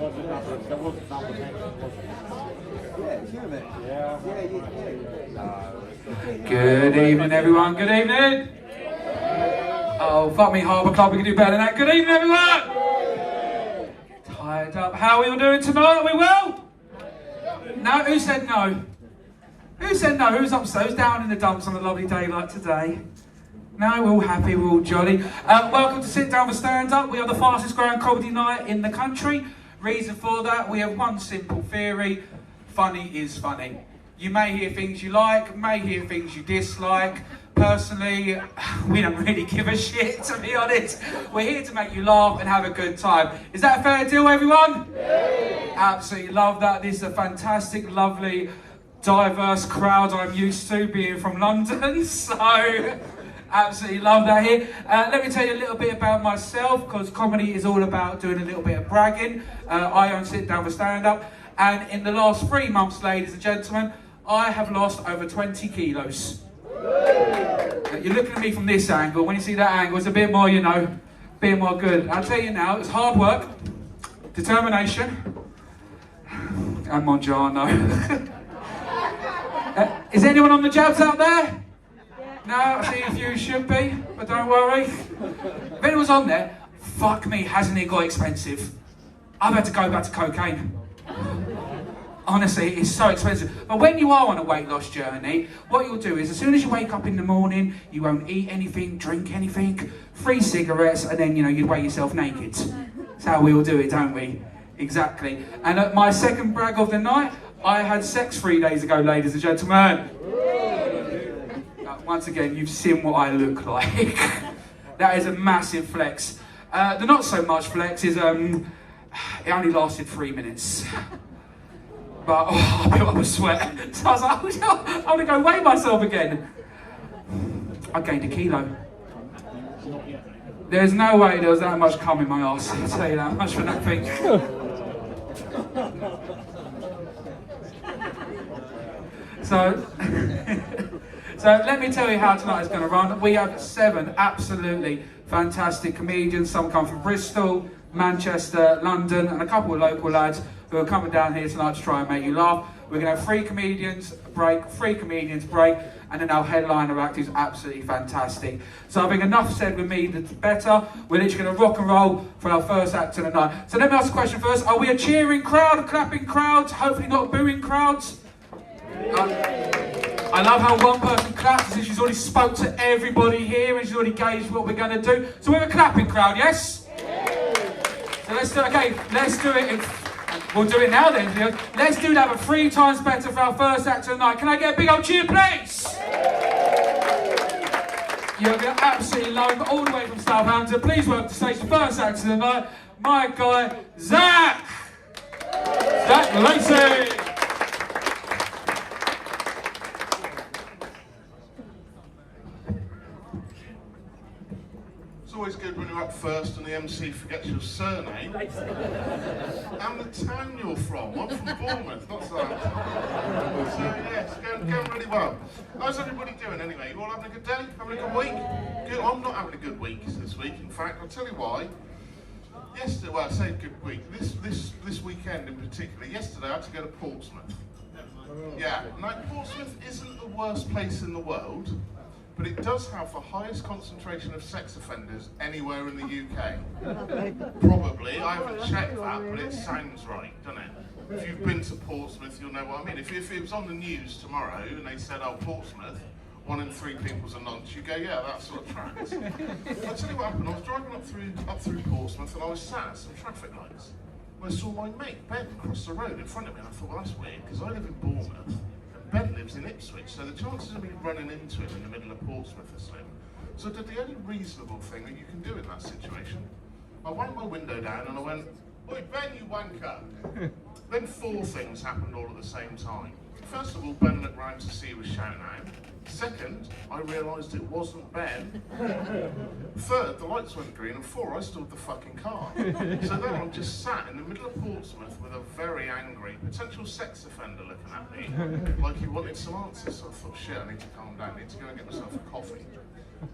Good evening, everyone. Good evening. Oh, fuck me, Harbour Club. We can do better than that. Good evening, everyone. Tied up. How are we all doing tonight? Are we well? No? Who said no? Who said no? Who's upset? Who's down in the dumps on a lovely day like today? No, we're all happy, we're all jolly. Welcome to Sit Down for Stand Up. We are the fastest growing comedy night in the country. Reason for that, we have one simple theory. Funny is funny. You may hear things you like, may hear things you dislike. Personally, we don't really give a shit, to be honest. We're here to make you laugh and have a good time. Is that a fair deal, everyone? Yeah. Absolutely love that. This is a fantastic, lovely, diverse crowd I'm used to, being from London, so absolutely love that here. Let me tell you a little bit about myself, because comedy is all about doing a little bit of bragging. I own Sit Down for Stand Up, and in the last 3 months, ladies and gentlemen, I have lost over 20 kilos. You're looking at me from this angle. When you see that angle, it's a bit more, you know, a bit more good. I'll tell you now, it's hard work, determination, and Mongiano. Is anyone on the jabs out there? No, I see a few should be, but don't worry. If anyone's on there, fuck me, hasn't it got expensive? I've had to go back to cocaine. Honestly, it's so expensive. But when you are on a weight loss journey, what you'll do is as soon as you wake up in the morning, you won't eat anything, drink anything, 3 cigarettes, and then, you know, you'd weigh yourself naked. That's how we all do it, don't we? Exactly. And at my second brag of the night, I had sex 3 days ago, ladies and gentlemen. Once again, you've seen what I look like. That is a massive flex. The not so much flex is, it only lasted 3 minutes. But, oh, I built up a sweat. So I was like, I'm going to go weigh myself again. I gained 1 kilo. There's no way there was that much cum in my arse. I'll tell you that much for nothing. So let me tell you how tonight is going to run. We have 7 absolutely fantastic comedians. Some come from Bristol, Manchester, London, and a couple of local lads who are coming down here tonight to try and make you laugh. We're going to have 3 comedians break, 3 comedians break, and then our headliner act is absolutely fantastic. So I think enough said with me, that's better. We're literally going to rock and roll for our first act of the night. So let me ask a question first. Are we a cheering crowd, a clapping crowd, hopefully not booing crowds? I love how one person claps as if she's already spoke to everybody here and she's already gauged what we're going to do. So we're a clapping crowd, yes? So let's do it, okay, let's do it. We'll do it now then. Let's do that, but 3 times better for our first act of the night. Can I get a big old cheer, please? You're going to absolutely love it, all the way from Southampton. Please welcome to stage the first act of the night, my guy, Zach! Zach Lacey! It's always good when you're up first and the MC forgets your surname. And the town you're from. I'm from Bournemouth, not Southampton. So yeah, it's going really well. How's everybody doing anyway? You all having a good day? Having a good week? Good. I'm not having a good week this week, in fact. I'll tell you why. Yesterday, well I say good week. This weekend in particular, yesterday I had to go to Portsmouth. Yeah, now Portsmouth isn't the worst place in the world, but it does have the highest concentration of sex offenders anywhere in the UK. Probably, I haven't checked that, but it sounds right, doesn't it? If you've been to Portsmouth, you'll know what I mean. If it was on the news tomorrow and they said, oh, Portsmouth, 1 in 3 people's a nonce, you go, yeah, that sort of tracks. I'll tell you what happened, I was driving up through Portsmouth and I was sat at some traffic lights. I saw my mate, Ben, cross the road in front of me, and I thought, well, that's weird, because I live in Bournemouth, and Ben lives in Ipswich, so the chances of me running into him in the middle of Portsmouth are slim. So I did the only reasonable thing that you can do in that situation. I wound my window down and I went, oi, Ben, you wanker! Then 4 things happened all at the same time. First of all, Ben looked round to see who was shouting out. Second, I realised it wasn't Ben. Third, the lights went green, and 4, I stalled the fucking car. So then I'm just sat in the middle of Portsmouth with a very angry potential sex offender looking at me, like he wanted some answers. So I thought, shit, I need to calm down, I need to go and get myself a coffee.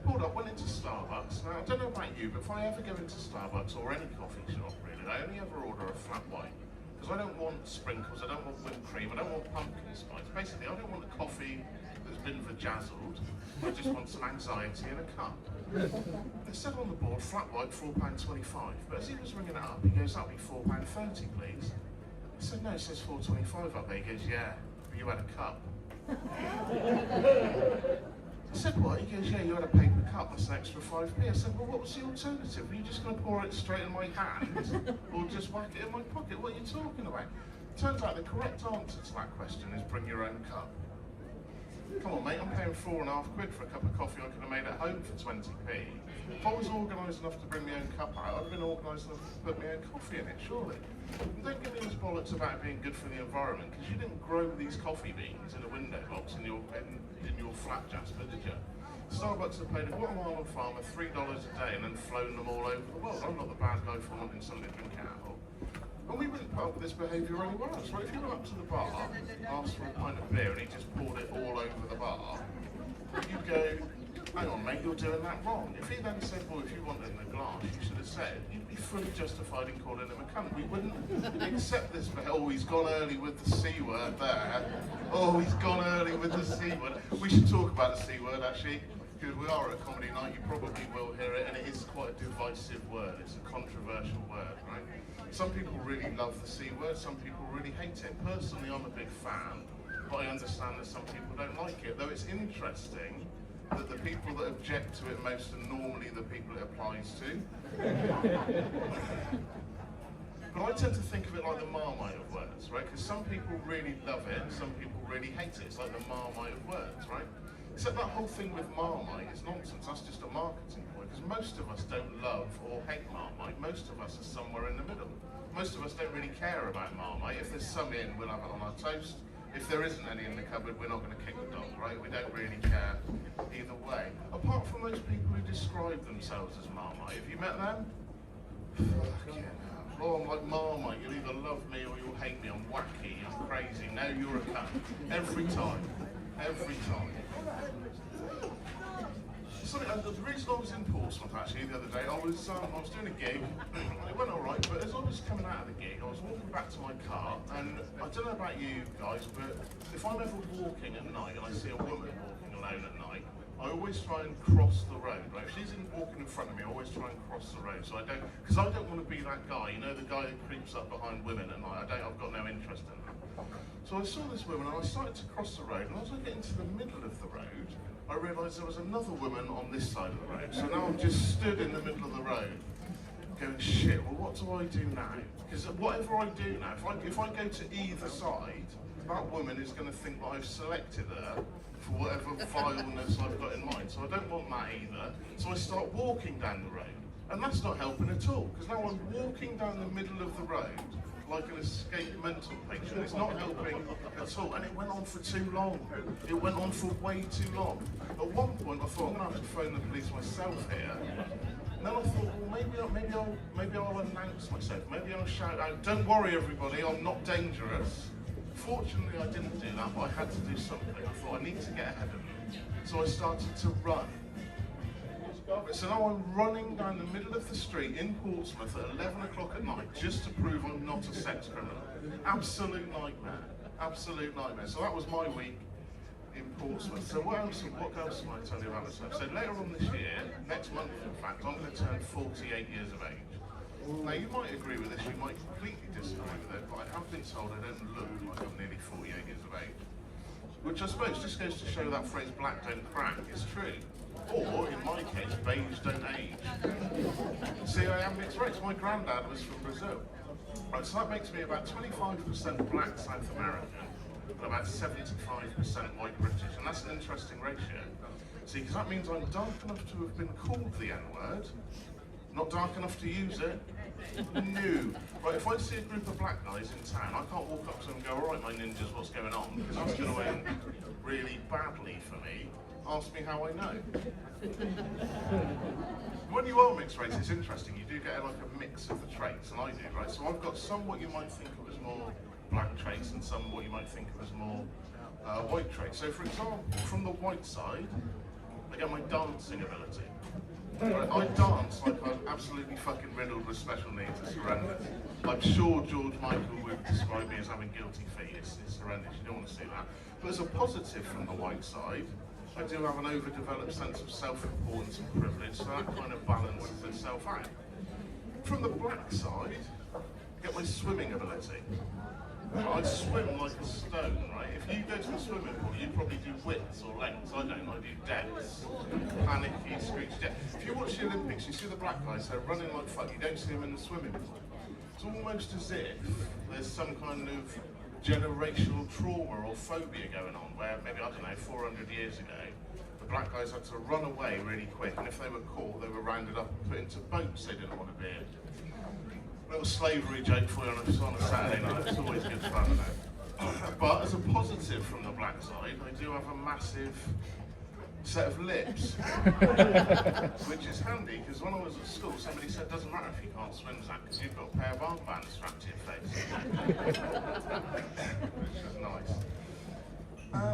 Pulled up, went into Starbucks. Now, I don't know about you, but if I ever go into Starbucks or any coffee shop, really, I only ever order a flat white. Because I don't want sprinkles, I don't want whipped cream, I don't want pumpkin spice. Basically, I don't want a coffee that's been vajazzled. I just want some anxiety in a cup. They said on the board, flat white, £4.25. But as he was ringing it up, he goes, that'll be £4.30, please. I said, no, it says £4.25 up there. He goes, yeah, but you had a cup. I said, what? He goes, yeah, you had a paper cup, that's an extra 5p. I said, well, what was the alternative? Were you just going to pour it straight in my hand? Or just whack it in my pocket? What are you talking about? Turns out the correct answer to that question is bring your own cup. Come on, mate, I'm paying £4.50 for a cup of coffee I could have made at home for 20p. If I was organised enough to bring my own cup out, I'd have been organised enough to put my own coffee in it, surely. And don't give me this bollocks about it being good for the environment, because you didn't grow these coffee beans in a window box in your flat, Jasper, did you? Starbucks have paid a Guatemalan farmer $3 a day and then flown them all over the world. I'm not the bad guy for wanting something to drink out of. And we wouldn't put up with this behaviour anywhere else, right? If you went up to the bar, asked for a pint of beer, and he just poured it all over the bar, you'd go, hang on, mate, you're doing that wrong. If he then said, well, if you want it in a glass, you should have said, you'd be fully justified in calling him a cunt. We wouldn't accept this behaviour. Oh, he's gone early with the C word there. Oh, he's gone early with the C word. We should talk about the C word, actually. Because we are at a comedy night, you probably will hear it, and it is quite a divisive word. It's a controversial word, right? Some people really love the C word, some people really hate it. Personally, I'm a big fan, but I understand that some people don't like it. Though it's interesting that the people that object to it most are normally the people it applies to. But I tend to think of it like the Marmite of words, right? Because some people really love it, and some people really hate it. It's like the Marmite of words, right? Except that whole thing with Marmite is nonsense. That's just a marketing point, because most of us don't love or hate Marmite. Most of us are somewhere in the middle. Most of us don't really care about Marmite. If there's some in, we'll have it on our toast. If there isn't any in the cupboard, we're not going to kick the dog, right? We don't really care either way. Apart from those people who describe themselves as Marmite. Have you met them? Fucking hell. Oh, I'm like Marmite. You'll either love me or you'll hate me. I'm wacky, I'm crazy. No, you're a cunt. Every time. Every time. The reason I was in Portsmouth actually the other day, I was doing a gig, and it went alright, but as I was coming out of the gig, I was walking back to my car, and I don't know about you guys, but if I'm ever walking at night and I see a woman walking alone at night, I always try and cross the road, right? If she's walking in front of me, I always try and cross the road, because I don't want to be that guy, you know, the guy that creeps up behind women at night. I've got no interest in that. So I saw this woman, and I started to cross the road, and as I get into the middle of the road, I realised there was another woman on this side of the road. So now I'm just stood in the middle of the road, going, shit, well, what do I do now? Because whatever I do now, if I go to either side, that woman is going to think that I've selected her for whatever vileness I've got in mind. So I don't want that either. So I start walking down the road. And that's not helping at all, because now I'm walking down the middle of the road like an escaped mental patient. It's not helping at all, and it went on for too long. It went on for way too long. At one point, I thought I'm going to have to phone the police myself here. And then I thought, well, maybe I'll announce myself. Maybe I'll shout out, "Don't worry, everybody, I'm not dangerous." Fortunately, I didn't do that, but I had to do something. I thought I need to get ahead of them, so I started to run. So now I'm running down the middle of the street in Portsmouth at 11 o'clock at night just to prove I'm not a sex criminal. Absolute nightmare. Absolute nightmare. So that was my week in Portsmouth. So what else can I tell you about myself? So later on this year, next month in fact, I'm going to turn 48 years of age. Now you might agree with this, you might completely disagree with it, but I have been told I don't look like I'm nearly 48 years of age. Which I suppose just goes to show that phrase, black don't crack, is true. Or, in my case, beige don't age. See, I am mixed race. My granddad was from Brazil. Right, so that makes me about 25% black South American and about 75% white British. And that's an interesting ratio. See, because that means I'm dark enough to have been called the N-word, not dark enough to use it. No. Right, if I see a group of black guys in town, I can't walk up to them and go, all right, my ninjas, what's going on? Because that's going to end really badly for me. Ask me how I know. When you are mixed race, it's interesting. You do get like a mix of the traits, and I do, right? So I've got some what you might think of as more black traits, and some what you might think of as more white traits. So, for example, from the white side, I get my dancing ability. Right? I dance like I'm absolutely fucking riddled with special needs. It's horrendous. I'm sure George Michael would describe me as having guilty feet. It's horrendous. You don't want to see that. But as a positive from the white side, I do have an overdeveloped sense of self-importance and privilege, so that kind of balances itself out. From the black side, I get my swimming ability. I swim like a stone, right? If you go to the swimming pool, you probably do widths or lengths. I don't, I do depths. Panicky, screech depth. If you watch the Olympics, you see the black guys, they're running like fuck. You don't see them in the swimming pool. It's almost as if there's some kind of generational trauma or phobia going on, where maybe, I don't know, 400 years ago, the black guys had to run away really quick, and if they were caught, they were rounded up and put into boats they didn't want to be in. Little slavery joke for you on a Saturday night. It's always good fun, isn't it? But as a positive from the black side, I do have a massive set of lips, which is handy because when I was at school, somebody said, "Doesn't matter if you can't swim, Zach, because you've got a pair of armbands strapped to your face," which is nice.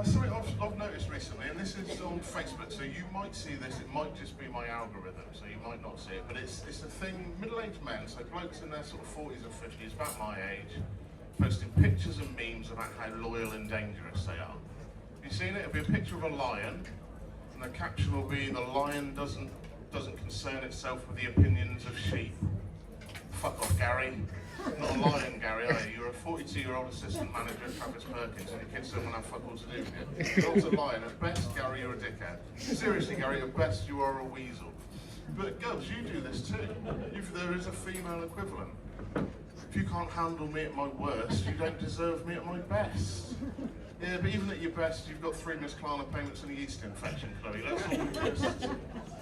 Something I've noticed recently, and this is on Facebook, so you might see this, it might just be my algorithm, so you might not see it, but it's a thing, middle-aged men, so blokes in their sort of 40s or 50s, about my age, posting pictures and memes about how loyal and dangerous they are. Have you seen it? It'll be a picture of a lion, and the caption will be, "The lion doesn't concern itself with the opinions of sheep." Fuck off, Gary. Not a lion, Gary, are you? You're a 42-year-old assistant manager at Travis Perkins, and your kids don't want to have fuck all to do with you. You're not a lion. At best, Gary, you're a dickhead. Seriously, Gary, at best, you are a weasel. But girls, you do this too. There is a female equivalent. If you can't handle me at my worst, you don't deserve me at my best. Yeah, but even at your best, you've got 3 Miss Klarna payments and a yeast infection, Chloe. Let's all just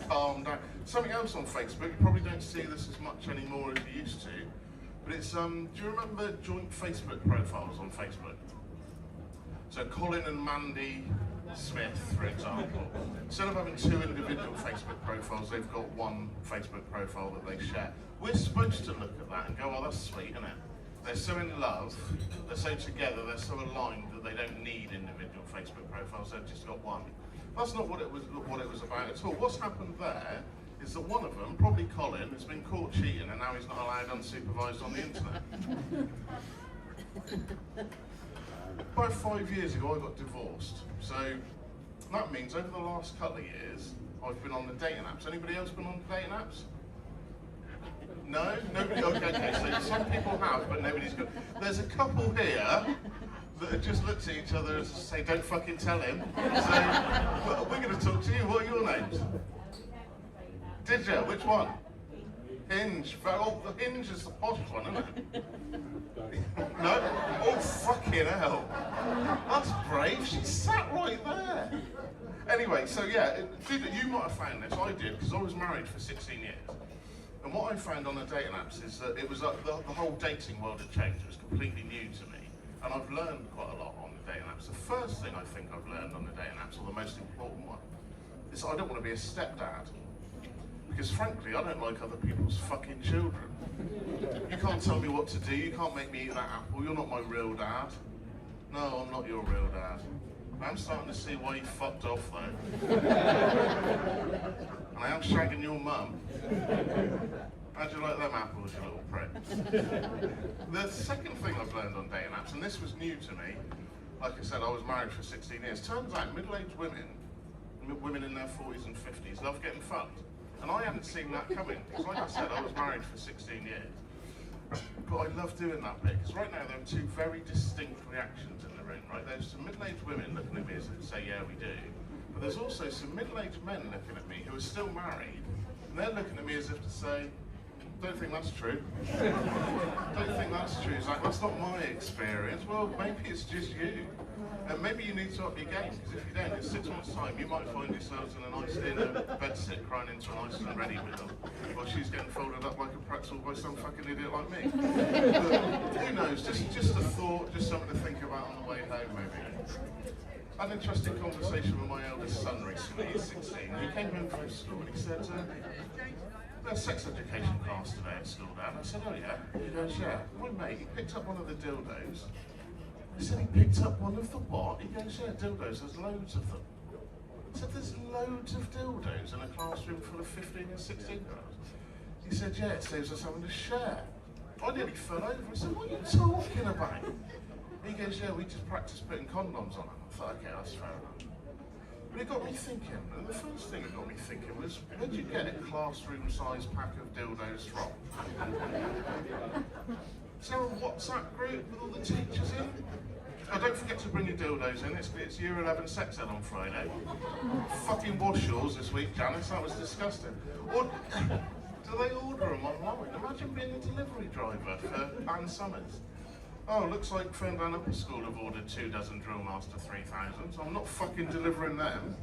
calm down. Something else on Facebook, you probably don't see this as much anymore as you used to. But it's, do you remember joint Facebook profiles on Facebook? So Colin and Mandy Smith, for example, instead of having 2 individual Facebook profiles, they've got 1 Facebook profile that they share. We're supposed to look at that and go, "Oh, that's sweet, isn't it? They're so in love, they're so together, they're so aligned that they don't need individual Facebook profiles, they've just got 1. That's not what it was about at all. What's happened there is that one of them, probably Colin, has been caught cheating and now he's not allowed unsupervised on the internet. About 5 years ago I got divorced, so that means over the last couple of years I've been on the dating apps. Anybody else been on the dating apps? No? Nobody? Okay, so some people have, but nobody's good. There's a couple here that have just looked at each other and say, "Don't fucking tell him." So we're going to talk to you. What are your names? Did you? Which one? Hinge. Oh, the Hinge is the posh one, isn't it? No? Oh, fucking hell. That's brave. She sat right there. Anyway, so yeah, you might have found this. I did, because I was married for 16 years. And what I found on the dating apps is that it was the whole dating world had changed. It was completely new to me. And I've learned quite a lot on the dating apps. The first thing I think I've learned on the dating apps, or the most important one, is I don't want to be a stepdad. Because frankly, I don't like other people's fucking children. You can't tell me what to do, you can't make me eat that apple, you're not my real dad. No, I'm not your real dad. I'm starting to see why you fucked off though. And I am shagging your mum. How'd you like them apples, you little prick? The second thing I've learned on dating apps, and this was new to me, like I said, I was married for 16 years. Turns out middle-aged women in their 40s and 50s, love getting fucked. And I hadn't seen that coming, because like I said, I was married for 16 years. But I love doing that bit, because right now there are 2 very distinct reactions in the room, right? There's some middle-aged women looking at me as if to say, "Yeah, we do." But there's also some middle-aged men looking at me who are still married, and they're looking at me as if to say, "Don't think that's true." Don't think that's true. It's like, "That's not my experience." Well, maybe it's just you. And maybe you need to up your game, because if you don't, in 6 months' time, you might find yourselves in a nice bedsit crying into an Iceland ready meal, while she's getting folded up like a pretzel by some fucking idiot like me. But who knows? Just a thought, just something to think about on the way home, maybe. I had an interesting conversation with my eldest son recently. He's 16. He came home from school and he said, "There's a sex education class today at school, Dad." I said, "Oh yeah?" He goes, "Yeah. My mate, he picked up one of the dildos." I said, "He picked up one of the what?" He goes, "Yeah, dildos, there's loads of them." I said, there's loads of dildos in a classroom full of 15 and 16-year-olds. He said, yeah, it saves us having to share. I nearly fell over. I said, what are you talking about? He goes, yeah, we just practice putting condoms on them. I thought, okay, that's fair enough. But it got me thinking, and the first thing it got me thinking was, where'd you get a classroom-sized pack of dildos from? Is there a WhatsApp group with all the teachers in? Oh, don't forget to bring your dildos in, it's Year 11 sex ed on Friday. Fucking wash yours this week, Janice, that was disgusting. Or, do they order them online? Imagine being a delivery driver for Anne Summers. Oh, looks like Ferndown Upper School have ordered 2 dozen Drillmaster 3000s. I'm not fucking delivering them.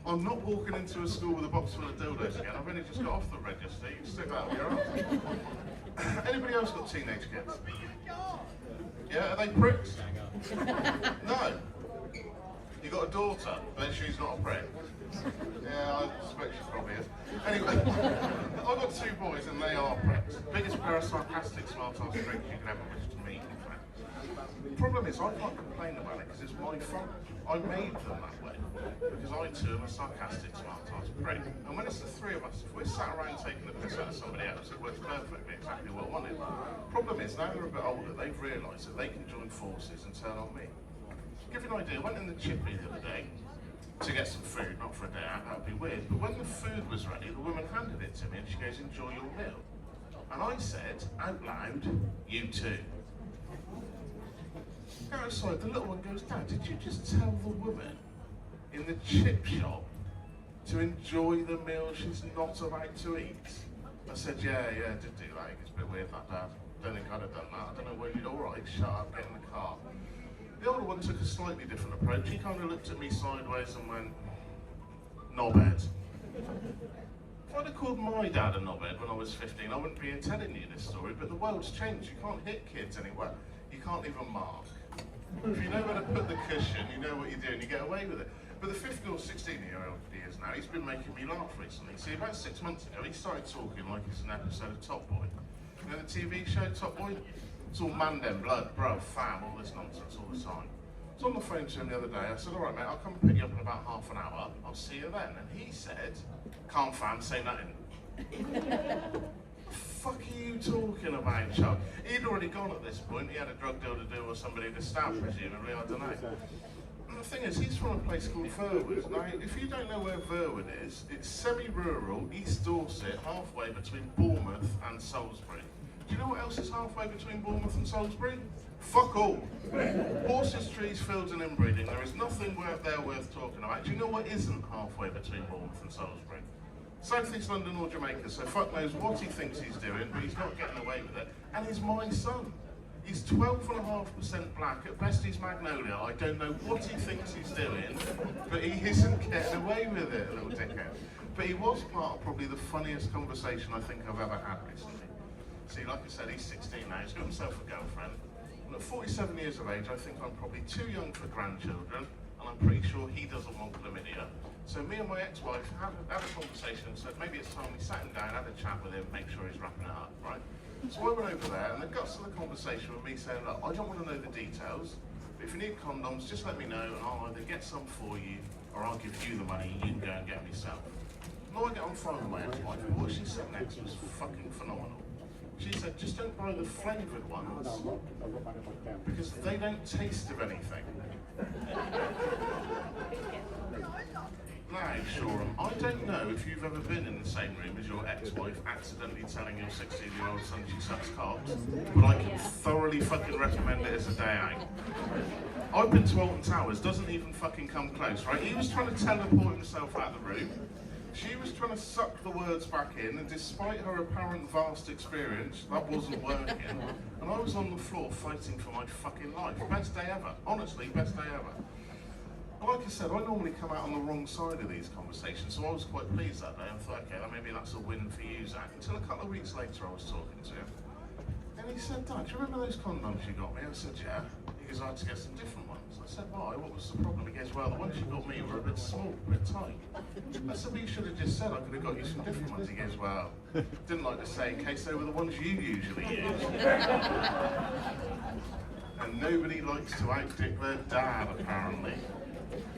I'm not walking into a school with a box full of dildos again. I've only just got off the register. You can stick that up your arse. Anybody else got teenage kids? Yeah, are they pricks? No. You got a daughter, but she's not a prick. Yeah, I suspect she probably is. Anyway, I've got 2 boys and they are pricks. Biggest pair of sarcastic, smart-ass drinks you can ever wish to meet, in fact. The problem is I can't complain about it because it's my fault. I made them that way because I too am a sarcastic, smart-ass prick. And when it's the 3 of us, if we're sat around taking the piss out of somebody else, it works perfectly, exactly what I wanted. Problem is, now they're a bit older, they've realised that they can join forces and turn on me. To give you an idea, I went in the chippy the other day to get some food, not for a day out, that would be weird. But when the food was ready, the woman handed it to me and she goes, enjoy your meal. And I said, out loud, you too. Outside, the little one goes, Dad, did you just tell the woman in the chip shop to enjoy the meal she's not about to eat? I said, yeah, I did do that. It's a bit weird, that, Dad. Don't think I'd have done that. I don't know where you'd, all right, shut up, get in the car. The older one took a slightly different approach. He kind of looked at me sideways and went, knobhead. If I'd have called my dad a knobhead when I was 15, I wouldn't be here telling you this story, but the world's changed. You can't hit kids anywhere. You can't even mark. If you know where to put the cushion, you know what you're doing, you get away with it. But the 15 or 16-year-old he is now, he's been making me laugh recently. See, about 6 months ago, he started talking like it's an episode of Top Boy. You know the TV show Top Boy? It's all man then, blood, bro, fam, all this nonsense all the time. I was on the phone to him the other day. I said, all right, mate, I'll come and pick you up in about half an hour. I'll see you then. And he said, calm, fam, say nothing. Fuck are you talking about, Chuck? He'd already gone at this point. He had a drug deal to do or somebody to stab, presumably, I don't know. And the thing is, he's from a place called Verwood. Now, if you don't know where Verwood is, it's semi-rural, East Dorset, halfway between Bournemouth and Salisbury. Do you know what else is halfway between Bournemouth and Salisbury? Fuck all. Horses, trees, fields and inbreeding. There is nothing there worth talking about. Do you know what isn't halfway between Bournemouth and Salisbury? South East London or Jamaica, so fuck knows what he thinks he's doing, but he's not getting away with it. And he's my son. He's 12.5% black, at best he's Magnolia. I don't know what he thinks he's doing, but he isn't getting away with it, little dickhead. But he was part of probably the funniest conversation I think I've ever had recently. See, like I said, he's 16 now, he's got himself a girlfriend. And at 47 years of age, I think I'm probably too young for grandchildren, and I'm pretty sure he doesn't want chlamydia. So me and my ex-wife had a conversation and said, maybe it's time we sat him down, had a chat with him, make sure he's wrapping it up, right? So I went over there, and the guts of the conversation with me saying, look, I don't want to know the details, but if you need condoms, just let me know, and I'll either get some for you, or I'll give you the money, and you can go and get them yourself. And I get on the phone with my ex-wife, and what she said next was fucking phenomenal. She said, just don't buy the flavoured ones, because they don't taste of anything. Now, Shoreham, I don't know if you've ever been in the same room as your ex-wife accidentally telling your 16-year-old son she sucks cocks, but I can thoroughly fucking recommend it as a day out. I've been to Alton Towers, doesn't even fucking come close, right? He was trying to teleport himself out of the room. She was trying to suck the words back in, and despite her apparent vast experience, that wasn't working. And I was on the floor fighting for my fucking life. Best day ever. Honestly, best day ever. But like I said, I normally come out on the wrong side of these conversations, so I was quite pleased that day. I thought, okay, maybe that's a win for you, Zach. Until a couple of weeks later, I was talking to him. And he said, Dad, do you remember those condoms you got me? I said, yeah. He goes, I had to get some different ones. I said, why? What was the problem? He goes, well, the ones you got me were a bit small, a bit tight. I said, well, you should have just said I could have got you some different ones. He goes, well, didn't like to say in case they were the ones you usually use. And nobody likes to outdick their dad, apparently.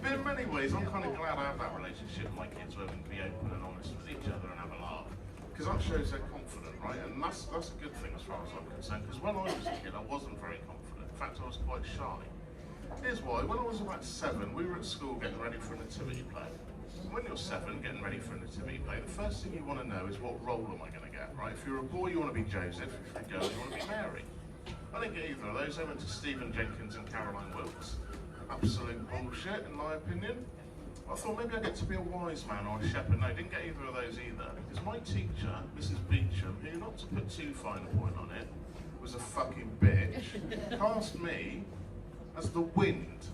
But in many ways, I'm kind of glad I have that relationship with my kids where we can be open and honest with each other and have a laugh. Because that shows they're confident, right? And that's a good thing as far as I'm concerned. Because when I was a kid, I wasn't very confident. In fact, I was quite shy. Here's why. When I was about 7, we were at school getting ready for a nativity play. When you're 7, getting ready for a nativity play, the first thing you want to know is what role am I going to get, right? If you're a boy, you want to be Joseph. If you're a girl, you want to be Mary. I didn't get either of those. I went to Stephen Jenkins and Caroline Wilkes. Absolute bullshit, in my opinion. I thought maybe I'd get to be a wise man or a shepherd. No, I didn't get either of those either. Because my teacher, Mrs. Beecham, who, not to put too fine a point on it, was a fucking bitch, cast me as the wind.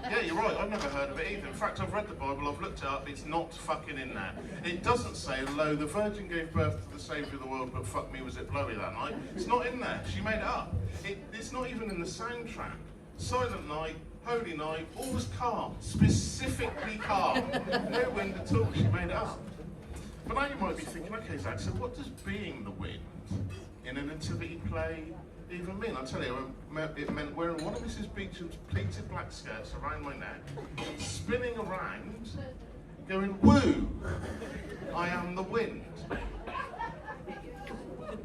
Yeah, you're right, I've never heard of it either. In fact, I've read the Bible, I've looked it up, it's not fucking in there. It doesn't say, lo, the Virgin gave birth to the Saviour of the world, but fuck me, was it blowy that night? It's not in there, she made it up. It's not even in the soundtrack. Silent Night, Holy Night, all was calm, specifically calm. No wind at all, she made it up. But now you might be thinking, okay, Zach, so what does being the wind in a nativity play even mean? I'll tell you, it meant wearing one of Mrs. Beecham's pleated black skirts around my neck, spinning around, going, woo, I am the wind.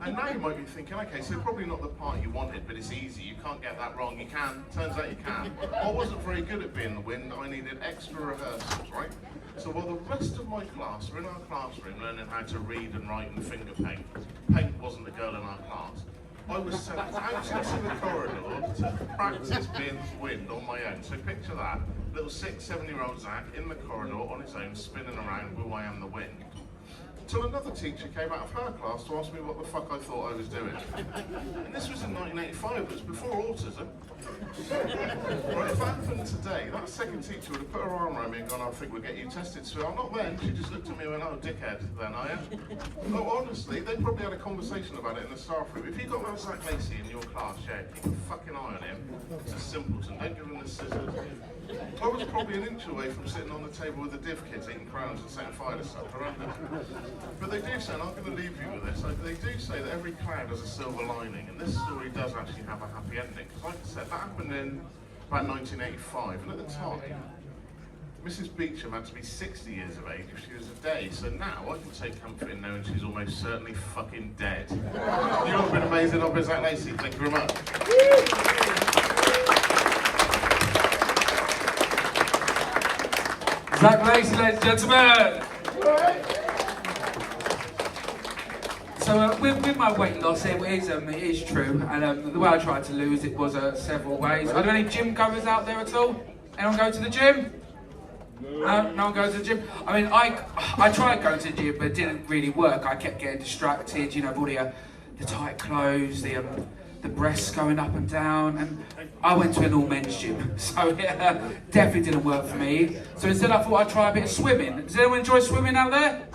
And now you might be thinking, okay, so probably not the part you wanted, but it's easy, you can't get that wrong, you can, turns out you can. I wasn't very good at being the wind, I needed extra rehearsals, right? So while the rest of my class were in our classroom learning how to read and write and finger paint, paint wasn't a girl in our class, I was sent out into the corridor to practice being the wind on my own. So picture that, little 6, 7-year-old Zach in the corridor on his own, spinning around, woo, I am the wind. Until another teacher came out of her class to ask me what the fuck I thought I was doing. And this was in 1985, it was before autism. Right, if that happened today, that second teacher would have put her arm around me and gone, I think we'll get you tested. So I'm not then, she just looked at me and went, oh, dickhead, then I am. Oh, honestly, they probably had a conversation about it in the staff room. If you got that Zach Lacey in your class, yeah, keep a fucking eye on him. It's a simpleton, don't give him the scissors. I was probably an inch away from sitting on the table with the div kids eating crowns and setting fire to stuff, horrendous. But they do say, and I'm going to leave you with this, they do say that every cloud has a silver lining, and this story does actually have a happy ending. Because like I said, that happened in about 1985, and at the time, Mrs. Beecham had to be 60 years of age if she was a day, so now I can take comfort in knowing she's almost certainly fucking dead. You've all been amazing, I've been Zach Lacey, thank you very much. Zach Lacey, ladies and gentlemen. So with my weight loss, it is true, and the way I tried to lose it was several ways. Are there any gym goers out there at all? Anyone go to the gym? No one goes to the gym. I mean, I tried going to the gym, but it didn't really work. I kept getting distracted, you know, with all the tight clothes, the breasts going up and down, and I went to an all-men's gym, so it definitely didn't work for me. So instead I thought I'd try a bit of swimming. Does anyone enjoy swimming out there?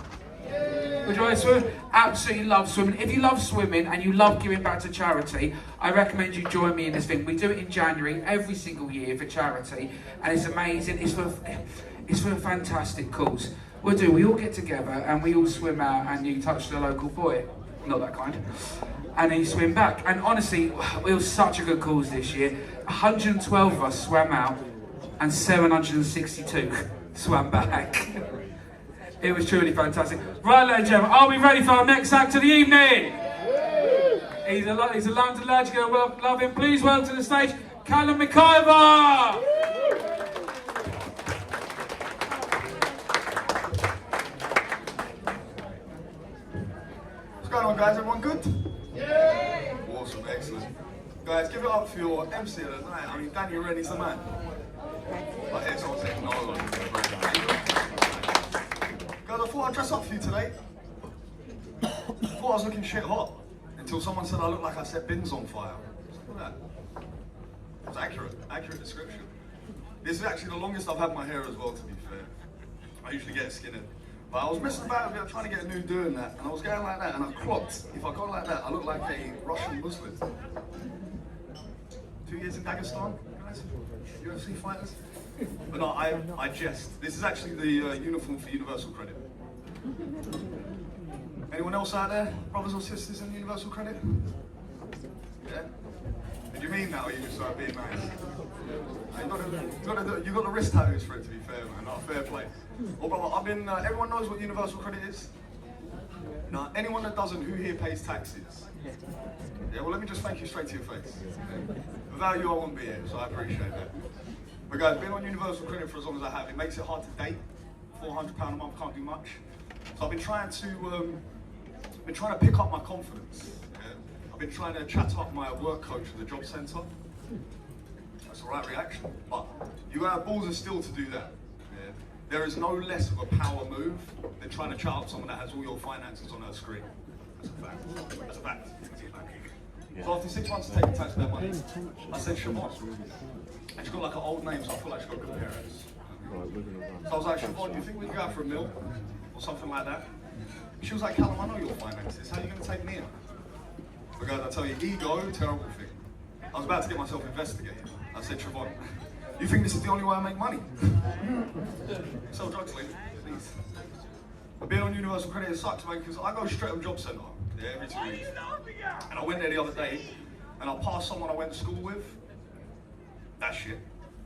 Enjoy swimming? Absolutely love swimming. If you love swimming and you love giving back to charity, I recommend you join me in this thing. We do it in January every single year for charity, and it's amazing. It's for a fantastic cause. We all get together and we all swim out, and you touch the local boy. Not that kind. And then you swim back. And honestly, it was such a good cause this year. 112 of us swam out and 762 swam back. It was truly fantastic. Right, ladies and gentlemen, are we ready for our next act of the evening? He's a London lad, you're going to love him. Please welcome to the stage, Callum McIver! What's going on, guys? Everyone good? Yeah! Awesome, excellent. Guys, give it up for your MC of the night. I mean, Danny Rennie's the man. I hear someone saying no. Guys, I thought I'd dress up for you today. I thought I was looking shit hot until someone said I look like I set bins on fire. Look at that. It was accurate description. This is actually the longest I've had my hair as well, to be fair. I usually get it skinned. But I was messing about a bit, trying to get a new doing that, and I was going like that, and I clocked. If I go like that, I look like a Russian Muslim. 2 years in Dagestan, guys, UFC fighters. But no, I jest. This is actually the uniform for Universal Credit. Anyone else out there, brothers or sisters in Universal Credit? Yeah? Did you mean that, or you just being nice? You got the wrist tattoos for it, to be fair, man. Not fair play. Well, brother, I've been. Everyone knows what universal credit is. Now, anyone that doesn't, who here pays taxes? Yeah. Well, let me just thank you straight to your face. Okay? Without you, I wouldn't be here, so I appreciate that. But guys, being on universal credit for as long as I have, it makes it hard to date. £400 a month can't do much. So I've been trying to pick up my confidence. Yeah? I've been trying to chat up my work coach at the job centre. That's the right reaction. But you have balls of steel to do that. Yeah? There is no less of a power move than trying to chat up someone that has all your finances on her screen. That's a fact. That's a fact. That's a fact. So after 6 months of taking taxpayer money, I said Siobhan. And she's got like an old name, so I feel like she's got good parents. So I was like, Siobhan, do you think we can go out for a meal? Or something like that? She was like, Callum, I know your finances. How are you going to take me out? But guys, I tell you, ego, terrible thing. I was about to get myself investigated. I said, Siobhan, you think this is the only way I make money? Sell drugs, lady, please. But being on universal credit, it sucks, man, because I go straight on job centre, yeah, every 2 weeks. And I went there the other day, and I passed someone I went to school with. That shit.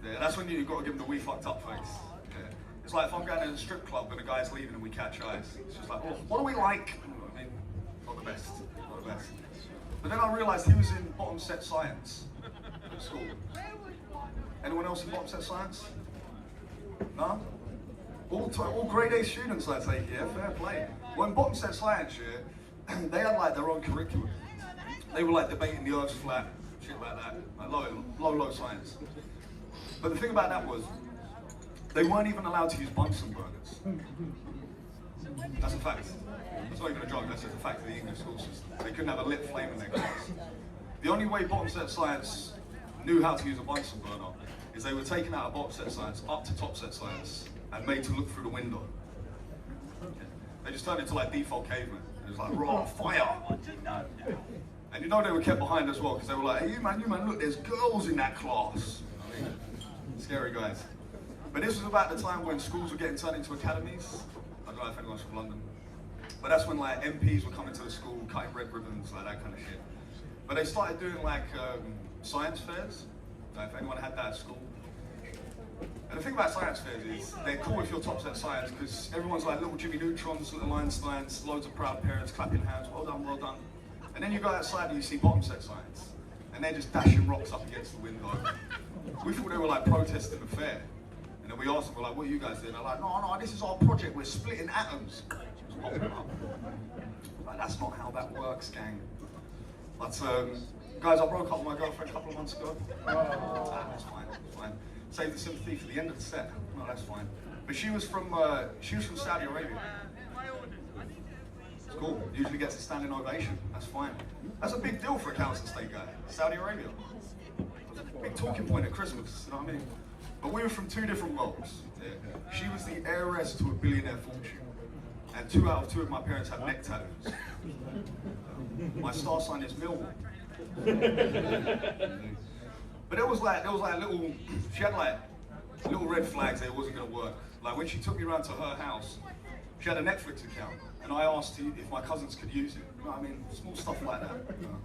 Yeah, that's when you've got to give them the we fucked up face. Yeah. It's like if I'm going to a strip club and a guy's leaving and we catch eyes. It's just like, oh, what do we like? I mean, not the best, not the best. But then I realised he was in bottom set science at school. Anyone else in bottom set science? No? All grade A students, I take here, fair play. Well, in bottom set science, yeah, they had like their own curriculum. They were like debating the Earth's flat, shit like that, like low science. But the thing about that was, they weren't even allowed to use Bunsen burners. That's a fact. That's not even a joke, that's just a fact of the English school system. They couldn't have a lit flame in their class. The only way bottom set science knew how to use a Bunsen burner is they were taken out of bottom set science up to top set science and made to look through the window. They just turned into like default cavemen. It was like, raw fire! And you know they were kept behind as well, because they were like, hey, you man, look, there's girls in that class. I mean, scary guys. But this was about the time when schools were getting turned into academies. I don't know if anyone's from London. But that's when like MPs were coming to the school, cutting red ribbons, like that kind of shit. But they started doing like science fairs. Like if anyone had that at school. And the thing about science fairs is, they're cool if you're top set science, because everyone's like little Jimmy Neutrons, little Einsteins, loads of proud parents clapping hands, well done, well done. And then you go outside and you see bottom set science, and they're just dashing rocks up against the window. We thought they were like protesting the fair. And then we asked them, we're like, what are you guys doing? They're like, no, this is our project, we're splitting atoms. Like, that's not how that works, gang. But guys, I broke up with my girlfriend a couple of months ago. That's fine, that's fine. Save the sympathy for the end of the set. No, that's fine. But she was from Saudi Arabia. It's cool. Usually gets a standing ovation. That's fine. That's a big deal for a council estate guy. Saudi Arabia. It's a big talking point at Christmas. You know what I mean? But we were from two different worlds. Yeah. She was the heiress to a billionaire fortune, and 2 out of 2 of my parents had neck tattoos. My star sign is Millwall. But there was like little, she had like little red flags that it wasn't going to work. Like when she took me around to her house, she had a Netflix account, and I asked if my cousins could use it. You know what I mean? Small stuff like that. You know?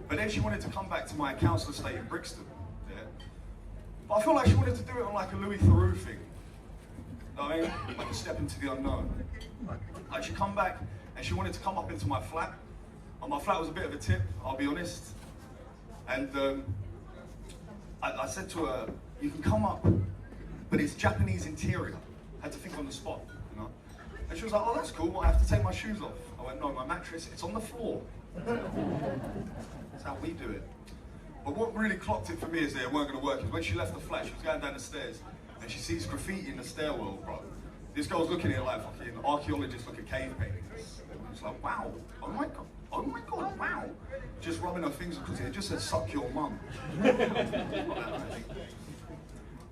But then she wanted to come back to my council estate in Brixton. Yeah? But I feel like she wanted to do it on like a Louis Theroux thing. You know what I mean? Like a step into the unknown. Like she come back and she wanted to come up into my flat. And my flat was a bit of a tip, I'll be honest. And I said to her, you can come up, but it's Japanese interior. I had to think on the spot, you know? And she was like, oh, that's cool, I have to take my shoes off. I went, no, my mattress, it's on the floor. That's how we do it. But what really clocked it for me is that it weren't gonna work, is when she left the flat, she was going down the stairs, and she sees graffiti in the stairwell, bro. This girl's looking at it like fucking archaeologists look at cave paintings. It's like, wow, oh my god, wow. Just rubbing her fingers because it just said, suck your mum.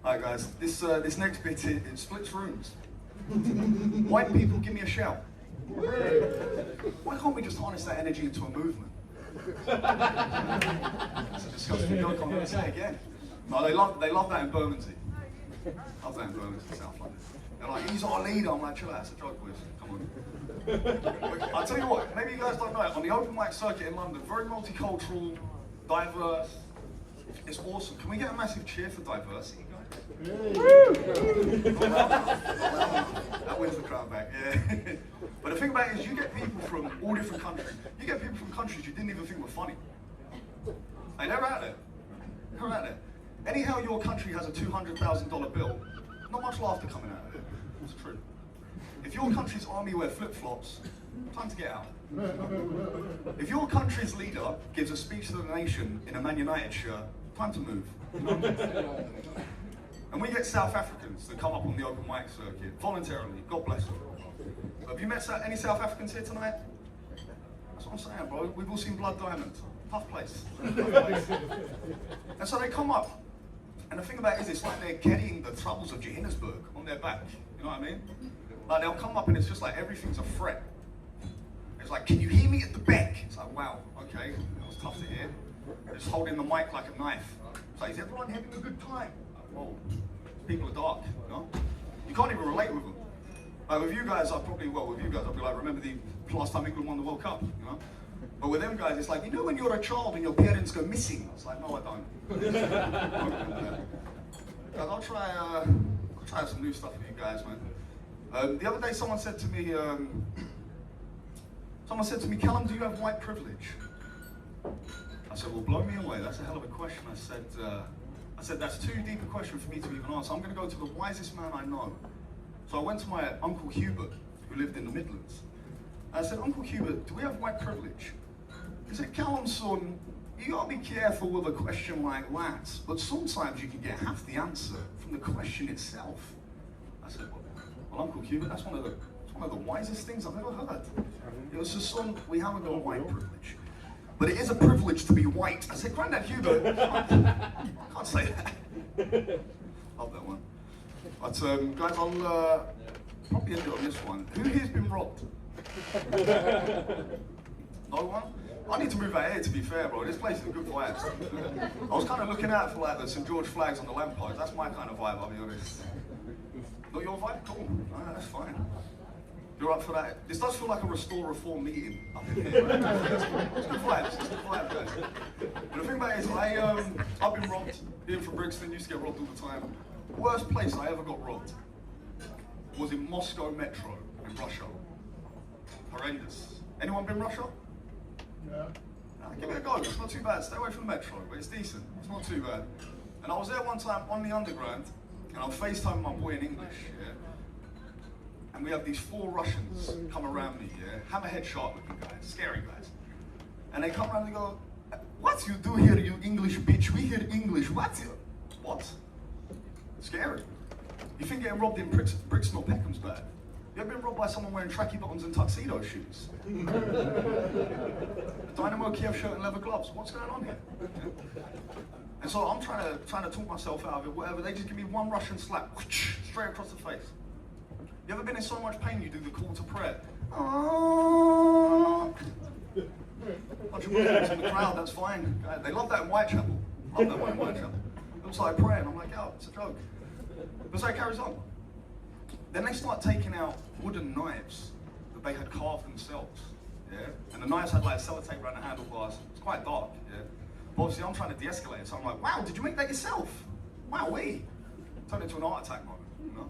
Alright guys, this next bit, it splits rooms. White people, give me a shout. Why can't we just harness that energy into a movement? It's a disgusting joke, I'm going to say it again. No, they love that in Bermondsey. Love that in Bermondsey, South London. They're like, he's our leader. I'm like, chill out, it's a joke, boys. Come on. I'll tell you what, maybe you guys don't know it. On the open mic circuit in London, very multicultural, diverse. It's awesome. Can we get a massive cheer for diversity, guys? That wins the crowd back, yeah. But the thing about it is you get people from all different countries. You get people from countries you didn't even think were funny. Hey, they're out there. They're out there. Anyhow, your country has a $200,000 bill, not much laughter coming out of it. It's true. If your country's army wear flip-flops, time to get out. If your country's leader gives a speech to the nation in a Man United shirt, time to move. And we get South Africans that come up on the open mic circuit, voluntarily, God bless them. Have you met any South Africans here tonight? That's what I'm saying, bro. We've all seen Blood Diamond. Tough place. And so they come up, and the thing about it is, it's like they're carrying the troubles of Johannesburg on their back. You know what I mean? Like they'll come up and it's just like everything's a threat. It's like, can you hear me at the back? It's like, wow, okay, that was tough to hear. They're just holding the mic like a knife. It's like, is everyone having a good time? Like, whoa, people are dark, you know? You can't even relate with them. Like with you guys, I'll be like, remember the last time England won the World Cup, you know? But with them guys, it's like, you know when you're a child and your parents go missing? I was like, no, I don't. Guys, I'll try some new stuff for you guys, man. The other day, someone said to me, Callum, do you have white privilege? I said, well, blow me away. That's a hell of a question. I said, that's too deep a question for me to even answer. I'm going to go to the wisest man I know. So I went to my Uncle Hubert, who lived in the Midlands. I said, Uncle Hubert, do we have white privilege? He said, Callum, son, you got to be careful with a question like that, but sometimes you can get half the answer from the question itself. I said, well, Uncle Hubert, that's one of the wisest things I've ever heard. It was just, son, we haven't got white privilege. But it is a privilege to be white. I said, Grandad Hubert, can't say that. Love that one. But guys, I'll probably end it on this one. Who here's been robbed? No one? I need to move out here, to be fair, bro. This place is a good vibe. I was kind of looking out for like the St. George flags on the lamppost. That's my kind of vibe, I'll be honest. Not your vibe? Cool. No, that's fine. You're up for that? This does feel like a Restore Reform meeting up in here. It's good vibes, guys. But the thing about it is, I've been robbed. Being from Brixton, used to get robbed all the time. The worst place I ever got robbed was in Moscow Metro in Russia. Horrendous. Anyone been Russia? Yeah. Give it a go, it's not too bad. Stay away from the metro, but it's decent. It's not too bad. And I was there one time on the underground, and I'm FaceTiming my boy in English, yeah? And we have these 4 Russians come around me, yeah? Hammerhead sharp looking guys, scary guys. And they come around and go, what you do here, you English bitch? We hear English, what? What? Scary. You think getting robbed in Brixton or Peckham's bad? You ever been robbed by someone wearing tracky bottoms and tuxedo shoes? A Dynamo Kiev shirt and leather gloves. What's going on here? Yeah. And so I'm trying to talk myself out of it, whatever. They just give me one Russian slap, straight across the face. You ever been in so much pain you do the call to prayer? Oh. Bunch of Muslims in the crowd, that's fine. They love that in Whitechapel. Love that one in Whitechapel. It looks like praying. I'm like, oh, it's a joke. But so it carries on. Then they start taking out wooden knives that they had carved themselves, yeah? And the knives had like sellotape around the handlebars. It's quite dark, yeah? But obviously I'm trying to de-escalate it, so I'm like, wow, did you make that yourself? Wow, turned into an heart attack moment, you know?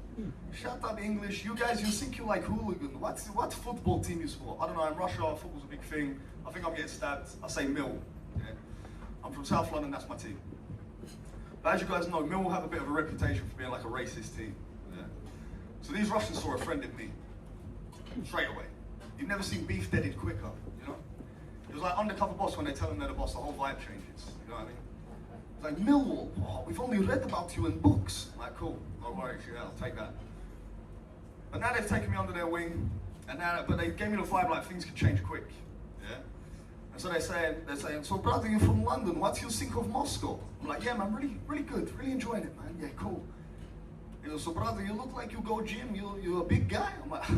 Shut up, English. You guys, you think you're like hooligan. What football team you support? I don't know, in Russia, football's a big thing. I think I'm getting stabbed. I say Mill, yeah? I'm from South London, that's my team. But as you guys know, Mill will have a bit of a reputation for being like a racist team. So these Russians saw a friend in me, straight away. You've never seen beef deaded quicker, you know? It was like undercover boss when they tell them they're the boss, the whole vibe changes, you know what I mean? It's like, Millwall, oh, we've only read about you in books. I'm like, cool, no worries, yeah, I'll take that. But now they've taken me under their wing, but they gave me the vibe like things could change quick, yeah? And so they're saying, so brother, you're from London, what do you think of Moscow? I'm like, yeah man, really good, really enjoying it, man, yeah, cool. He goes, so brother, you look like you go gym, you're a big guy. I'm like,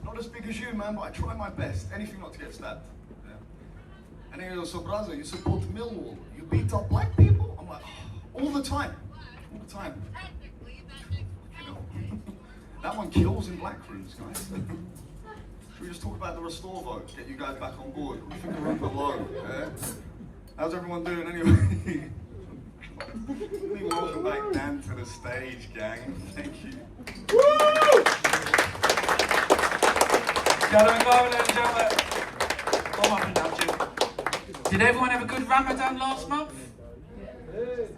not as big as you, man, but I try my best. Anything not to get stabbed. Yeah. And then he goes, so brother, you support Millwall. You beat up black people? I'm like, oh, all the time. All the time. You know, that one kills in black rooms, guys. Should we just talk about the Restore vote? Get you guys back on board. We think we're below, yeah? How's everyone doing anyway? Welcome back Dan to the stage, gang. Thank you. Woo! Gentlemen. Come on, Jim. Did everyone have a good Ramadan last month?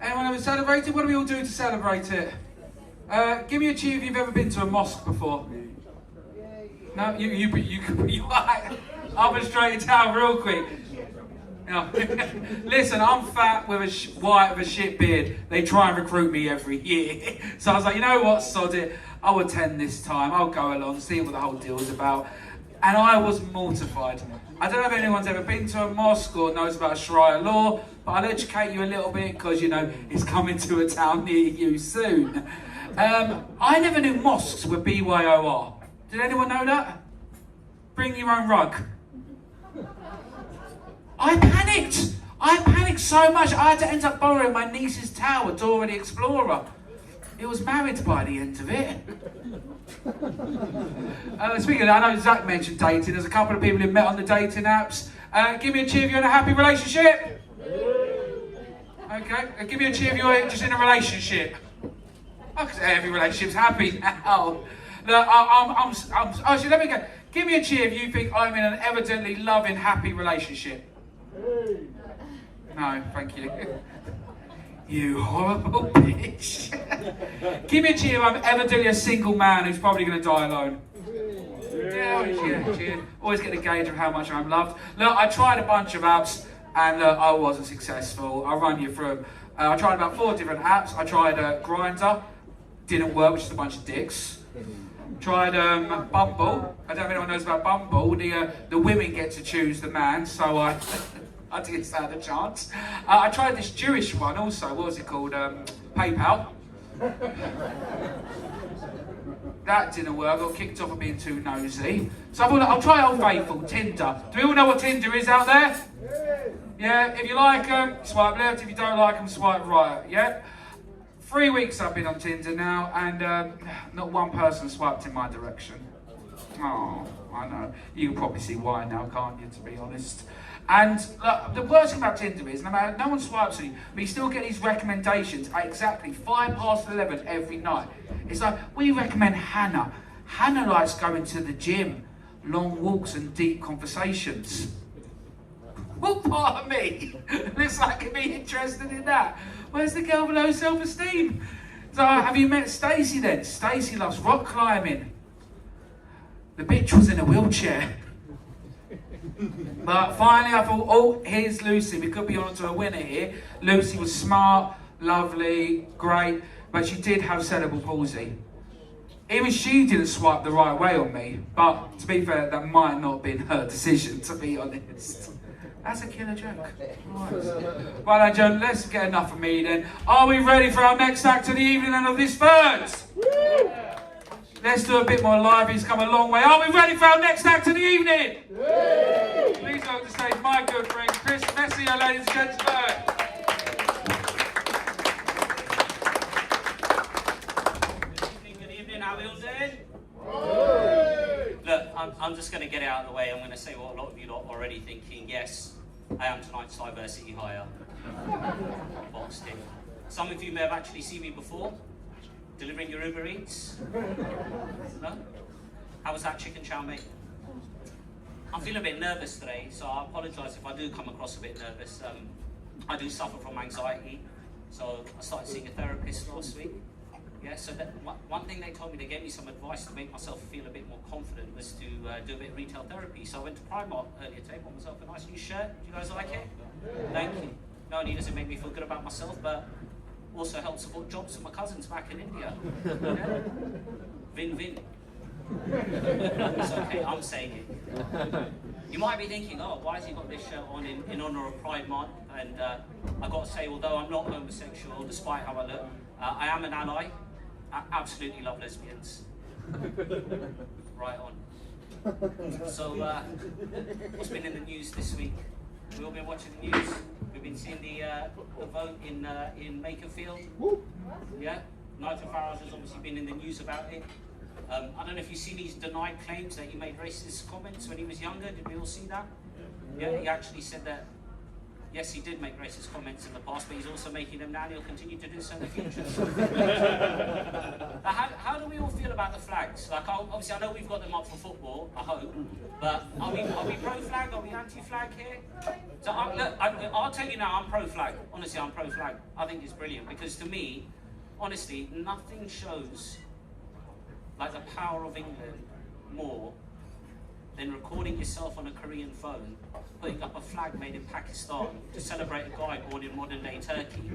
Anyone ever celebrated? What do we all do to celebrate it? Give me a cheer if you've ever been to a mosque before. No, you I'll be straight to town real quick. No. Listen, I'm fat with a white with a shit beard. They try and recruit me every year. So I was like, you know what, sod it. I'll attend this time. I'll go along, see what the whole deal's about. And I was mortified. I don't know if anyone's ever been to a mosque or knows about Sharia law, but I'll educate you a little bit because, you know, it's coming to a town near you soon. I never knew mosques were BYOR. Did anyone know that? Bring your own rug. I panicked so much I had to end up borrowing my niece's tower, Dora the Explorer. It was married by the end of it. Speaking of that, I know Zach mentioned dating. There's a couple of people who met on the dating apps. Give me a cheer if you're in a happy relationship. Okay, give me a cheer if you're just in a relationship. Oh, because every relationship's happy now. Look, actually, let me go. Give me a cheer if you think I'm in an evidently loving, happy relationship. No, thank you. You horrible bitch. Give me a cheer if I'm evidently a single man who's probably going to die alone. Yeah, cheer. Always get a gauge of how much I'm loved. Look, I tried a bunch of apps and I wasn't successful. I'll run you through them. I tried about 4 different apps. I tried Grindr. Didn't work, which is a bunch of dicks. Tried Bumble. I don't know if anyone knows about Bumble. The women get to choose the man, so I didn't stand a chance. I tried this Jewish one also. What was it called? PayPal. That didn't work. I got kicked off for being too nosy. So I thought, I'll try Old Faithful, Tinder. Do we all know what Tinder is out there? Yeah. If you like them, swipe left. If you don't like them, swipe right. Yeah. 3 weeks I've been on Tinder now, and not one person swiped in my direction. Oh, I know. You can probably see why now, can't you, to be honest? And the worst thing about Tinder is, no one swipes on you, but you still get these recommendations at exactly 11:05 every night. It's like, we recommend Hannah. Hannah likes going to the gym, long walks and deep conversations. What part of me looks like I could be interested in that? Where's the girl with low self-esteem? So have you met Stacey then? Stacey loves rock climbing. The bitch was in a wheelchair. But finally I thought, oh, here's Lucy. We could be on to a winner here. Lucy was smart, lovely, great, but she did have cerebral palsy. Even she didn't swipe the right way on me, but to be fair, that might not have been her decision, to be honest. That's a killer joke. Right. Well then, Joe, let's get enough of me then. Are we ready for our next act of the evening and of this third? Let's do a bit more live. He's come a long way. Are we ready for our next act of the evening? Please welcome to the stage my good friend Chris Messier, ladies and gentlemen. Good evening, how are we all doing? Look, I'm just going to get it out of the way. I'm going to say what a lot of you lot are already thinking. Yes, I am tonight's diversity hire. Boxed in. Some of you may have actually seen me before, delivering your Uber Eats. No? How was that chicken chow mein? I'm feeling a bit nervous today, so I apologise if I do come across a bit nervous. I do suffer from anxiety, so I started seeing a therapist last week. Yeah, so one thing they told me, they gave me some advice to make myself feel a bit more confident, was to do a bit of retail therapy. So I went to Primark earlier today, bought myself a nice new shirt. Do you guys like it? Thank you. Not only does it make me feel good about myself, but also help support jobs for my cousins back in India. Yeah? Vin. It's okay, I'm saying it. You might be thinking, oh, why has he got this shirt on in honour of Pride Month? And I've got to say, although I'm not homosexual, despite how I look, I am an ally. I absolutely love lesbians. Right on. So, what's been in the news this week? We've all been watching the news. We've been seeing the vote in Makerfield. Yeah, Nigel Farage has obviously been in the news about it. I don't know if you've seen his denied claims that he made racist comments when he was younger. Did we all see that? Yeah, he actually said that Yes, he did make racist comments in the past, but he's also making them now, and he'll continue to do so in the future. How do we all feel about the flags? Like, obviously, I know we've got them up for football, I hope, but are we pro-flag? Are we anti-flag here? So, look, I'll tell you now, I'm pro-flag. Honestly, I'm pro-flag. I think it's brilliant, because to me, honestly, nothing shows like the power of England more than recording yourself on a Korean phone, putting up a flag made in Pakistan to celebrate a guy born in modern-day Turkey,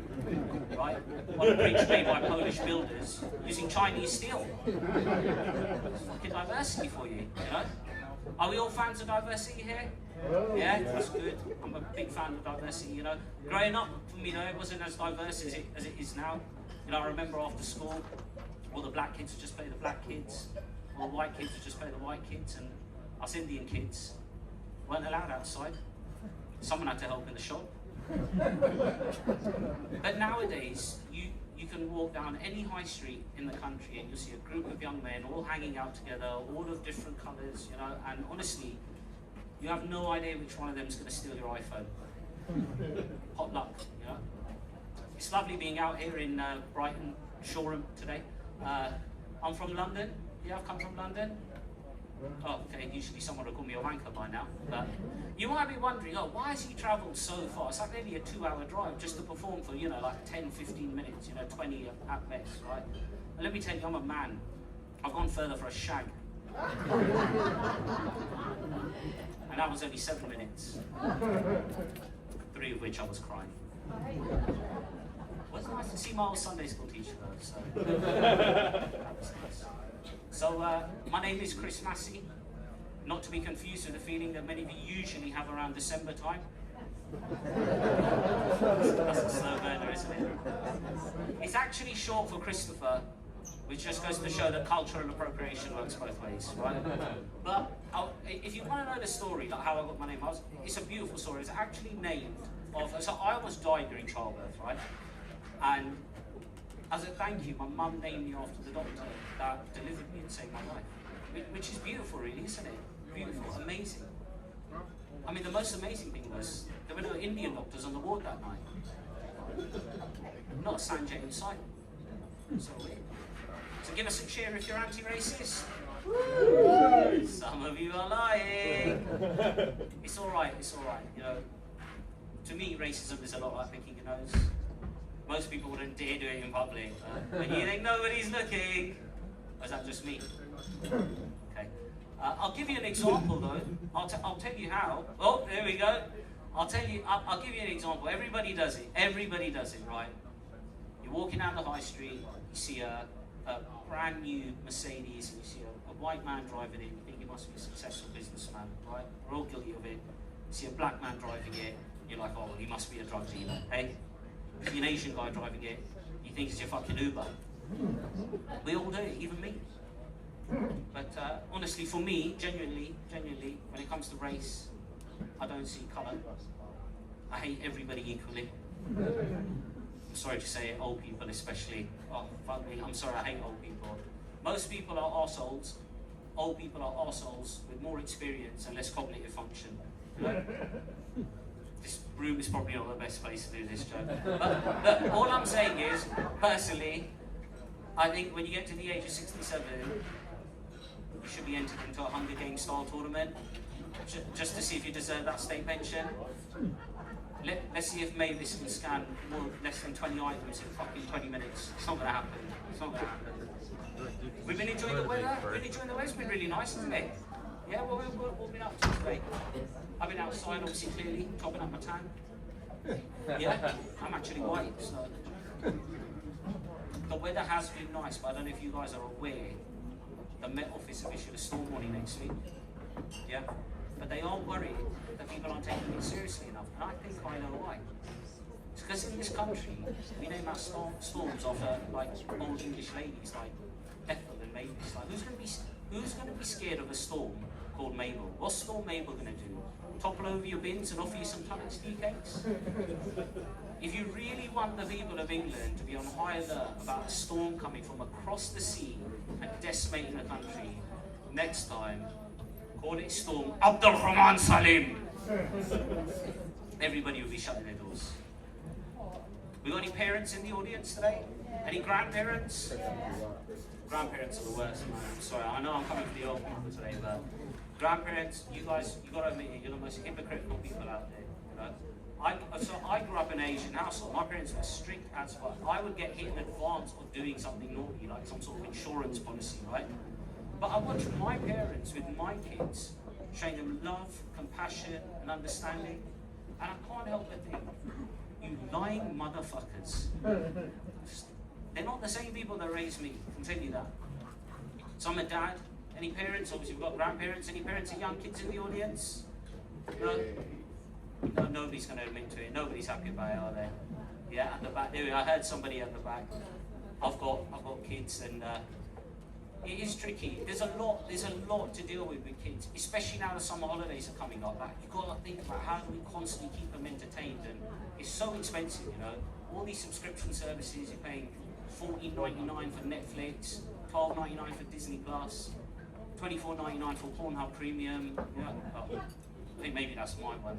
right? On a bridge made by Polish builders using Chinese steel. It's fucking diversity for you, you know? Are we all fans of diversity here? Yeah, that's good. I'm a big fan of diversity, you know? Growing up, for me, though, it wasn't as diverse as it is now. You know, I remember after school, all the black kids would just play the black kids, all the white kids would just play the white kids, and us Indian kids weren't allowed outside. Someone had to help in the shop. But nowadays, you can walk down any high street in the country and you'll see a group of young men all hanging out together, all of different colours, you know, and honestly, you have no idea which one of them is going to steal your iPhone. Hot luck, you know. It's lovely being out here in Brighton, Shoreham today. I'm from London. Yeah, I've come from London. Oh, okay, usually someone would call me a wanker by now, but you might be wondering, oh, why has he travelled so far? It's like nearly a 2-hour drive just to perform for, you know, like 10, 15 minutes, you know, 20 at best, right? And let me tell you, I'm a man. I've gone further for a shag. And that was only 7 minutes. 3 of which I was crying. It was nice to see my old Sunday school teacher though, so that was nice. So, my name is Chris Massey, not to be confused with the feeling that many of you usually have around December time. That's a slow burner, isn't it? It's actually short for Christopher, which just goes to show that cultural appropriation works both ways, right? But if you want to know the story, like how I got my name, it's a beautiful story. It's actually named so I almost died during childbirth, right? And as a thank you, my mum named me after the doctor that delivered me and saved my life. Which is beautiful, really, isn't it? Beautiful, amazing. I mean, the most amazing thing was, there were no Indian doctors on the ward that night. Not a Sanjay in sight. So weird. So give us a cheer if you're anti-racist. Some of you are lying. It's alright, you know. To me, racism is a lot like picking your nose. Most people wouldn't dare do it in public. When you think nobody's looking. Or is that just me? Okay. I'll give you an example though. I'll tell you how. Oh, there we go. I'll give you an example. Everybody does it. Everybody does it, right? You're walking down the high street, you see a brand new Mercedes, and you see a white man driving it, you think he must be a successful businessman, right? We're all guilty of it. You see a black man driving it, you're like, oh, well, he must be a drug dealer, hey? You see an Asian guy driving it, you think it's your fucking Uber. We all do it, even me. But honestly, for me, genuinely, when it comes to race, I don't see colour. I hate everybody equally. I'm sorry to say it, old people especially. Oh, fuck me, I'm sorry, I hate old people. Most people are arseholes. Old people are arseholes with more experience and less cognitive function. You know? This room is probably not the best place to do this joke. But all I'm saying is, personally, I think when you get to the age of 67, you should be entered into a Hunger Games style tournament, just to see if you deserve that state pension. Let's see if Mavis can scan less than 20 items in fucking 20 minutes. It's not going to happen. It's not going to happen. We've been enjoying the weather. It's been really nice, hasn't it? Yeah, what have we been up to today? I've been outside, obviously, clearly, topping up my tan. Yeah, I'm actually white, so. The weather has been nice, but I don't know if you guys are aware, the Met Office have issued a storm warning next week. Yeah? But they are worried that people aren't taking it seriously enough, and I think I know why. It's because in this country, we name our storms after, like, old English ladies, like Ethel and Mavis. Like, who's going to be scared of a storm called Mabel? What's Storm Mabel going to do? Topple over your bins and offer you some tea cakes? If you really want the people of England to be on high alert about a storm coming from across the sea and decimating the country, next time, call it Storm Abdul Rahman Salim. everybody would be shutting their doors. We got any parents in the audience today? Any grandparents? Grandparents are the worst, man. I'm sorry, I know I'm coming for the old people today, but grandparents, you guys, you got to admit it, you're the most hypocritical people out there. You know? I grew up in an Asian household. My parents were strict as fuck. I would get hit in advance of doing something naughty, like some sort of insurance policy, right? But I watched my parents with my kids, showing them love, compassion, and understanding, and I can't help but think, you lying motherfuckers. They're not the same people that raised me, I can tell you that. So I'm a dad. Any parents? Obviously we've got grandparents. Any parents of young kids in the audience? No? No, nobody's going to admit to it. Nobody's happy about it, are they? Yeah, at the back. There we are. I heard somebody at the back. I've got kids, and it is tricky. There's a lot to deal with kids, especially now the summer holidays are coming up. Like, you've got to think about how do we constantly keep them entertained, and it's so expensive, you know. All these subscription services, you're paying $14.99 for Netflix, $12.99 for Disney Plus, $24.99 for Pornhub Premium. Yeah, I think maybe that's my one.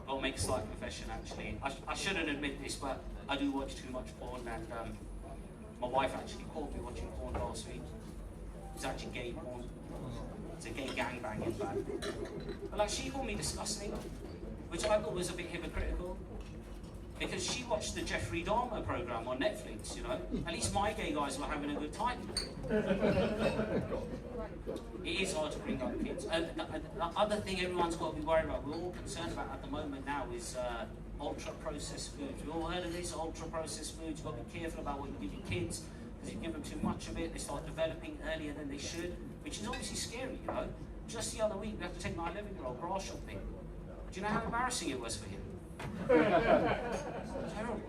I'll make a slight confession, actually. I shouldn't admit this, but I do watch too much porn, and my wife actually caught me watching porn last week. It's actually gay porn. It's a gay gangbang, in fact. But like, she called me disgusting, which I thought was a bit hypocritical, because she watched the Jeffrey Dahmer program on Netflix, you know. At least my gay guys were having a good time. It is hard to bring up kids. The other thing everyone's got to be worried about, we're all concerned about at the moment now, is ultra-processed foods. We've all heard of this, ultra-processed foods. You've got to be careful about what you give your kids, because if you give them too much of it, they start developing earlier than they should, which is obviously scary, you know. Just the other week, we had to take my 11-year-old bra shopping. Do you know how embarrassing it was for him? Terrible.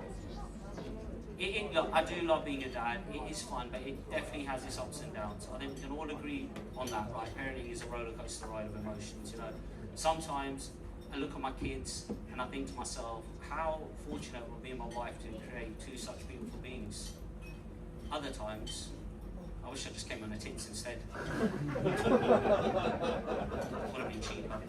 Look, I do love being a dad. It is fun, but it definitely has its ups and downs. I think we can all agree on that, right? Parenting is a roller coaster ride of emotions. You know, sometimes I look at my kids and I think to myself, how fortunate will be my wife to create two such beautiful beings. Other times, I wish I just came on the tits instead. Would have been cheaper.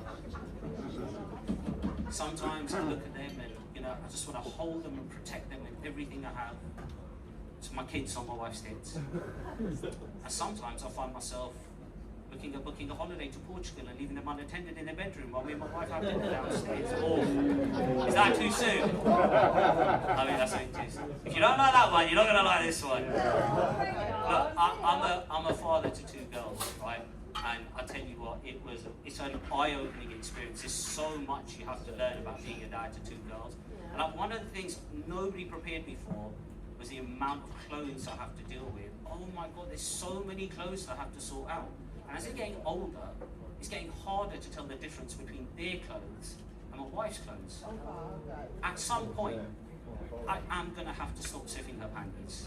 Sometimes I look at them and, you know, I just want to hold them and protect them with everything I have. So my kids on my wife's tits. And sometimes I find myself looking at booking a holiday to Portugal and leaving them unattended in their bedroom while me and my wife have dinner downstairs. Or is that too soon? I mean, that's a bit too soon. If you don't like that one, you're not going to like this one. Look, I'm a father to two girls, right? And I tell you what, it's an eye-opening experience. There's so much you have to learn about being a dad to two girls. And one of the things nobody prepared me for was the amount of clothes I have to deal with. Oh my God, there's so many clothes I have to sort out. And as they're getting older, it's getting harder to tell the difference between their clothes and my wife's clothes. At some point, I am going to have to stop sipping her panties.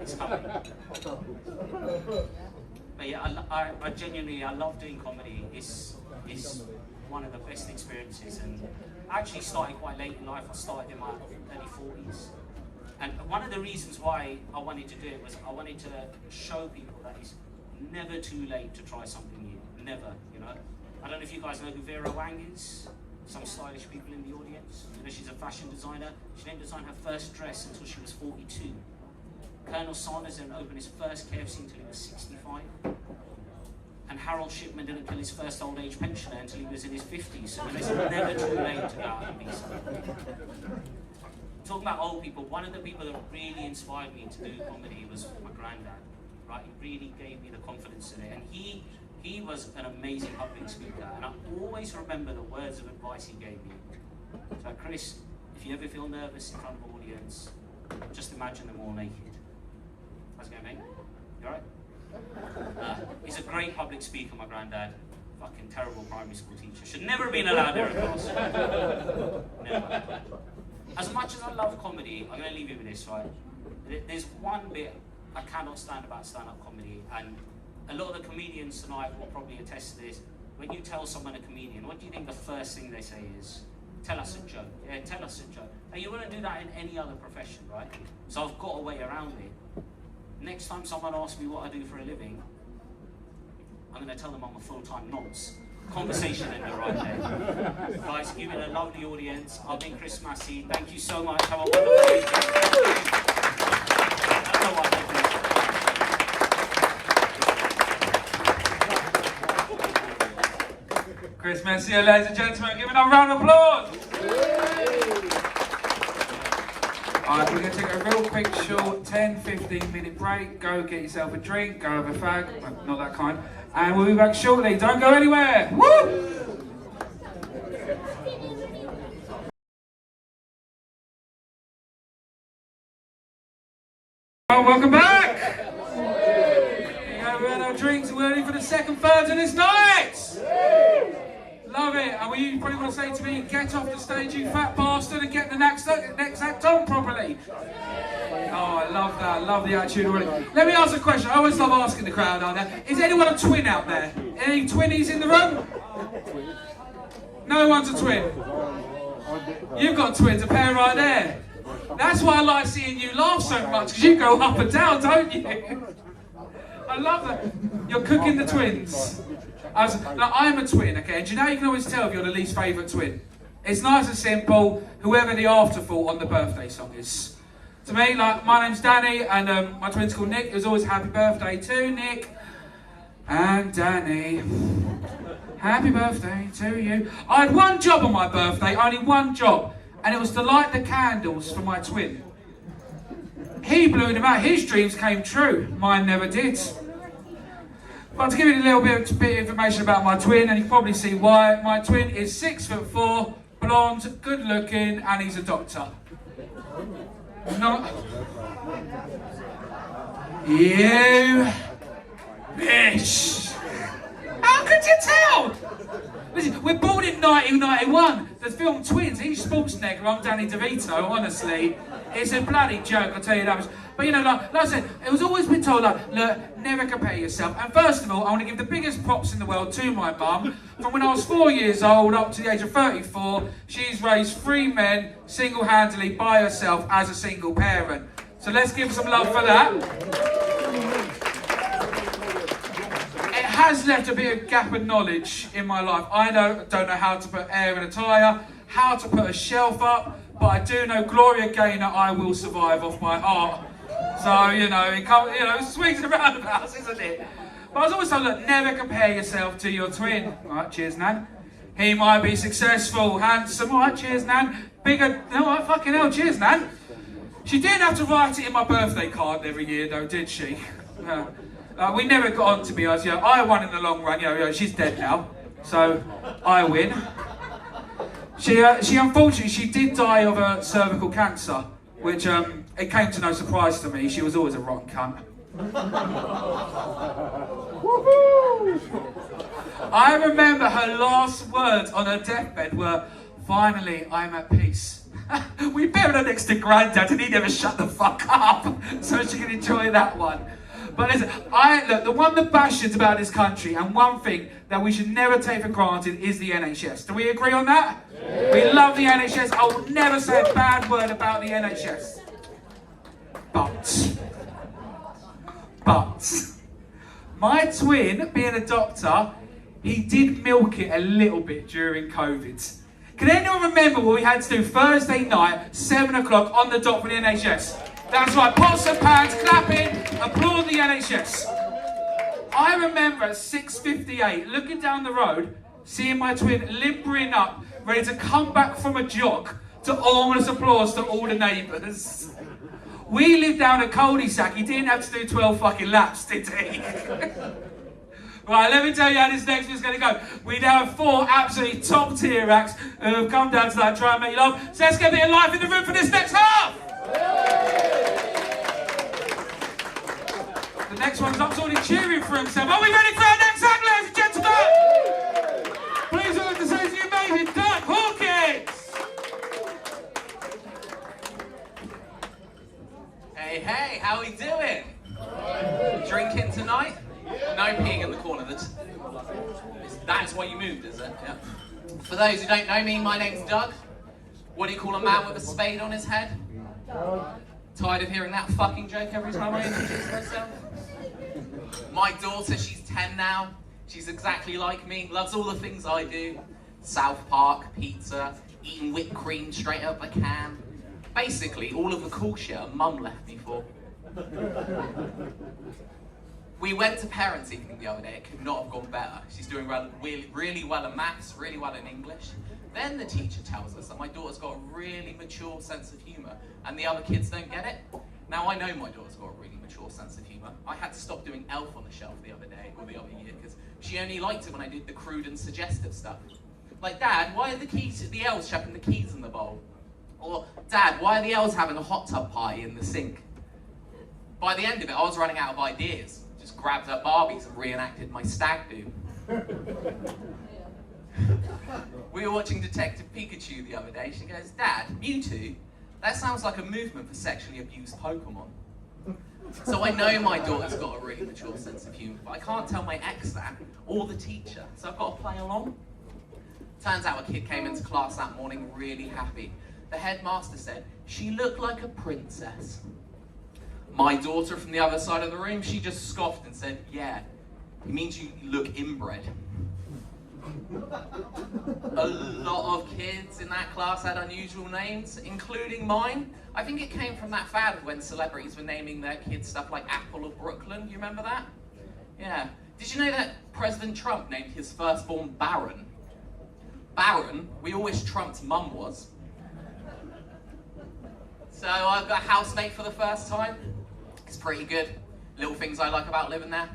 It's coming. But yeah, I genuinely, I love doing comedy. It's one of the best experiences, and I actually started quite late in life. I started in my early 40s. And one of the reasons why I wanted to do it was I wanted to show people that it's never too late to try something new. Never, you know. I don't know if you guys know who Vera Wang is. Some stylish people in the audience. You know, she's a fashion designer. She didn't design her first dress until she was 42. Colonel Sanders didn't open his first KFC until he was 65. And Harold Shipman didn't kill his first old age pensioner until he was in his 50s. So it's never too late to go out and be something. Talking about old people, one of the people that really inspired me to do comedy was my granddad. Right? He really gave me the confidence in it. And he was an amazing public speaker. And I always remember the words of advice he gave me. So Chris, if you ever feel nervous in front of an audience, just imagine them all naked. How's it going, mate? You alright? He's a great public speaker, my granddad. Fucking terrible primary school teacher. Should never have been allowed there, of course. Never. As much as I love comedy, I'm going to leave you with this, right? There's one bit I cannot stand about stand-up comedy, and a lot of the comedians tonight will probably attest to this. When you tell someone a comedian, what do you think the first thing they say is? Tell us a joke. Yeah, tell us a joke. Now, you wouldn't do that in any other profession, right? So I've got a way around it. Next time someone asks me what I do for a living, I'm going to tell them I'm a full-time nonce. Conversation ender right there. Guys, you've been a lovely audience. I've been Chris Massey. Thank you so much. Have a wonderful weekend. That's all I can do. Chris Massey, ladies and gentlemen, give another round of applause. Alright, we're going to take a real quick, short 10-15 minute break. Go get yourself a drink, go have a fag, well, not that kind, and we'll be back shortly. Don't go anywhere. Woo! Oh, welcome back. We had our drinks. We're ready for the second third of this night. Love it. And you probably want to say to me, get off the stage, you fat bastard, and get the next act on properly. Oh, I love that. I love the attitude already. Let me ask a question. I always love asking the crowd out there. Is anyone a twin out there? Any twinnies in the room? No one's a twin. You've got twins, a pair right there. That's why I like seeing you laugh so much, because you go up and down, don't you? I love that. You're cooking the twins. I'm a twin, okay? And do you know you can always tell if you're the least favourite twin? It's nice and simple, whoever the afterthought on the birthday song is. To me, like, my name's Danny, and my twin's called Nick. It was always happy birthday to Nick and Danny. Happy birthday to you. I had one job on my birthday, only one job, and it was to light the candles for my twin. He blew them out. His dreams came true. Mine never did. But to give you a little bit of information about my twin, and you can probably see why, my twin is 6'4", blonde, good looking, and he's a doctor. Not... You... bitch! How could you tell? Listen, we're born in 1991. The film Twins, he's Schwarzenegger, I'm Danny DeVito, honestly. It's a bloody joke, I'll tell you that much. But you know, like I said, it was always been told, like, look, never compare yourself. And first of all, I want to give the biggest props in the world to my mum. From when I was 4 years old up to the age of 34, she's raised 3 men single-handedly by herself as a single parent. So let's give some love for that. It has left a bit of gap of knowledge in my life. I don't know how to put air in a tyre, how to put a shelf up, but I do know Gloria Gaynor, I will survive off my heart. So, you know, it swings and roundabouts, isn't it? But I was always told, look, never compare yourself to your twin. All right, cheers, Nan. He might be successful, handsome. All right, cheers, Nan. Bigger, all right, fucking hell, cheers, Nan. She didn't have to write it in my birthday card every year, though, did she? We never got on, to be honest. You know, I won in the long run. You know, she's dead now, so I win. She unfortunately, she did die of cervical cancer, which it came to no surprise to me. She was always a rotten cunt. I remember her last words on her deathbed were, "Finally, I'm at peace." We buried her next to Granddad, and he never shut the fuck up, so she can enjoy that one. But listen, look, the one that bastions about this country, and one thing that we should never take for granted is the NHS. Do we agree on that? Yeah. We love the NHS. I will never say a bad word about the NHS. But, my twin, being a doctor, he did milk it a little bit during COVID. Can anyone remember what we had to do Thursday night, 7 o'clock on the dot for the NHS? That's right, pots and pans, clapping, applaud the NHS. I remember at 6:58, looking down the road, seeing my twin limbering up, ready to come back from a jog, to ominous applause to all the neighbours. We lived down a cul-de-sac, he didn't have to do 12 fucking laps, did he? Right, let me tell you how this next one's going to go. We now have 4 absolutely top tier acts who have come down tonight to try and make you laugh. So let's get a bit of life in the room for this next half! The next one's up already cheering for himself. Are we ready for our next act, ladies and gentlemen? Please welcome to say the amazing Doug Hawkins! Hey, how we doing? Drinking tonight? No peeing in the corner. That's why you moved, is it? Yeah. For those who don't know me, my name's Doug. What do you call a man with a spade on his head? Tired of hearing that fucking joke every time I introduce myself? My daughter, she's 10 now. She's exactly like me, loves all the things I do. South Park, pizza, eating whipped cream straight out of the can. Basically, all of the cool shit her mum left me for. We went to parents' evening the other day. It could not have gone better. She's doing really well in maths, really well in English. Then the teacher tells us that my daughter's got a really mature sense of humour and the other kids don't get it. Now, I know my daughter's got a really mature sense of humour. I had to stop doing Elf on the Shelf the other day, or the other year, because she only liked it when I did the crude and suggestive stuff. Like, Dad, why are the elves chucking the keys in the bowl? Or, Dad, why are the elves having a hot tub party in the sink? By the end of it, I was running out of ideas. Just grabbed up Barbies and reenacted my stag do. We were watching Detective Pikachu the other day. She goes, Dad, Mewtwo? That sounds like a movement for sexually abused Pokemon. So I know my daughter's got a really mature sense of humour, but I can't tell my ex that, or the teacher, so I've got to play along. Turns out a kid came into class that morning really happy. The headmaster said, she looked like a princess. My daughter from the other side of the room, she just scoffed and said, yeah, it means you look inbred. A lot of kids in that class had unusual names, including mine. I think it came from that fad when celebrities were naming their kids stuff like Apple or Brooklyn. You remember that? Yeah. Did you know that President Trump named his firstborn Barron? Barron? We all wish Trump's mum was. So I've got a housemate for the first time. It's pretty good. Little things I like about living there.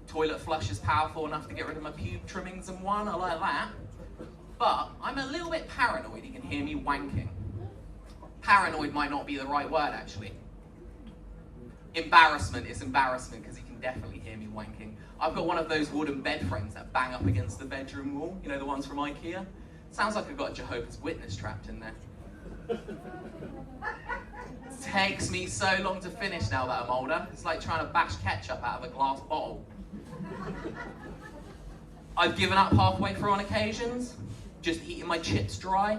Toilet flush is powerful enough to get rid of my pube trimmings in one. I like that. But I'm a little bit paranoid he can hear me wanking. Paranoid might not be the right word, actually. Embarrassment is embarrassment because he can definitely hear me wanking. I've got one of those wooden bed frames that bang up against the bedroom wall. You know, the ones from IKEA? Sounds like I've got a Jehovah's Witness trapped in there. It takes me so long to finish now that I'm older. It's like trying to bash ketchup out of a glass bottle. I've given up halfway through on occasions, just eating my chips dry.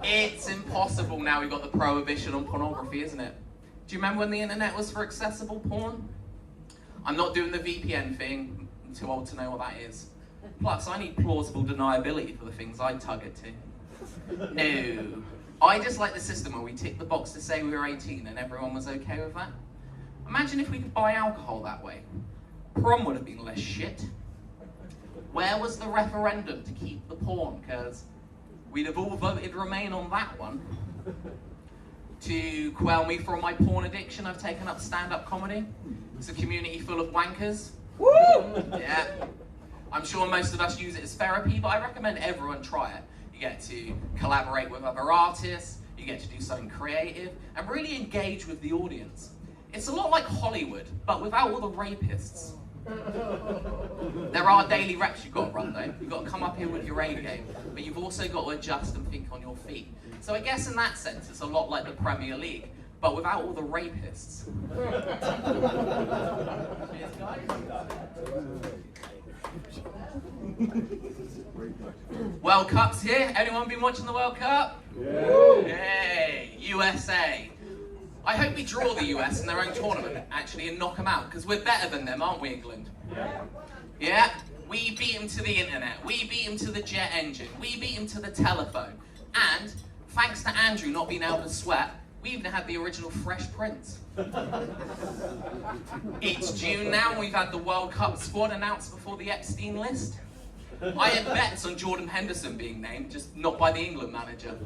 It's impossible now we've got the prohibition on pornography, isn't it? Do you remember when the internet was for accessible porn? I'm not doing the VPN thing. I'm too old to know what that is. Plus, I need plausible deniability for the things I tug it to. No. I just like the system where we tick the box to say we were 18 and everyone was okay with that. Imagine if we could buy alcohol that way. Prom would have been less shit. Where was the referendum to keep the porn? Because we'd have all voted Remain on that one. To quell me from my porn addiction, I've taken up stand-up comedy. It's a community full of wankers. Woo! Yeah. I'm sure most of us use it as therapy, but I recommend everyone try it. You get to collaborate with other artists, you get to do something creative, and really engage with the audience. It's a lot like Hollywood, but without all the rapists. There are daily reps you've got to run though. You've got to come up here with your A game, but you've also got to adjust and think on your feet. So I guess in that sense, it's a lot like the Premier League, but without all the rapists. Cheers, guys. World Cup's here. Anyone been watching the World Cup? Yeah. Hey, USA. I hope we draw the US in their own tournament, actually, and knock them out, because we're better than them, aren't we, England? Yeah? We beat them to the internet. We beat them to the jet engine. We beat them to the telephone. And, thanks to Andrew not being able to sweat, we even had the original Fresh Prince. It's June now, and we've had the World Cup squad announced before the Epstein list. I had bets on Jordan Henderson being named, just not by the England manager.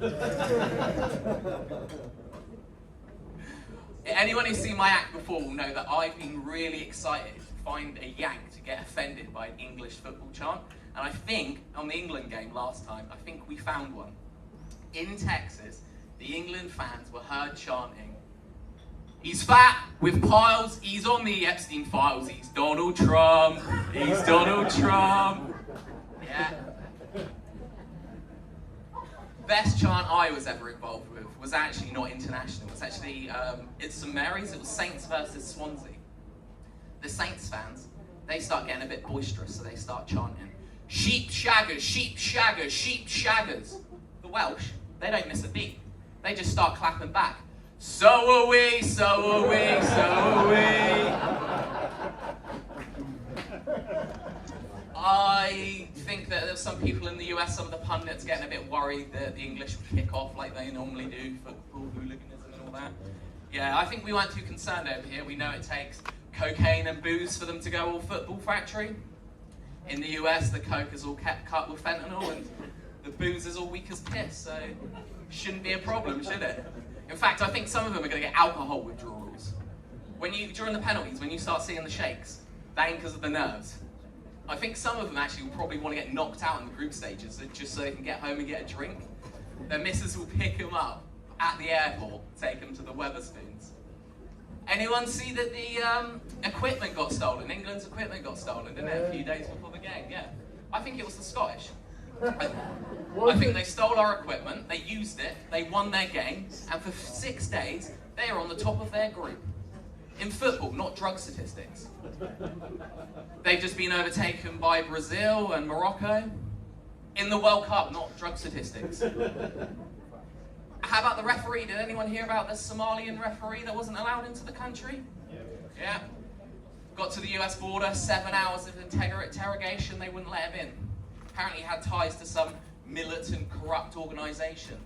Anyone who's seen my act before will know that I've been really excited to find a Yank to get offended by an English football chant. And I think, on the England game last time, I think we found one. In Texas, the England fans were heard chanting, "He's fat, with piles, he's on the Epstein files, he's Donald Trump, he's Donald Trump." Yeah. Best chant I was ever involved with was actually not international. It was actually, it's St Mary's, it was Saints versus Swansea. The Saints fans, they start getting a bit boisterous, so they start chanting, "Sheep shaggers, sheep shaggers, sheep shaggers." The Welsh, they don't miss a beat. They just start clapping back. "So are we, so are we, so are we." some people in the US, some of the pundits getting a bit worried that the English would kick off like they normally do, football hooliganism and all that. Yeah, I think we weren't too concerned over here. We know it takes cocaine and booze for them to go all football factory. In the US, the coke is all kept cut with fentanyl and the booze is all weak as piss, so shouldn't be a problem, should it? In fact, I think some of them are going to get alcohol withdrawals. During the penalties, when you start seeing the shakes, that ain't because of the nerves. I think some of them actually will probably want to get knocked out in the group stages just so they can get home and get a drink. Their missus will pick them up at the airport, take them to the Wetherspoons. Anyone see that the equipment got stolen? England's equipment got stolen, didn't it? A few days before the game, yeah. I think it was the Scottish. I think they stole our equipment, they used it, they won their game, and for 6 days, they are on the top of their group. In football, not drug statistics. They've just been overtaken by Brazil and Morocco. In the World Cup, not drug statistics. How about the referee? Did anyone hear about the Somalian referee that wasn't allowed into the country? Yeah. Got to the US border, 7 hours of interrogation, they wouldn't let him in. Apparently he had ties to some militant, corrupt organisation.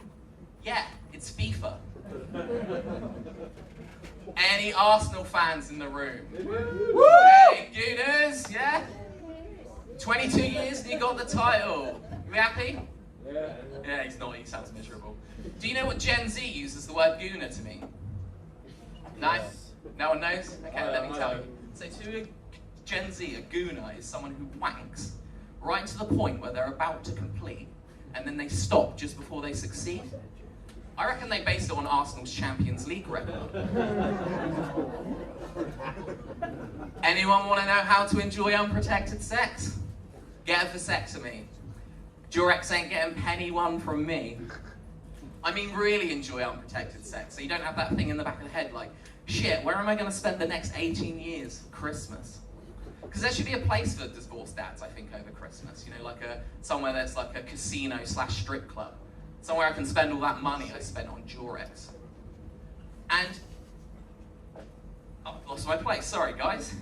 Yeah, it's FIFA. Any Arsenal fans in the room? Woo! Hey, Gooners, yeah? 22 years and you got the title. You happy? Yeah, he's not, he sounds miserable. Do you know what Gen Z uses the word gooner to mean? No? No one knows? Okay, let me tell you. So to a Gen Z, a gooner is someone who wanks right to the point where they're about to complete and then they stop just before they succeed. I reckon they based it on Arsenal's Champions League record. Anyone want to know how to enjoy unprotected sex? Get a vasectomy. Durex ain't getting penny one from me. I mean really enjoy unprotected sex, so you don't have that thing in the back of the head like, shit, where am I going to spend the next 18 years for Christmas? Because there should be a place for divorced dads, I think, over Christmas. You know, like somewhere that's like a casino/strip club. Somewhere I can spend all that money I spent on Durex. And I've lost my place, sorry guys.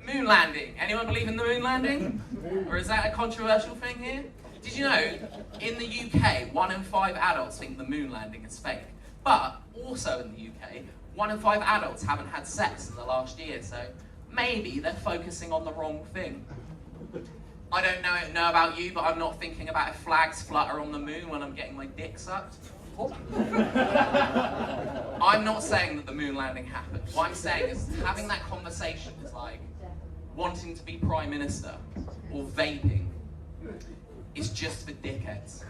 Moon landing. Anyone believe in the moon landing? Or is that a controversial thing here? Did you know, in the UK, 1 in 5 adults think the moon landing is fake. But also in the UK, 1 in 5 adults haven't had sex in the last year, so maybe they're focusing on the wrong thing. I don't know about you, but I'm not thinking about if flags flutter on the moon when I'm getting my dick sucked. I'm not saying that the moon landing happened. What I'm saying is having that conversation is like wanting to be Prime Minister or vaping is just for dickheads.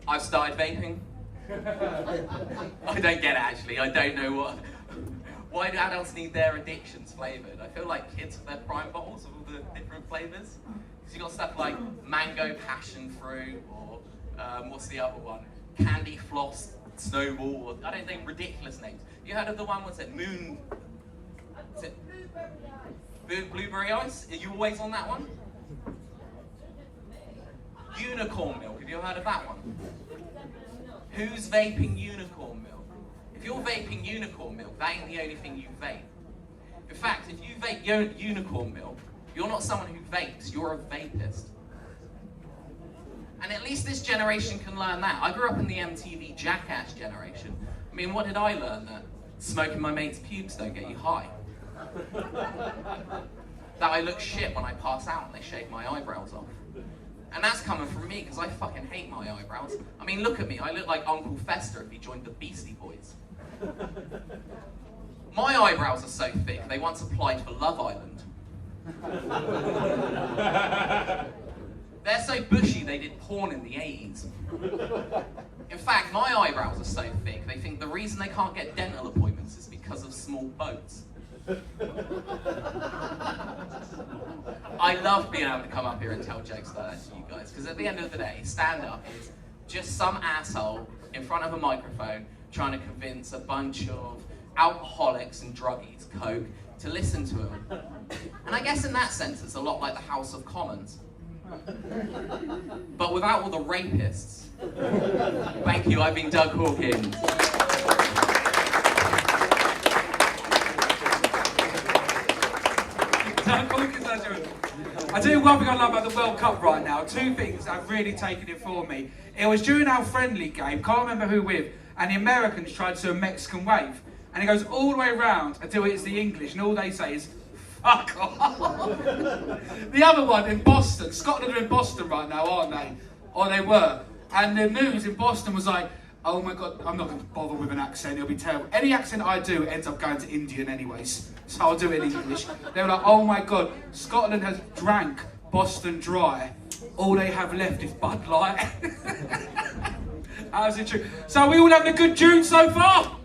I've started vaping. I don't get it actually, I don't know what. Why do adults need their addictions flavoured? I feel like kids with their prime bottles of all the different flavours. Because you got stuff like mango passion fruit, or what's the other one? Candy floss snowball, or I don't think ridiculous names. You heard of the one, what's it? Moon? Is it blueberry ice? Are you always on that one? Unicorn milk, have you ever heard of that one? Who's vaping unicorn milk? If you're vaping unicorn milk, that ain't the only thing you vape. In fact, if you vape unicorn milk, you're not someone who vapes, you're a vapist. And at least this generation can learn that. I grew up in the MTV Jackass generation. I mean, what did I learn? That smoking my mate's pubes don't get you high. That I look shit when I pass out and they shave my eyebrows off. And that's coming from me, because I fucking hate my eyebrows. I mean, look at me, I look like Uncle Fester if he joined the Beastie Boys. My eyebrows are so thick, they once applied for Love Island. They're so bushy, they did porn in the 80s. In fact, my eyebrows are so thick, they think the reason they can't get dental appointments is because of small boats. I love being able to come up here and tell jokes like that to you guys, because at the end of the day, stand-up is just some asshole in front of a microphone trying to convince a bunch of alcoholics and druggies, coke, to listen to him. And I guess in that sense, it's a lot like the House of Commons. But without all the rapists. Thank you, I've been Doug Hawkins. I tell you one thing I love about the World Cup right now. Two things that have really taken it for me. It was during our friendly game, can't remember who with, and the Americans tried to do a Mexican wave. And it goes all the way around until it's the English, and all they say is, fuck off. The other one in Boston, Scotland are in Boston right now, aren't they? Or they were. And the news in Boston was like, oh my God, I'm not going to bother with an accent, it'll be terrible. Any accent I do ends up going to Indian anyways, so I'll do it in English. They were like, oh my God, Scotland has drank Boston dry. All they have left is Bud Light. How's it true? So are we all having a good June so far?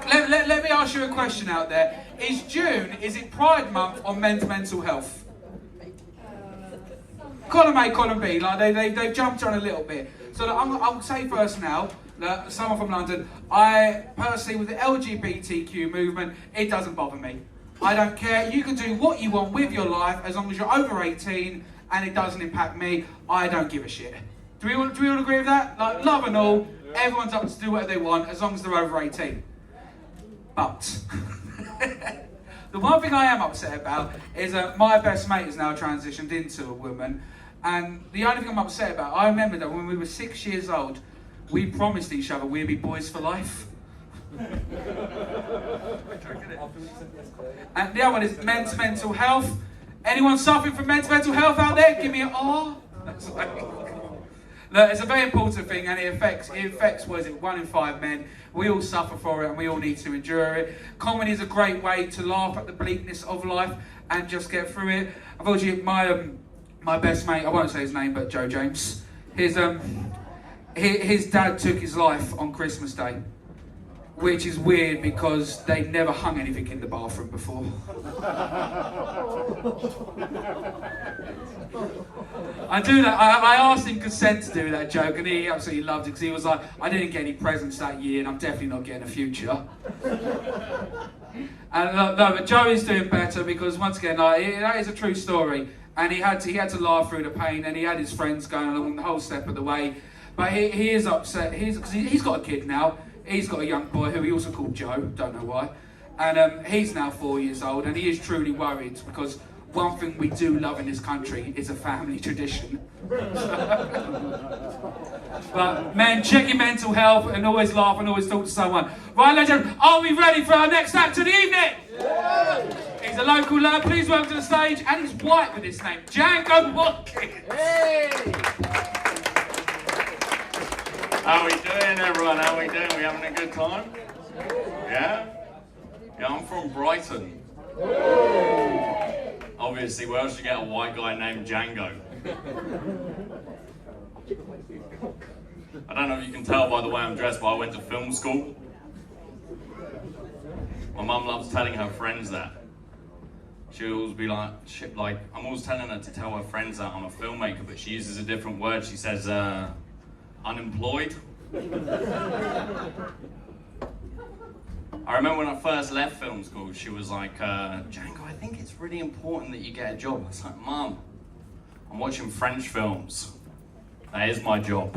Let me ask you a question out there. Is June, is it Pride Month or Men's Mental Health? Column A, column B, like they've jumped on a little bit. So look, I'll say first now, that someone from London, I personally, with the LGBTQ movement, it doesn't bother me. I don't care, you can do what you want with your life as long as you're over 18 and it doesn't impact me, I don't give a shit. Do we all agree with that? Like, love and all, everyone's up to do whatever they want as long as they're over 18. But, the one thing I am upset about is that my best mate has now transitioned into a woman, and the only thing I'm upset about, I remember that when we were 6 years old, we promised each other we'd be boys for life. And the other one is men's mental health. Anyone suffering from men's mental health out there? Give me an R. Look, it's a very important thing, and it affects, what is it, 1 in 5 men. We all suffer for it, and we all need to endure it. Comedy is a great way to laugh at the bleakness of life and just get through it. I've told you, my best mate, I won't say his name, but Joe James, his dad took his life on Christmas Day, which is weird because they'd never hung anything in the bathroom before. I do that. I asked him consent to do that joke, and he absolutely loved it because he was like, I didn't get any presents that year, and I'm definitely not getting a future. And no, but Joe is doing better because once again, that is a true story, and he had to laugh through the pain, and he had his friends going along the whole step of the way. But he is upset. Because he's got a kid now. He's got a young boy who he also called Joe, don't know why. And he's now 4 years old, and he is truly worried because one thing we do love in this country is a family tradition. But men, check your mental health and always laugh and always talk to someone. Right, ladies and gentlemen, are we ready for our next act of the evening? Yeah. He's a local lad, please welcome to the stage, and he's white with his name, Django Watkins. Hey! How we doing, everyone? How we doing? We having a good time? Yeah? Yeah, I'm from Brighton. Obviously, where else you get a white guy named Django? I don't know if you can tell by the way I'm dressed, but I went to film school. My mum loves telling her friends that. She'll always be like, I'm always telling her to tell her friends that I'm a filmmaker, but she uses a different word. She says, unemployed. I remember when I first left film school, she was like, Django, I think it's really important that you get a job. I was like, Mum, I'm watching French films. That is my job.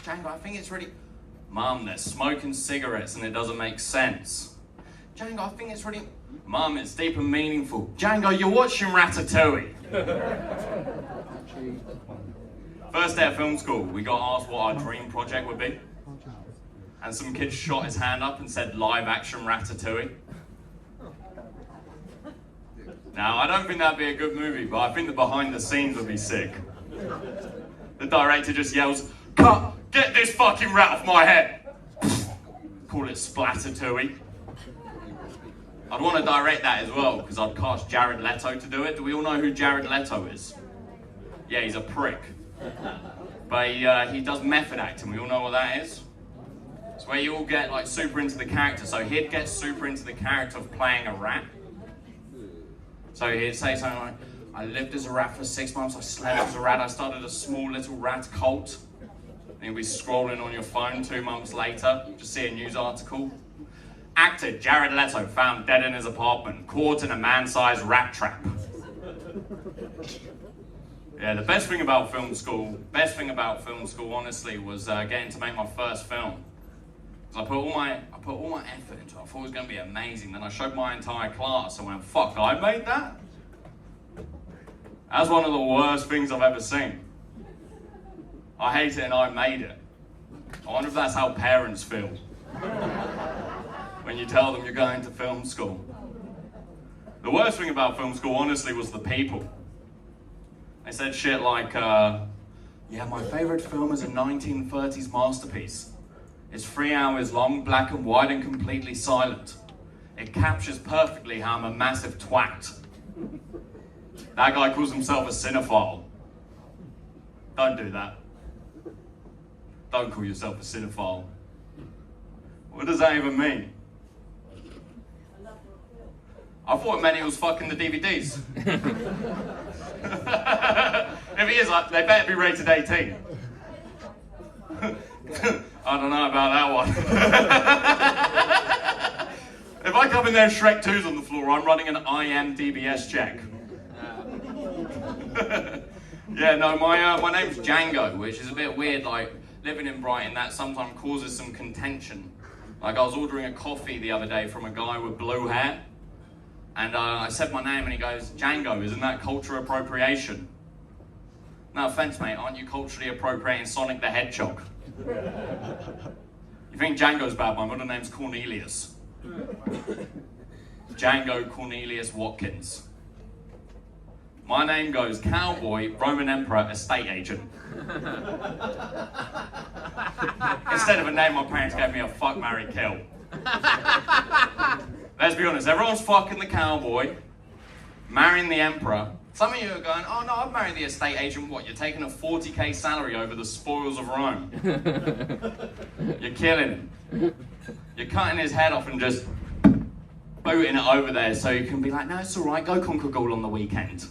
Django, I think it's really... Mum, they're smoking cigarettes and it doesn't make sense. Django, I think it's really... Mum, it's deep and meaningful. Django, you're watching Ratatouille. First day of film school, we got asked what our dream project would be. And some kid shot his hand up and said live action Ratatouille. Now, I don't think that'd be a good movie, but I think the behind the scenes would be sick. The director just yells, "Cut! Get this fucking rat off my head!" Call it Splattatouille. I'd want to direct that as well, because I'd cast Jared Leto to do it. Do we all know who Jared Leto is? Yeah, he's a prick. But he does method acting. We all know what that is. It's where you all get like super into the character. So he'd get super into the character of playing a rat. So he'd say something like, I lived as a rat for 6 months, I slept as a rat, I started a small little rat cult. And you'll be scrolling on your phone 2 months later, just see a news article. Actor Jared Leto found dead in his apartment, caught in a man-sized rat trap. Yeah, the best thing about film school honestly was getting to make my first film. So I put all my effort into it. I thought it was going to be amazing. Then I showed my entire class and went, fuck, I made that? That's one of the worst things I've ever seen. I hate it and I made it. I wonder if that's how parents feel when you tell them you're going to film school. The worst thing about film school, honestly, was the people. They said shit like, yeah, my favourite film is a 1930s masterpiece. It's 3 hours long, black and white, and completely silent. It captures perfectly how I'm a massive twat. That guy calls himself a cinephile. Don't do that. Don't call yourself a cinephile. What does that even mean? I thought it meant he was fucking the DVDs. If he is, they better be rated 18. I don't know about that one. If I come in there and Shrek 2's on the floor, I'm running an IMDbS check. Yeah, no, my name's Django, which is a bit weird, like, living in Brighton, that sometimes causes some contention. Like, I was ordering a coffee the other day from a guy with blue hair, and I said my name and he goes, Django, isn't that culture appropriation? No offense, mate, aren't you culturally appropriating Sonic the Hedgehog? You think Django's bad? My middle name's Cornelius. Django Cornelius Watkins. My name goes Cowboy, Roman Emperor, Estate Agent. Instead of a name my parents gave me, a fuck, marry, kill. Let's be honest, everyone's fucking the cowboy, marrying the emperor. Some of you are going, oh no, I've married the estate agent. What, you're taking a 40k salary over the spoils of Rome? You're killing him. You're cutting his head off and just booting it over there so you can be like, no, it's all right, go conquer Gaul on the weekend.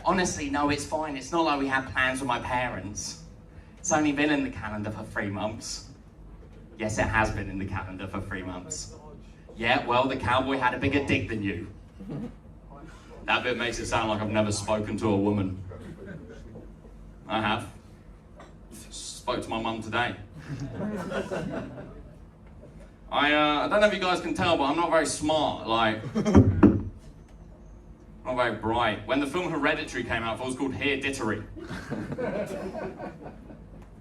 Honestly, no, it's fine. It's not like we had plans with my parents. It's only been in the calendar for 3 months. Yes, it has been in the calendar for 3 months. Yeah, well, the cowboy had a bigger dick than you. That bit makes it sound like I've never spoken to a woman. I have. Spoke to my mum today. I don't know if you guys can tell, but I'm not very smart, like, not very bright. When the film Hereditary came out, I thought it was called Hereditary.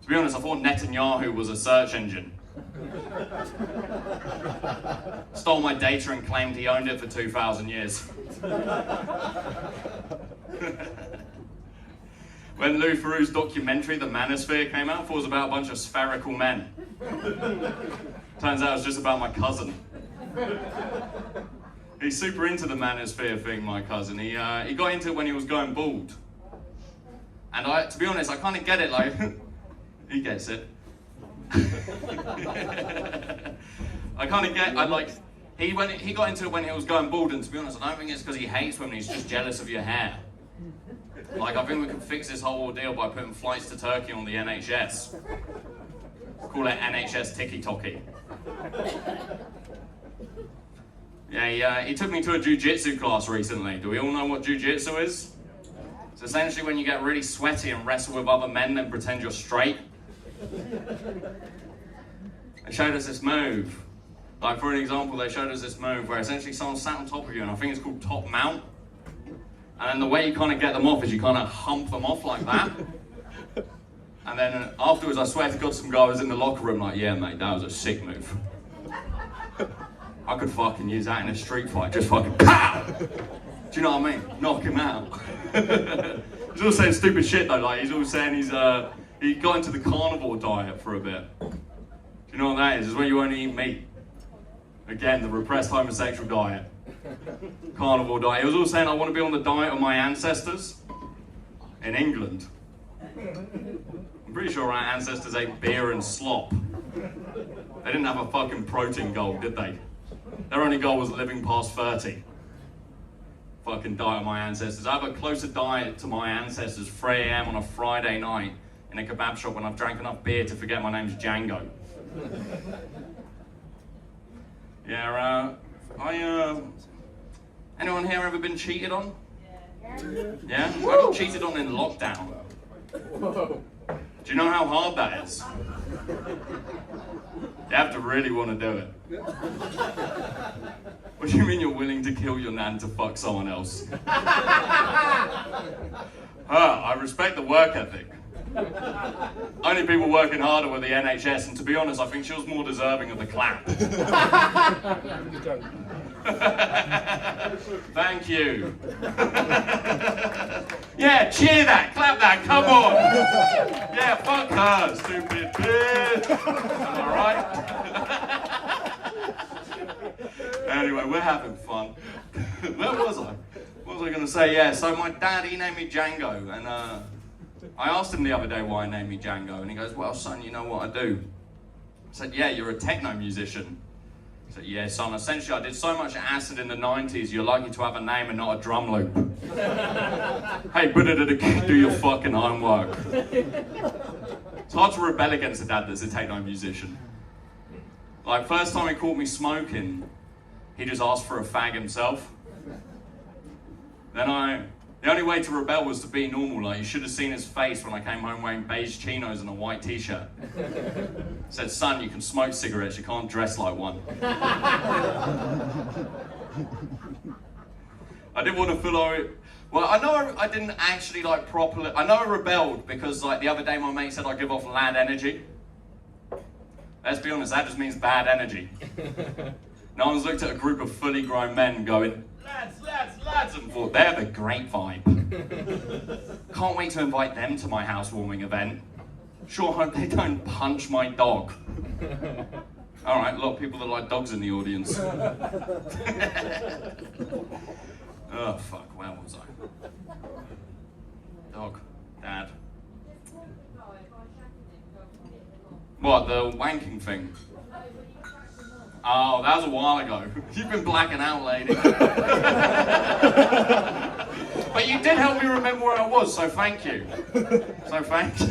To be honest, I thought Netanyahu was a search engine. Stole my data and claimed he owned it for 2,000 years. When Lou Ferrug's documentary, The Manosphere, came out, I thought it was about a bunch of spherical men. Turns out it was just about my cousin. He's super into the Manosphere thing, my cousin. He got into it when he was going bald. And to be honest, I kind of get it, like, he gets it. I kind of get, he got into it when he was going bald, and to be honest, I don't think it's because he hates women, he's just jealous of your hair. Like, I think we can fix this whole ordeal by putting flights to Turkey on the NHS. Call it NHS Tiki-Toki. Yeah, he took me to a jiu-jitsu class recently. Do we all know what jiu-jitsu is? It's essentially when you get really sweaty and wrestle with other men, then pretend you're straight. They showed us this move. Like, for an example, they showed us this move where essentially someone sat on top of you, and I think it's called top mount. And then the way you kind of get them off is you kind of hump them off like that. And then afterwards, I swear to God, some guy was in the locker room like, yeah, mate, that was a sick move. I could fucking use that in a street fight, just fucking pow! Do you know what I mean? Knock him out. He's all saying stupid shit though, like he's all saying he got into the carnivore diet for a bit. Do you know what that is? It's when you only eat meat. Again, the repressed homosexual diet. Carnivore diet. He was all saying, I want to be on the diet of my ancestors in England. I'm pretty sure our ancestors ate beer and slop. They didn't have a fucking protein goal, did they? Their only goal was living past 30. Fucking diet of my ancestors. I have a closer diet to my ancestors 3 a.m. on a Friday night in a kebab shop when I've drank enough beer to forget my name's Django. Yeah, anyone here ever been cheated on? Yeah? I got cheated on in lockdown. Do you know how hard that is? You have to really want to do it. What do you mean you're willing to kill your nan to fuck someone else? I respect the work ethic. Only people working harder were the NHS, and to be honest, I think she was more deserving of the clap. Thank you. Yeah, cheer that, clap that, come on. Yeah, fuck her, stupid bitch. Am I right? Anyway, we're having fun. Where was I? What was I going to say? Yeah, so my dad, he named me Django, and I asked him the other day why he named me Django, and he goes, well, son, you know what I do? I said, yeah, you're a techno musician. I said, yeah, son, essentially I did so much acid in the 90s, you're lucky to have a name and not a drum loop. Hey, do your fucking homework. It's hard to rebel against a dad that's a techno musician. Like, first time he caught me smoking, he just asked for a fag himself. Then the only way to rebel was to be normal. Like, you should have seen his face when I came home wearing beige chinos and a white t-shirt. Said, son, you can smoke cigarettes, you can't dress like one. I didn't want to feel like, well, I know I didn't actually like properly, I know I rebelled because like the other day my mate said I give off lad energy. Let's be honest, that just means bad energy. No one's looked at a group of fully grown men going, lads, and thought, they're the great vibe. Can't wait to invite them to my housewarming event. Sure hope they don't punch my dog. All right, a lot of people that like dogs in the audience. Oh, fuck, where was I? Dog, dad. What, the wanking thing? Oh, that was a while ago. You've been blacking out, lady. But you did help me remember where I was, so thank you. So thank you.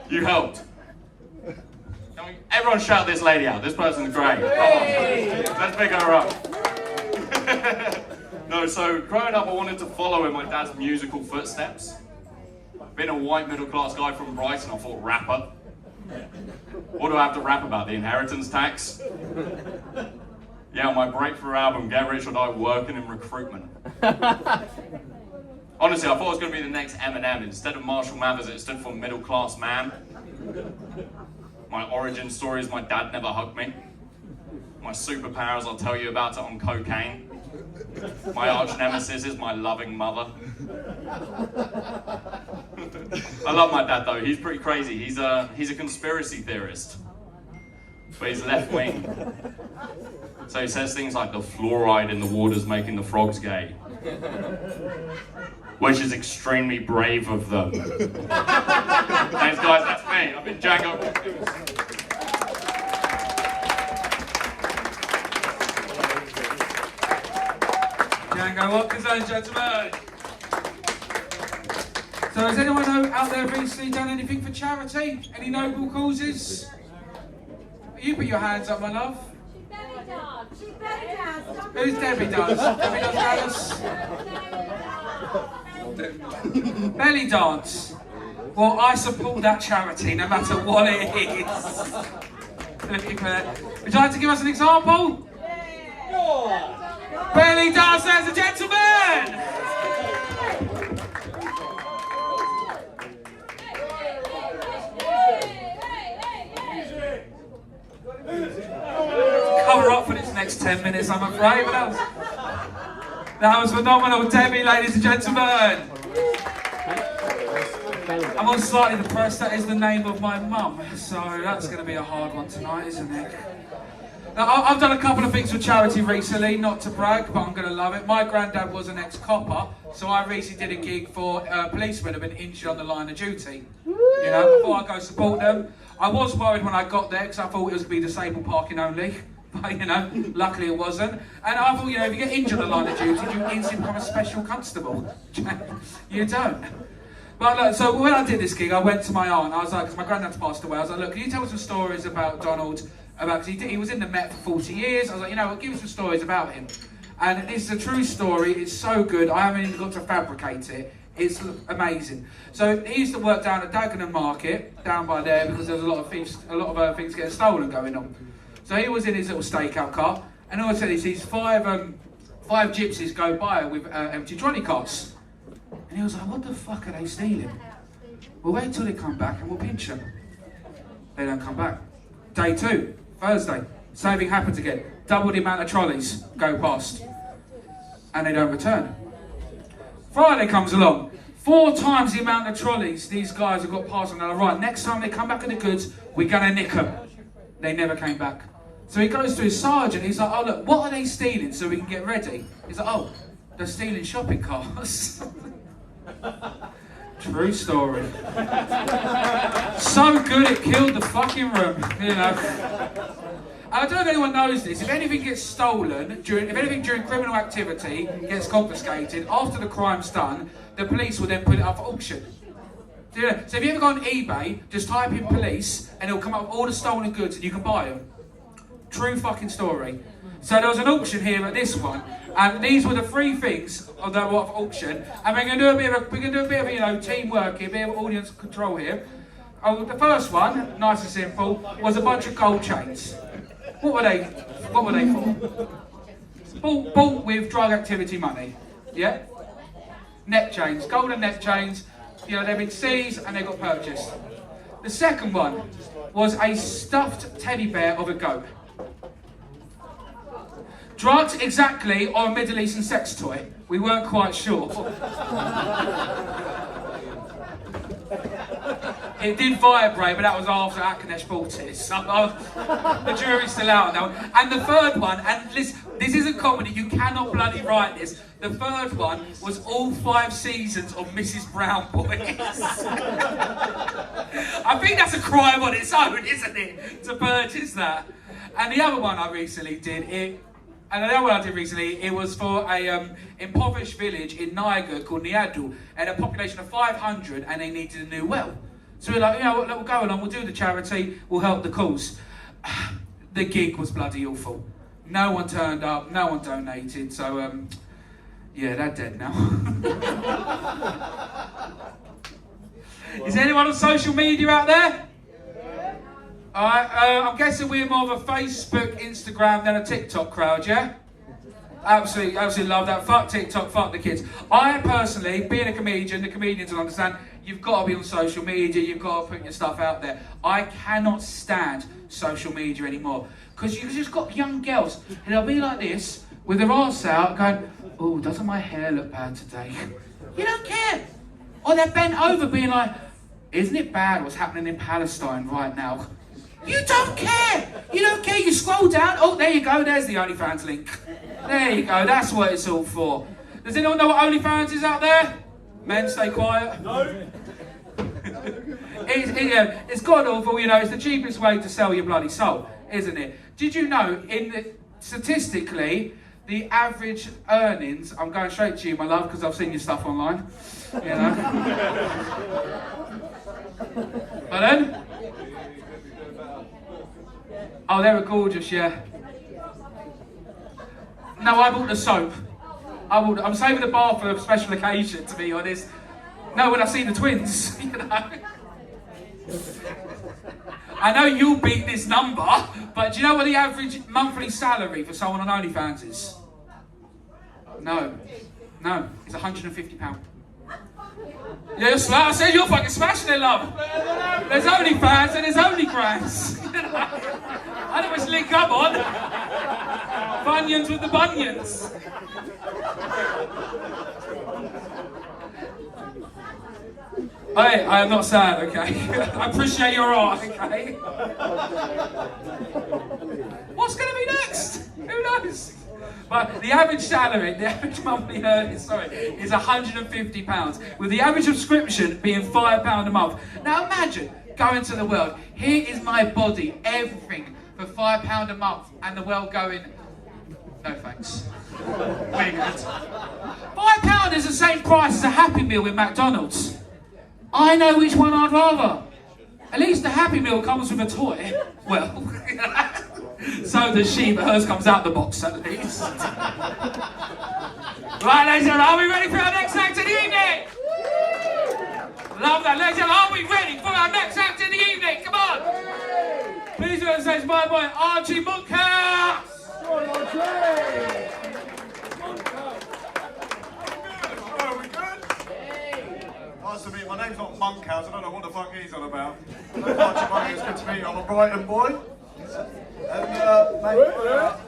You helped. Everyone shout this lady out. This person's great. Hey! Let's pick her up. No, so growing up I wanted to follow in my dad's musical footsteps. Being a white middle-class guy from Brighton, I thought rapper. What do I have to rap about? The inheritance tax? Yeah, my breakthrough album, Get Rich or Die Working in Recruitment. Honestly, I thought it was going to be the next Eminem. Instead of Marshall Mathers, it stood for middle class man. My origin story is my dad never hugged me. My superpowers, I'll tell you about it on cocaine. My arch nemesis is my loving mother. I love my dad though, he's pretty crazy. He's a conspiracy theorist, but he's left wing. So he says things like the fluoride in the water's making the frogs gay. Which is extremely brave of them. Thanks guys, that's me. I've been Django. Django Watkins, ladies and gentlemen. So has anyone out there recently done anything for charity? Any noble causes? You put your hands up, my love. Who's Debbie Dance? Debbie Dance Dallas? Belly dance. Well, I support that charity no matter what it is. Would you like to give us an example? Belly dance, ladies and gentlemen! Cover up for this next 10 minutes, I'm afraid. But that was phenomenal, Debbie, ladies and gentlemen. I'm on slightly depressed. That is the name of my mum, so that's going to be a hard one tonight, isn't it? Now, I've done a couple of things for charity recently, not to brag, but I'm going to love it. My granddad was an ex-copper, so I recently did a gig for policemen who have been injured on the line of duty. You know, before I go support them. I was worried when I got there because I thought it was going to be disabled parking only. But, you know, luckily it wasn't. And I thought, you know, if you get injured on the line of duty, you instantly become a special constable. You don't. But look, so when I did this gig, I went to my aunt. I was like, because my granddad's passed away, I was like, look, can you tell us some stories about Donald? Because he was in the Met for 40 years. I was like, you know what, give us some stories about him. And this is a true story. It's so good. I haven't even got to fabricate it. It's amazing. So he used to work down at Dagenham Market, down by there, because there was a lot of things getting stolen going on. So he was in his little stakeout car, and all I said is these five gypsies go by with empty trolley carts. And he was like, what the fuck are they stealing? We'll wait till they come back and we'll pinch them. They don't come back. Day 2, Thursday, same thing happens again. Double the amount of trolleys go past. And they don't return. Friday comes along. 4 times the amount of trolleys these guys have got past, and they're like, right, next time they come back with the goods, we're going to nick them. They never came back. So he goes to his sergeant, he's like, oh look, what are they stealing so we can get ready? He's like, oh, they're stealing shopping carts. True story. So good it killed the fucking room, you know. I don't know if anyone knows this, if anything gets stolen, during criminal activity gets confiscated, after the crime's done, the police will then put it up for auction. So if you ever go on eBay, just type in police and it'll come up with all the stolen goods and you can buy them. True fucking story. So there was an auction here at this one, and these were the 3 things of the auction, and we're going to do a bit of you know, teamwork here, a bit of audience control here. Oh, the first one, nice and simple, was a bunch of gold chains. What were they for? Bought with drug activity money. Yeah? Neck chains, golden neck chains. You know, they've been seized and they got purchased. The second one was a stuffed teddy bear of a goat. Drugs exactly, or a Middle Eastern sex toy? We weren't quite sure. It did vibrate, but that was after Akanesh bought it. So the jury's still out now. And the third one, and this isn't comedy, you cannot bloody write this. The third one was all 5 seasons of Mrs. Brown Boys. I think that's a crime on its own, isn't it? To purchase that. And the other one I recently did, it was for a impoverished village in Niger called Niadu, and a population of 500, and they needed a new well. So we're like, you know what, we'll go along, we'll do the charity, we'll help the cause. The gig was bloody awful. No one turned up, no one donated, so yeah, they're dead now. Is anyone on social media out there? Alright, I'm guessing we're more of a Facebook, Instagram than a TikTok crowd, yeah? Absolutely love that. Fuck TikTok, fuck the kids. I personally, being a comedian, the comedians will understand, you've got to be on social media, you've got to put your stuff out there. I cannot stand social media anymore. Because you've just got young girls, and they'll be like this, with their arse out, going, oh, doesn't my hair look bad today? You don't care. Or they're bent over being like, isn't it bad what's happening in Palestine right now? You don't care! You don't care, you scroll down, oh, there you go, there's the OnlyFans link. There you go, that's what it's all for. Does anyone know what OnlyFans is out there? Men, stay quiet. No. It's god awful, you know, it's the cheapest way to sell your bloody soul, isn't it? Did you know, statistically, the average earnings, I'm going straight to you, my love, because I've seen your stuff online, you know. But then, oh, they were gorgeous, yeah. No, I bought the soap. I'm saving the bar for a special occasion, to be honest. No, when I see the twins, you know. I know you'll beat this number, but do you know what the average monthly salary for someone on OnlyFans is? No, it's £150. Yeah, I said you're fucking smashing it, love. There's OnlyFans and there's OnlyGrams. I know which link I'm on. Bunions with the bunions. Hey, I am not sad, okay? I appreciate your art, okay? What's going to be next? Who knows? But the average salary, the average monthly earnings, is £150, with the average subscription being £5 a month. Now imagine going to the world. Here is my body, everything, for £5 a month, and the world going, no thanks. We're good. £5 is the same price as a Happy Meal in McDonald's. I know which one I'd rather. At least the Happy Meal comes with a toy. Well, so does she, but hers comes out the box at least. Right, ladies and gentlemen, are we ready for our next act of the evening? Love that. Ladies and gentlemen, are we ready for our next act in the evening? Come on. Please do it say my boy Archie Monkhouse. Are we good? Nice to meet you. My name's not Monkhouse. I don't know what the fuck he's on about. Archie Monkhouse, good to meet you. I'm a Brighton boy. And mate,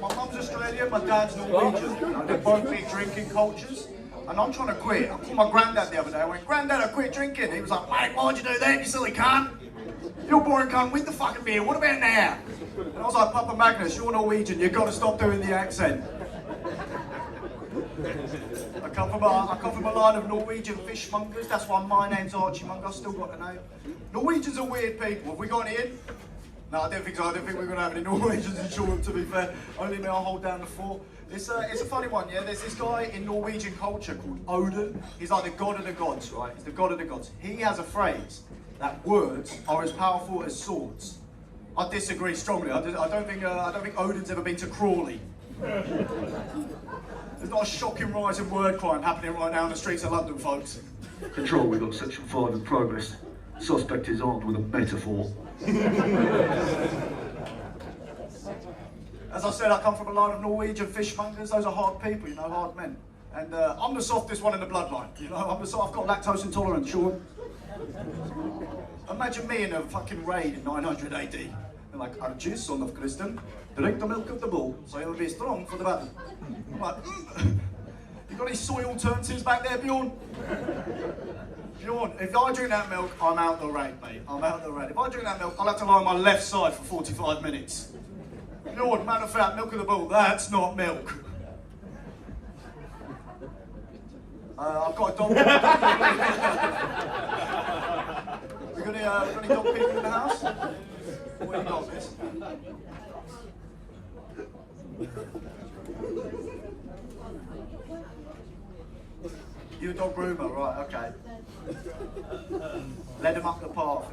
my mum's Australian, my dad's Norwegian. They're both big drinking cultures. And I'm trying to quit. I called my granddad the other day. I went, Granddad, I quit drinking. He was like, mate, why'd you do that, you silly cunt? You're boring cunt with the fucking beer. What about now? And I was like, Papa Magnus, you're Norwegian. You've got to stop doing the accent. I come from a line of Norwegian fishmongers. That's why my name's Archie Monk. I've still got the name. Norwegians are weird people. Have we got any in? No, I don't think so. I don't think we're going to have any Norwegians in short, to be fair. Only me, I'll hold down the fort. It's a funny one, yeah? There's this guy in Norwegian culture called Odin. He's like the god of the gods, right? He's the god of the gods. He has a phrase that words are as powerful as swords. I disagree strongly. I don't think Odin's ever been to Crawley. There's not a shocking rise in word crime happening right now in the streets of London, folks. Control, we've got Section 5 in progress. Suspect is armed with a metaphor. As I said, I come from a line of Norwegian fishmongers. Those are hard people, you know, hard men. And I'm the softest one in the bloodline, you know. I've got lactose intolerance, Sean. Imagine me in a fucking raid in 900 AD. They're like, Archie, son of Kristen, drink the milk of the bull, so you'll be strong for the battle. I'm like, You got any soy alternatives back there, Bjorn? Bjorn, if I drink that milk, I'm out the raid, mate. I'm out the raid. If I drink that milk, I'll have to lie on my left side for 45 minutes. Bjorn, matter of fact, milk of the bull, that's not milk. I've got a dog. We got any dog people in the house? What do you got, miss? You a dog groomer, right, okay. Led him up the path.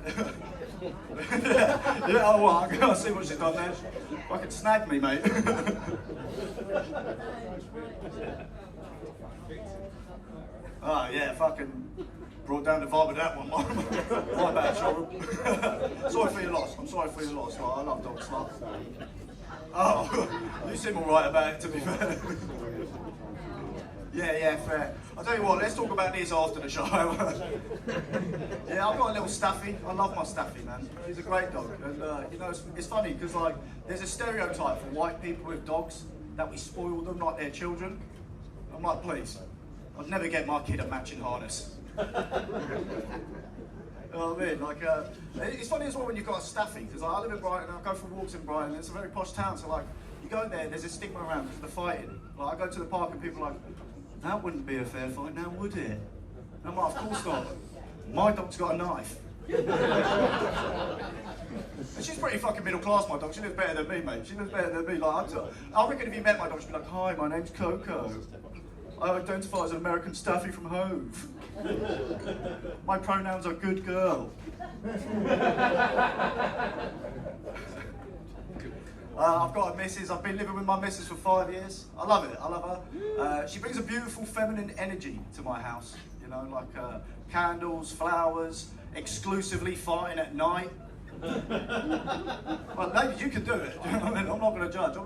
Yeah, oh well, I see what she's done there. Fucking snagged me, mate. Oh yeah, fucking brought down the vibe of that one. My bad, Sean. Sorry for your loss. I'm sorry for your loss. Like, I love dogs. Like. Oh, you seem alright about it, to be fair. Yeah, fair. I'll tell you what, let's talk about this after the show. Yeah, I've got a little Staffy. I love my Staffy, man. He's a great dog. And, you know, it's funny because, like, there's a stereotype for white people with dogs that we spoil them like they're children. I'm like, please. I'd never get my kid a matching harness. You know what I mean? Like, it's funny as well when you've got a Staffy, because I live in Brighton, I go for walks in Brighton, it's a very posh town, so like, you go there, there's a stigma around because of the fighting. Like, I go to the park and people are like, that wouldn't be a fair fight now, would it? And I'm like, of course not. My dog's got a knife. And she's pretty fucking middle class, my dog. She lives better than me, mate. She lives better than me. Like, I reckon if you met my dog, she'd be like, hi, my name's Coco. I identify as an American Staffy from Hove. My pronouns are good girl. I've got a missus. I've been living with my missus for 5 years. I love it. I love her. She brings a beautiful feminine energy to my house. You know, like candles, flowers, exclusively farting at night. Well, ladies, you can do it. You know what I mean? I'm not going to judge.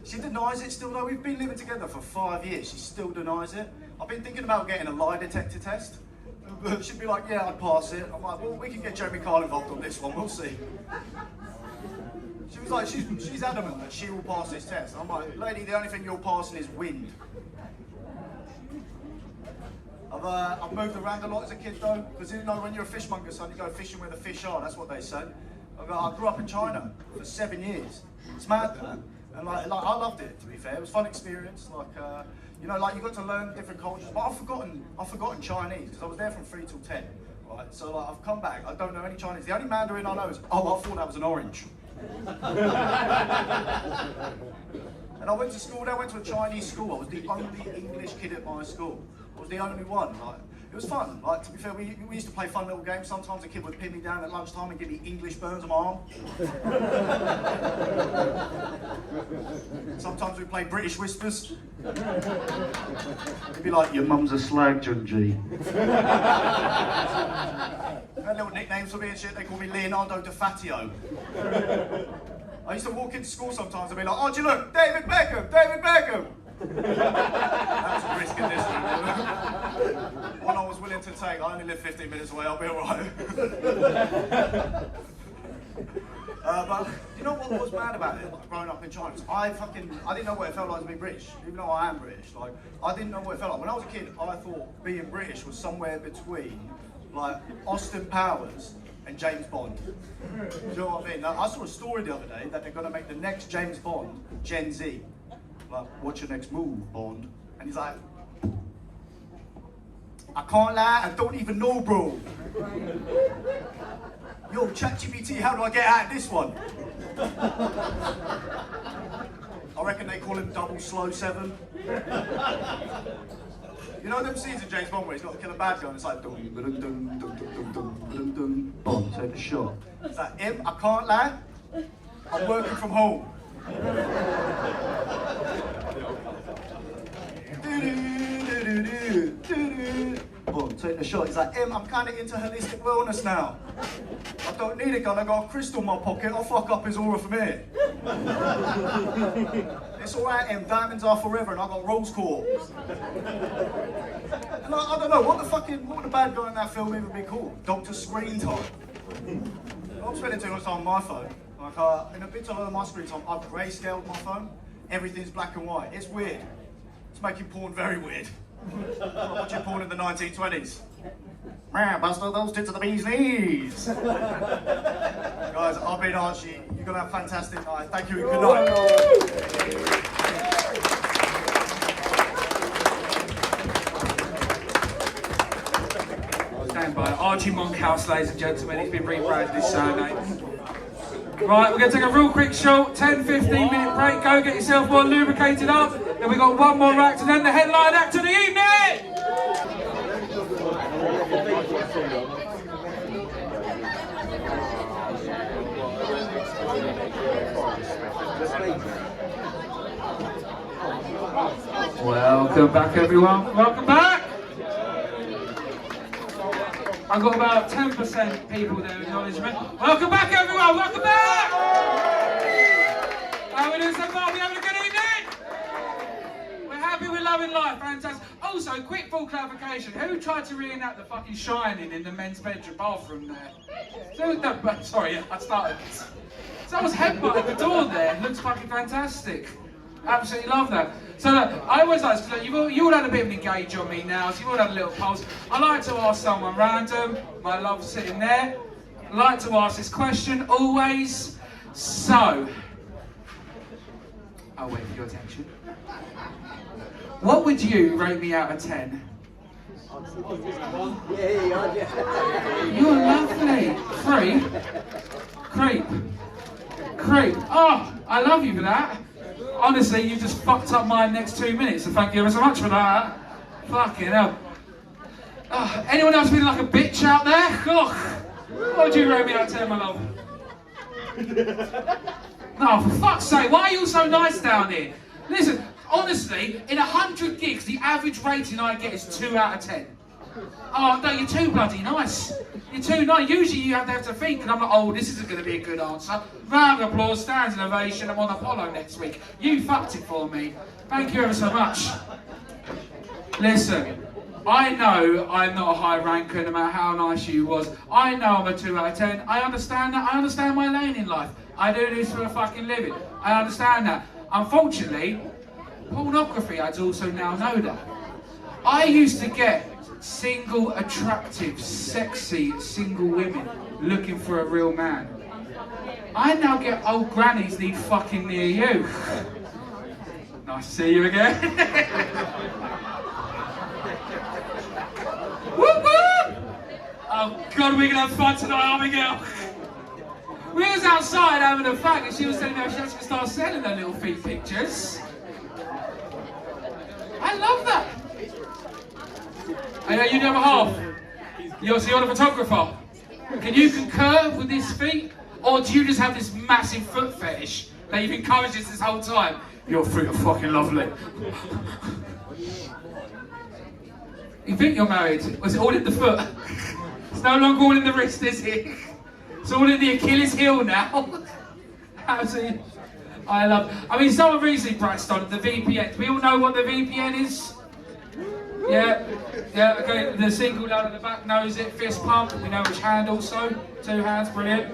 She denies it still, though. We've been living together for 5 years. She still denies it. I've been thinking about getting a lie detector test. She'd be like, yeah, I'd pass it. I'm like, well, we can get Jeremy Kyle involved on this one. We'll see. She was like, she's adamant that she will pass this test. I'm like, lady, the only thing you're passing is wind. I've moved around a lot as a kid, though, because you know, when you're a fishmonger, son, you go fishing where the fish are. That's what they say. I grew up in China for 7 years. It's mad, that. And like I loved it, to be fair. It was a fun experience. Like, you know, like you got to learn different cultures. But I've forgotten Chinese because I was there from 3 till 10. Right? So like, I've come back. I don't know any Chinese. The only Mandarin I know is, oh, I thought that was an orange. And I went to school, I went to a Chinese school. I was the only English kid at my school. I was the only one. Like, it was fun. Like, to be fair, we used to play fun little games. Sometimes a kid would pin me down at lunchtime and give me English burns on my arm. Sometimes we played British whispers. It'd be like, your mum's a slag, Junji. They had little nicknames for me and shit. They called me Leonardo DiFatio. I used to walk into school sometimes and be like, oh, do you look? David Beckham! David Beckham! That was a risk in this one. One I was willing to take. I only live 15 minutes away, I'll be alright. But you know what was mad about it, growing up in China? I didn't know what it felt like to be British, even though I am British. Like, I didn't know what it felt like. When I was a kid, I thought being British was somewhere between, like, Austin Powers and James Bond. Do you know what I mean? Now, I saw a story the other day that they're going to make the next James Bond Gen Z. Like, what's your next move, Bond? And he's like, I can't lie, I don't even know, bro. Yo, ChatGPT, how do I get out of this one? I reckon they call him 007. You know them scenes in James Bond where he's got to kill a bad guy and it's like dum dum dum dum dum dum dum. Bond, take the shot. It's like, him, I can't lie, I'm working from home. Bond, take the shot. He's like, I'm kind of into holistic wellness now. I don't need a gun, I got a crystal in my pocket, I'll fuck up his aura from here. It's alright, diamonds are forever and I got rose quartz. And I don't know, what would the bad guy in that film even be called? Dr. Screen Time. I'm spending too much time on my phone. Like, in a bit of my screen time, I've grayscaled my phone. Everything's black and white. It's weird. It's making porn very weird. I'm watching porn in the 1920s. Man, Buster, those tits are the bee's knees. Guys, I've been Archie. You're going to have a fantastic night. Thank you and good night. Stand by. Archie Monkhouse, ladies and gentlemen. He's been rebranded his surname. Right, we're going to take a real quick short 10-15 minute break. Go get yourself more lubricated up. Then we've got one more act and then the headline act of the evening! Welcome back, everyone. Welcome back! I've got about 10% people there acknowledgement. Welcome back, everyone! Welcome back! How are we doing so far? Are we having a good evening? We're happy, we're loving life, fantastic. Also, quick full clarification. Who tried to reenact the fucking Shining in the men's bedroom bathroom there? Sorry, I started. Someone's headbutt at the door there. Looks fucking fantastic. Absolutely love that. So look, I always like to, you all had a bit of an engage on me now, so you've all had a little pulse. I like to ask someone random, my love sitting there. I like to ask this question always. So, I'll wait for your attention. What would you rate me out of 10? You're lovely. Creep. Oh, I love you for that. Honestly, you just fucked up my next 2 minutes, so thank you ever so much for that. Fucking hell. Oh, anyone else feeling like a bitch out there? Oh, what would you rate me out of 10, my love? No, for fuck's sake, why are you all so nice down here? Listen, honestly, in 100 gigs, the average rating I get is 2 out of 10. Oh, no, you're too bloody nice. You're too nice. Usually you have to think, and I'm like, oh, this isn't going to be a good answer. Round of applause, stands ovation, I'm on Apollo next week. You fucked it for me. Thank you ever so much. Listen, I know I'm not a high ranker no matter how nice you was. I know I'm a 2 out of 10. I understand that. I understand my lane in life. I do this for a fucking living. I understand that. Unfortunately, pornography ads also now know that. I used to get single, attractive, sexy, single women looking for a real man. I now get old grannies need fucking near you. Nice to see you again. Whoop whoop! Oh God, we're gonna have fun tonight, aren't we, girl? We was outside having a fag and she was telling me how she was gonna start selling her little feet pictures. Hey, you the other half. So you're the photographer. Can you concur with this feat? Or do you just have this massive foot fetish that you've encouraged us this whole time? Your feet are fucking lovely. You think you're married? Was it all in the foot? It's no longer all in the wrist, is it? It's all in the Achilles heel now. Absolutely. I mean, someone recently pressed on the VPN. Do we all know what the VPN is? Yeah, okay, the single lad at the back knows it, fist pump, we know which hand also, 2 hands, brilliant.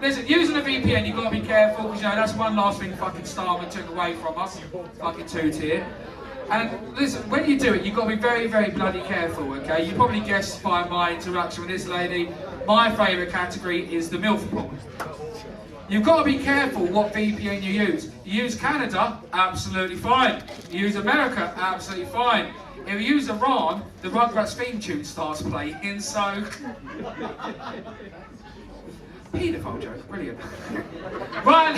Listen, using a VPN, you've got to be careful, because that's one last thing fucking Starman took away from us, fucking 2-tier. And listen, when you do it, you've got to be very, very bloody careful, okay? You probably guessed by my interaction with this lady, my favourite category is the MILF pool. You've got to be careful what VPN you use. You use Canada, absolutely fine. You use America, absolutely fine. If you use Iran, the Rugrats theme tune starts playing, so... Paedophile joke, brilliant. Right.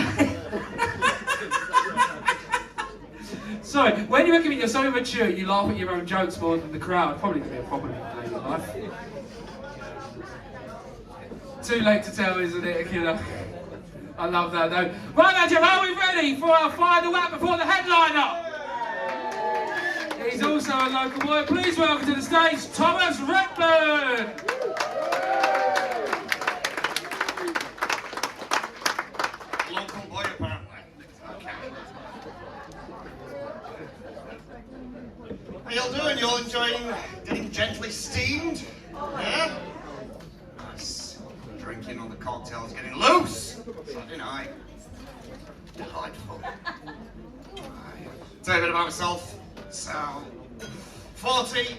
So, when you're so immature, you laugh at your own jokes more than the crowd. Probably going to be a problem in daily life. Too late to tell, isn't it, killer? I love that though. Right now, Jeff, are we ready for our final act before the headliner? He's also a local boy. Please welcome to the stage, Thomas Redburn. Local boy, apparently. Okay. How y'all doing? Y'all enjoying getting gently steamed? Yeah? Nice. Drinking on the cocktails, getting loose. Saturday night. Delightful. Tell you a bit about myself. So, 40,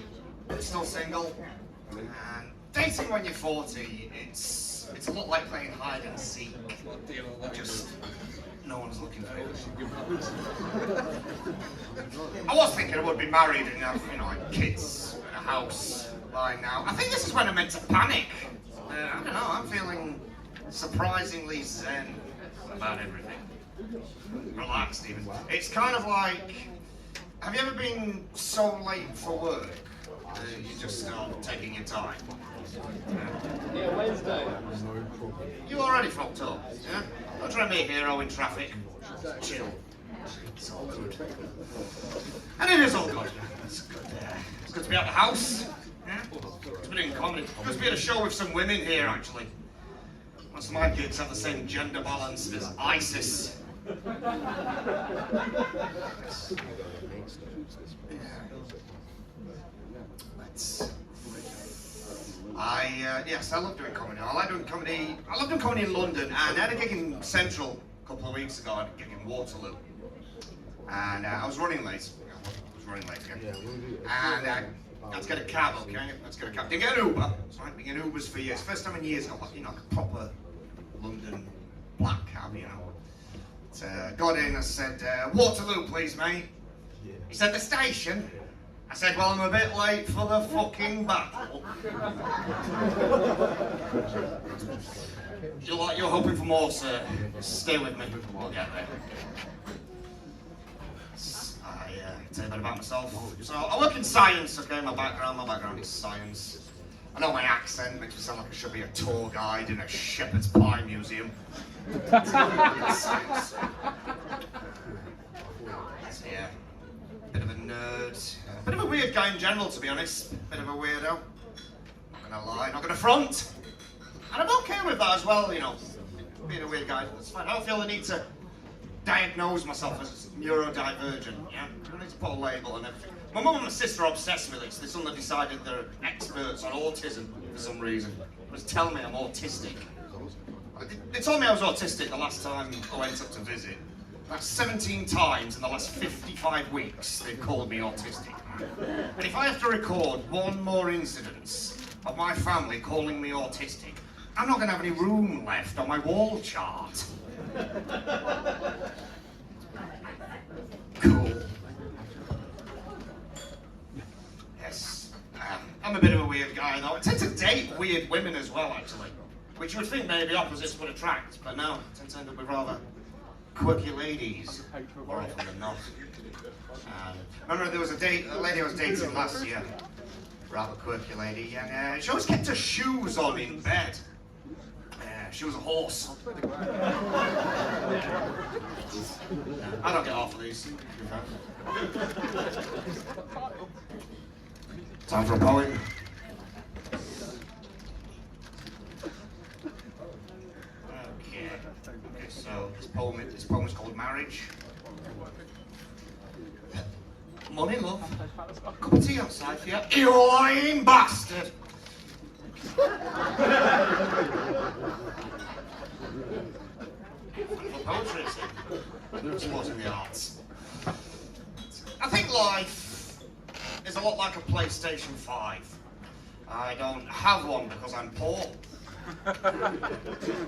still single, and dating when you're 40, it's a lot like playing hide and seek. Just no one's looking for you. I was thinking I would be married and have, like kids and a house by now. I think this is when I'm meant to panic. I don't know, I'm feeling surprisingly zen about everything. Relaxed even. It's kind of like, have you ever been so late for work that you just start taking your time? Yeah, Wednesday. You already fucked up, yeah? Don't try to be a hero in traffic. Just chill. It's all good. And it is all good. It's good. It's good to be at the house. Yeah? Good to be doing comedy. Good to be at a show with some women here, actually. Most of my kids have the same gender balance as ISIS. Yes, I love doing comedy. I like doing comedy. I love doing comedy in London, and I had a gig in Central a couple of weeks ago. I had a gig in Waterloo, and I was running late. Again. And I had to get a cab. Okay, let's get a cab. Didn't get an Uber. That's right. Been getting Ubers for years. First time in years, I got like a proper London black cab. Got in. I said, Waterloo, please, mate. He said, the station. I said, well, I'm a bit late for the fucking battle. You're hoping for more, sir. Stay with me. We'll get there. I tell you a bit about myself. So, I work in science, okay? My background is science. I know my accent makes me sound like I should be a tour guide in a shepherd's pie museum. Science. Yeah. Bit of a nerd. Bit of a weird guy in general, to be honest. Bit of a weirdo. Not gonna lie, not gonna front. And I'm okay with that as well, being a weird guy. That's fine. I don't feel the need to diagnose myself as neurodivergent, yeah? I don't need to put a label on everything. My mum and my sister are obsessed with it, so they suddenly decided they're experts on autism for some reason. They just tell me I'm autistic. They told me I was autistic the last time I went up to visit. That's 17 times in the last 55 weeks they've called me autistic. And if I have to record one more incidence of my family calling me autistic, I'm not going to have any room left on my wall chart. Cool. Yes. I'm a bit of a weird guy though. I tend to date weird women as well, actually. Which you would think maybe opposites would attract, but no, I tend to end up with rather quirky ladies, more often than not. Remember there was a lady I was dating last year. rather quirky lady, and she always kept her shoes on in bed. She was a horse. I don't get half of these. Time for a poem. Okay, so this poem is called Marriage. Money, love. Cup of tea outside for you. You lying bastard! Poetry, supporting the arts. I think life is a lot like a PlayStation 5. I don't have one because I'm poor.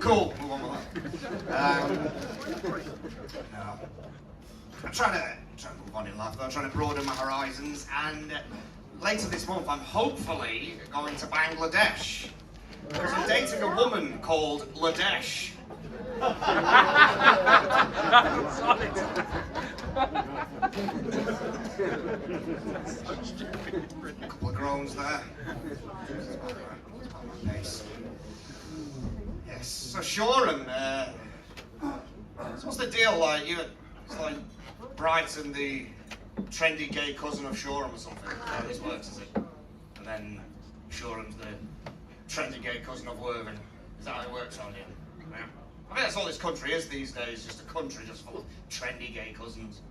Cool, move on with that. No. I'm trying to move on in life, though. I'm trying to broaden my horizons, and later this month I'm hopefully going to Bangladesh. Because I'm dating a woman called Ladesh. A couple of groans there. Yes, so Shoreham, so what's the deal like? It's like Brighton, the trendy gay cousin of Shoreham or something. How this works, is it? And then Shoreham's the trendy gay cousin of Worthing. Is that how it works on here? Yeah. I think that's all this country is these days, just a country just full of trendy gay cousins.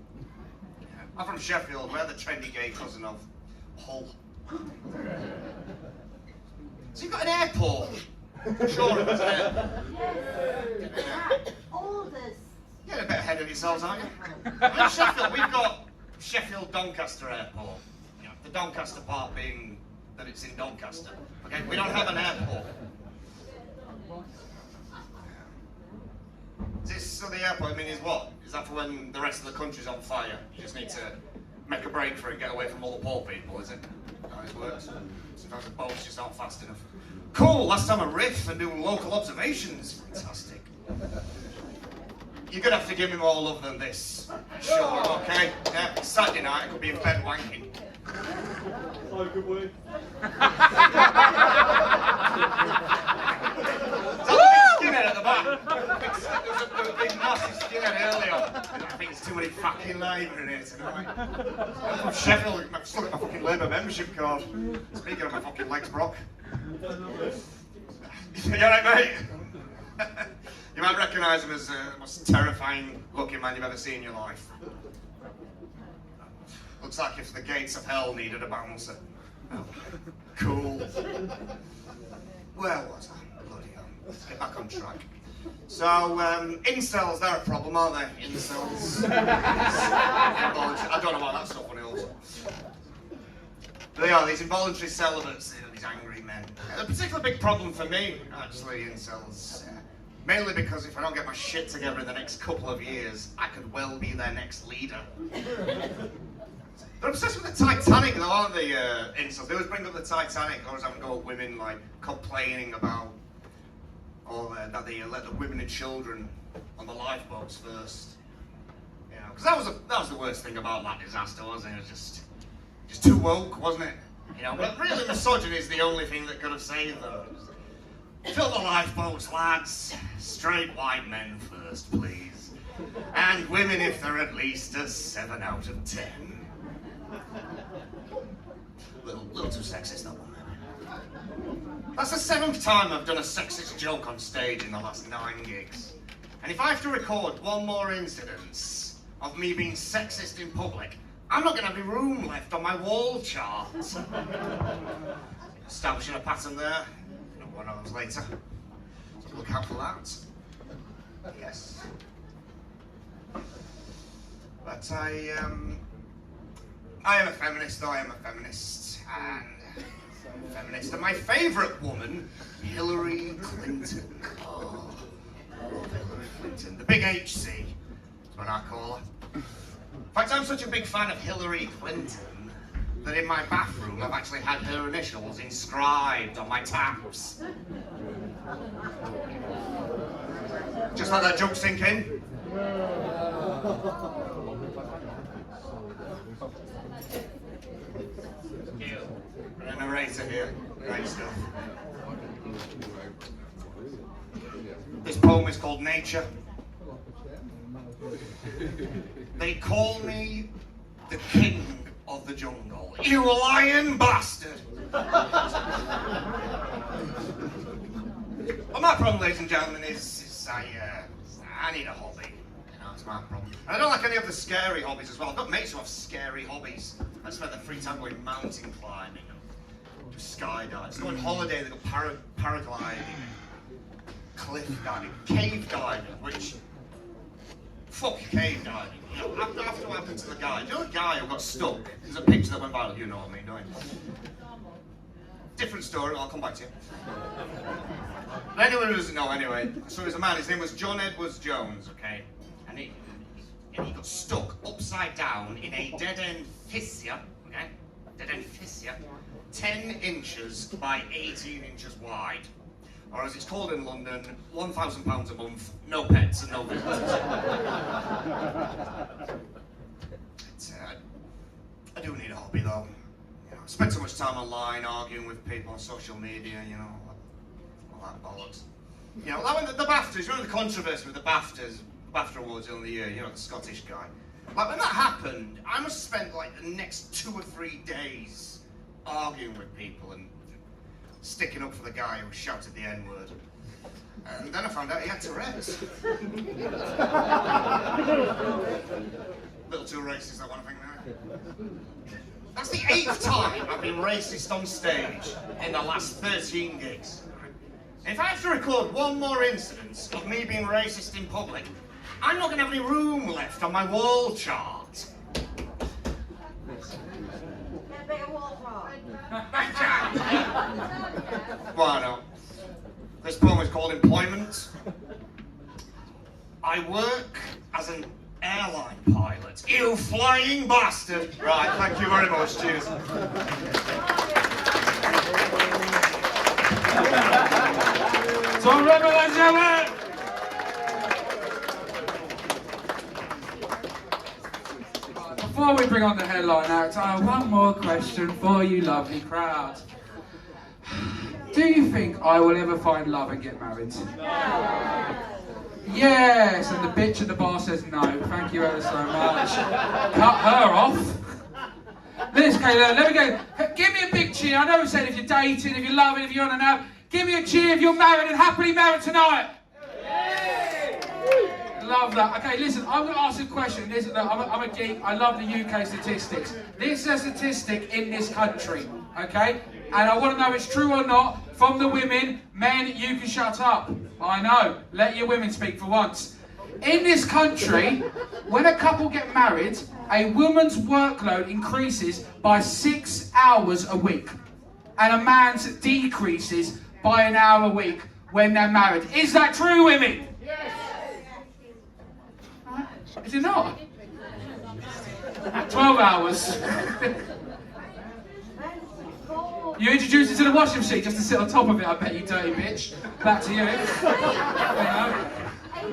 Yeah. I'm from Sheffield, we're the trendy gay cousin of Hull. So you've got an airport? Shoreham, isn't it? Yes. Oldest. You're getting a bit ahead of yourselves, aren't you? In Sheffield, we've got Sheffield Doncaster Airport. You know, the Doncaster part being that it's in Doncaster. Okay, we don't have an airport. So the airport, I mean, is what? Is that for when the rest of the country's on fire? You just need to make a break for it, get away from all the poor people, is it? How it works. Sometimes the boats just aren't fast enough. Cool, last time a riff and doing local observations. Fantastic. You're gonna have to give me more love than this. Sure, okay? Yeah, it's Saturday night, I could be in bed wanking. Oh, good work. Skinhead at the back. There was a big massive skinhead earlier. I think it's too many fucking Labour in here tonight. I'm from Sheffield, I'm still got my fucking Labour membership card. Speaking of my fucking legs, Brock. You alright, mate? You might recognise him as the most terrifying looking man you've ever seen in your life. Looks like if the gates of hell needed a bouncer. Oh, cool. Where was I? Bloody hell. Let's get back on track. So, incels, they're a problem, aren't they? Incels. I don't know about that stuff when it also. They are, these involuntary celibates, these angry men. A particularly big problem for me, actually, incels. Mainly because if I don't get my shit together in the next couple of years, I could well be their next leader. They're obsessed with the Titanic though, aren't they, incels? They always bring up the Titanic, always having go at women, like, complaining about that they let the women and children on the lifeboats first. You know, because that was the worst thing about that disaster, wasn't it? It was just too woke, wasn't it? You know, but really misogyny is the only thing that could have saved them. Fill the lifeboats, lads. Straight white men first, please. And women if they're at least a 7 out of 10. Little too sexist, that one. That's the 7th time I've done a sexist joke on stage in the last 9 gigs. And if I have to record one more incidence of me being sexist in public, I'm not going to have any room left on my wall chart. Establishing a pattern there. 1 hour later. So look out for that. Yes. But I am a feminist, though I am a feminist. And my favourite woman, Hillary Clinton. Oh, love Hillary Clinton. The big HC, is what I call her. In fact, I'm such a big fan of Hillary Clinton that in my bathroom I've actually had her initials inscribed on my taps. Just let that joke sink in. A narrator here. Great stuff. This poem is called Nature. They call me the king of the jungle. You lion bastard! Well, my problem, ladies and gentlemen, is I need a hobby. You know, it's my problem. And I don't like any of the scary hobbies as well. I've got mates who have scary hobbies. I spend their free time going mountain climbing, and skydiving, go on holiday, they go paragliding, cliff diving, cave diving, which fuck cave diving. You know, after what happened to the guy, do you know the guy who got stuck? There's a picture that went viral, you know what I mean, don't you? Different story, I'll come back to you. But anyone who doesn't know anyway, so there's a man, his name was John Edwards Jones, okay? And he got stuck upside down in a dead-end fissure, okay? Dead-end fissure, 10 inches by 18 inches wide. Or as it's called in London, £1,000 a month, no pets and no visitors. I do need a hobby though. You know, I spend so much time online arguing with people on social media, you know, all that bollocks. You know, like when the BAFTAs, you know the controversy with the BAFTAs, BAFTA Awards in the year, you know, the Scottish guy. Like when that happened, I must spend like the next 2 or 3 days arguing with people and sticking up for the guy who shouted the N-word. And then I found out he had Tourette's. Little too racist, that one, I think, now. That's the 8th time I've been racist on stage in the last 13 gigs. If I have to record one more incident of me being racist in public, I'm not going to have any room left on my wall chart. Get a bit of water. Why not? This poem is called Employment. I work as an airline pilot. You flying bastard! Right, thank you very much. Cheers. Tom Rebel, ladies and gentlemen! Before we bring on the headline act, I have one more question for you lovely crowd. Do you think I will ever find love and get married? Yes, and the bitch at the bar says no. Thank you ever so much. Cut her off. Listen, Kayla, let me go. Give me a big cheer. I know we said if you're dating, if you're loving, if you're on and out. Give me a cheer if you're married and happily married tonight. Love that. Okay, listen, I'm going to ask a question. Listen, I'm a geek. I love the UK statistics. This is a statistic in this country, okay? And I want to know if it's true or not from the women. Men, you can shut up. I know. Let your women speak for once. In this country, when a couple get married, a woman's workload increases by 6 hours a week. And a man's decreases by an hour a week when they're married. Is that true, women? Yes. Is it not? 12 hours. You introduced it to the washing machine just to sit on top of it, I bet, you dirty bitch. Back to you.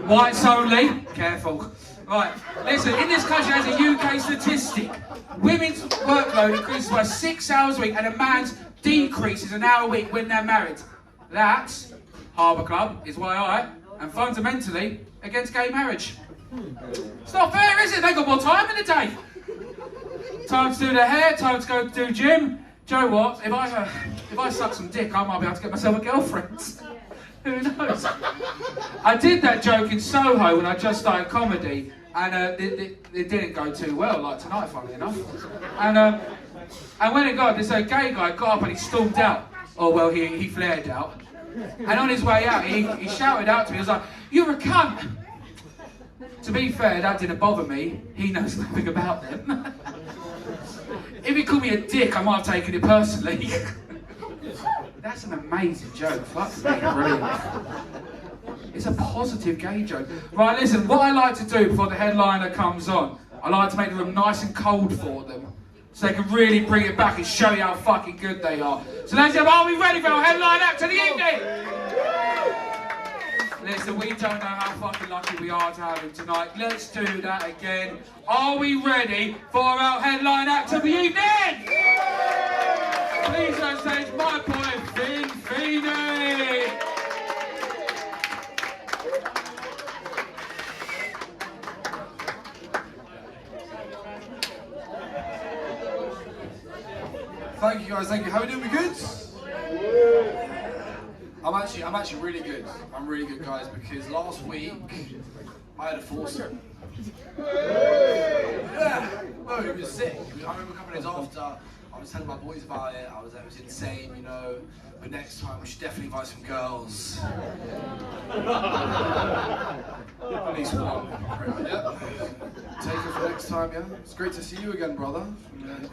Whites only. Careful. Right, listen, in this country, as a UK statistic, women's workload increases by 6 hours a week and a man's decreases an hour a week when they're married. That's Harbour Club, is why I am fundamentally against gay marriage. It's not fair, is it? They've got more time in the day. Time to do their hair, time to go do gym. Do you know what? If I suck some dick, I might be able to get myself a girlfriend. Who knows? I did that joke in Soho when I just started comedy, and it didn't go too well, like tonight, funnily enough. And when it got, this gay guy got up and he stormed out. Oh, well, he flared out. And on his way out, he shouted out to me, he was like, "You're a cunt!" To be fair, that didn't bother me. He knows nothing about them. If he called me a dick, I might have taken it personally. That's an amazing joke. Fuck me, brilliant. It's a positive gay joke. Right, listen, what I like to do before the headliner comes on, I like to make the room nice and cold for them, so they can really bring it back and show you how fucking good they are. So ladies and gentlemen, are we ready for our headline act of the evening? Listen, we don't know how fucking lucky we are to have him tonight. Let's do that again. Are we ready for our headline act of the evening? stage, my boy Finn Feeney. Thank you guys, thank you. How are we doing? We good? I'm actually really good. I'm really good, guys, because last week I had a foursome. Yeah. No, it was sick. I remember a couple of days after, I was telling my boys about it. It was insane, you know. But next time we should definitely invite some girls. At least one. Yep. Take it for next time, yeah? It's great to see you again, brother. Remember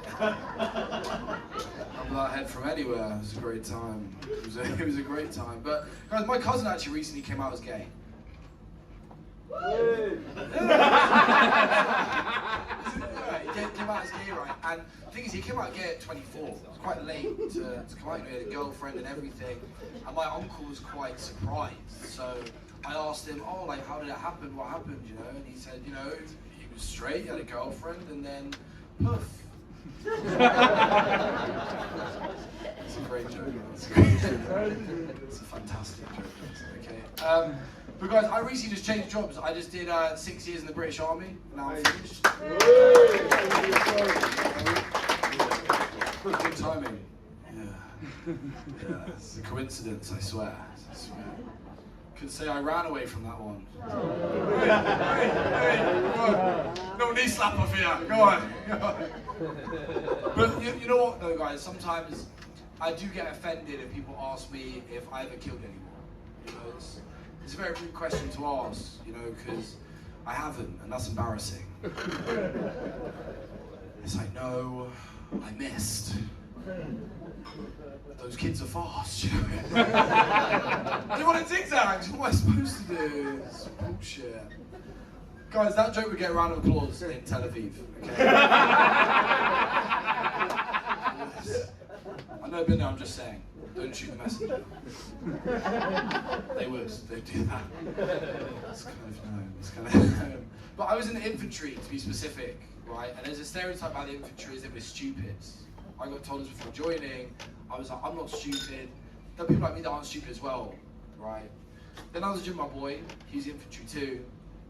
that head from anywhere. It was a great time. It was a great time. But guys, my cousin actually recently came out as gay. He came out as gay, right? And the thing is, he came out gay at 24. It was quite late to come out. He had a girlfriend and everything. And my uncle was quite surprised. So I asked him, oh, like, how did it happen? What happened, you know? And he said, you know, he was straight, he had a girlfriend, and then poof. It's a great joke. It's a fantastic joke. Okay. But guys, I recently just changed jobs. I just did 6 years in the British Army. Now I'm finished. Good timing. Yeah. It's a coincidence, I swear. Could say I ran away from that one. Hey, no knee slapper for you. Go on. But you know what though, guys? Sometimes I do get offended if people ask me if I ever killed anyone. You know, it's a very rude question to ask. You know, because I haven't, and that's embarrassing. It's like, no, I missed. Those kids are fast, you know. I do want to zigzags. What am I supposed to do? It's bullshit. Guys, that joke would get a round of applause in Tel Aviv. Okay? I've never been there, I'm just saying. Don't shoot the messenger. They'd do that. It's kind of no. But I was in the infantry, to be specific, right? And there's a stereotype about the infantry is that we're stupid. I got told this before joining. I was like, I'm not stupid. There are people like me that aren't stupid as well, right? Then I was with my boy, he's infantry too,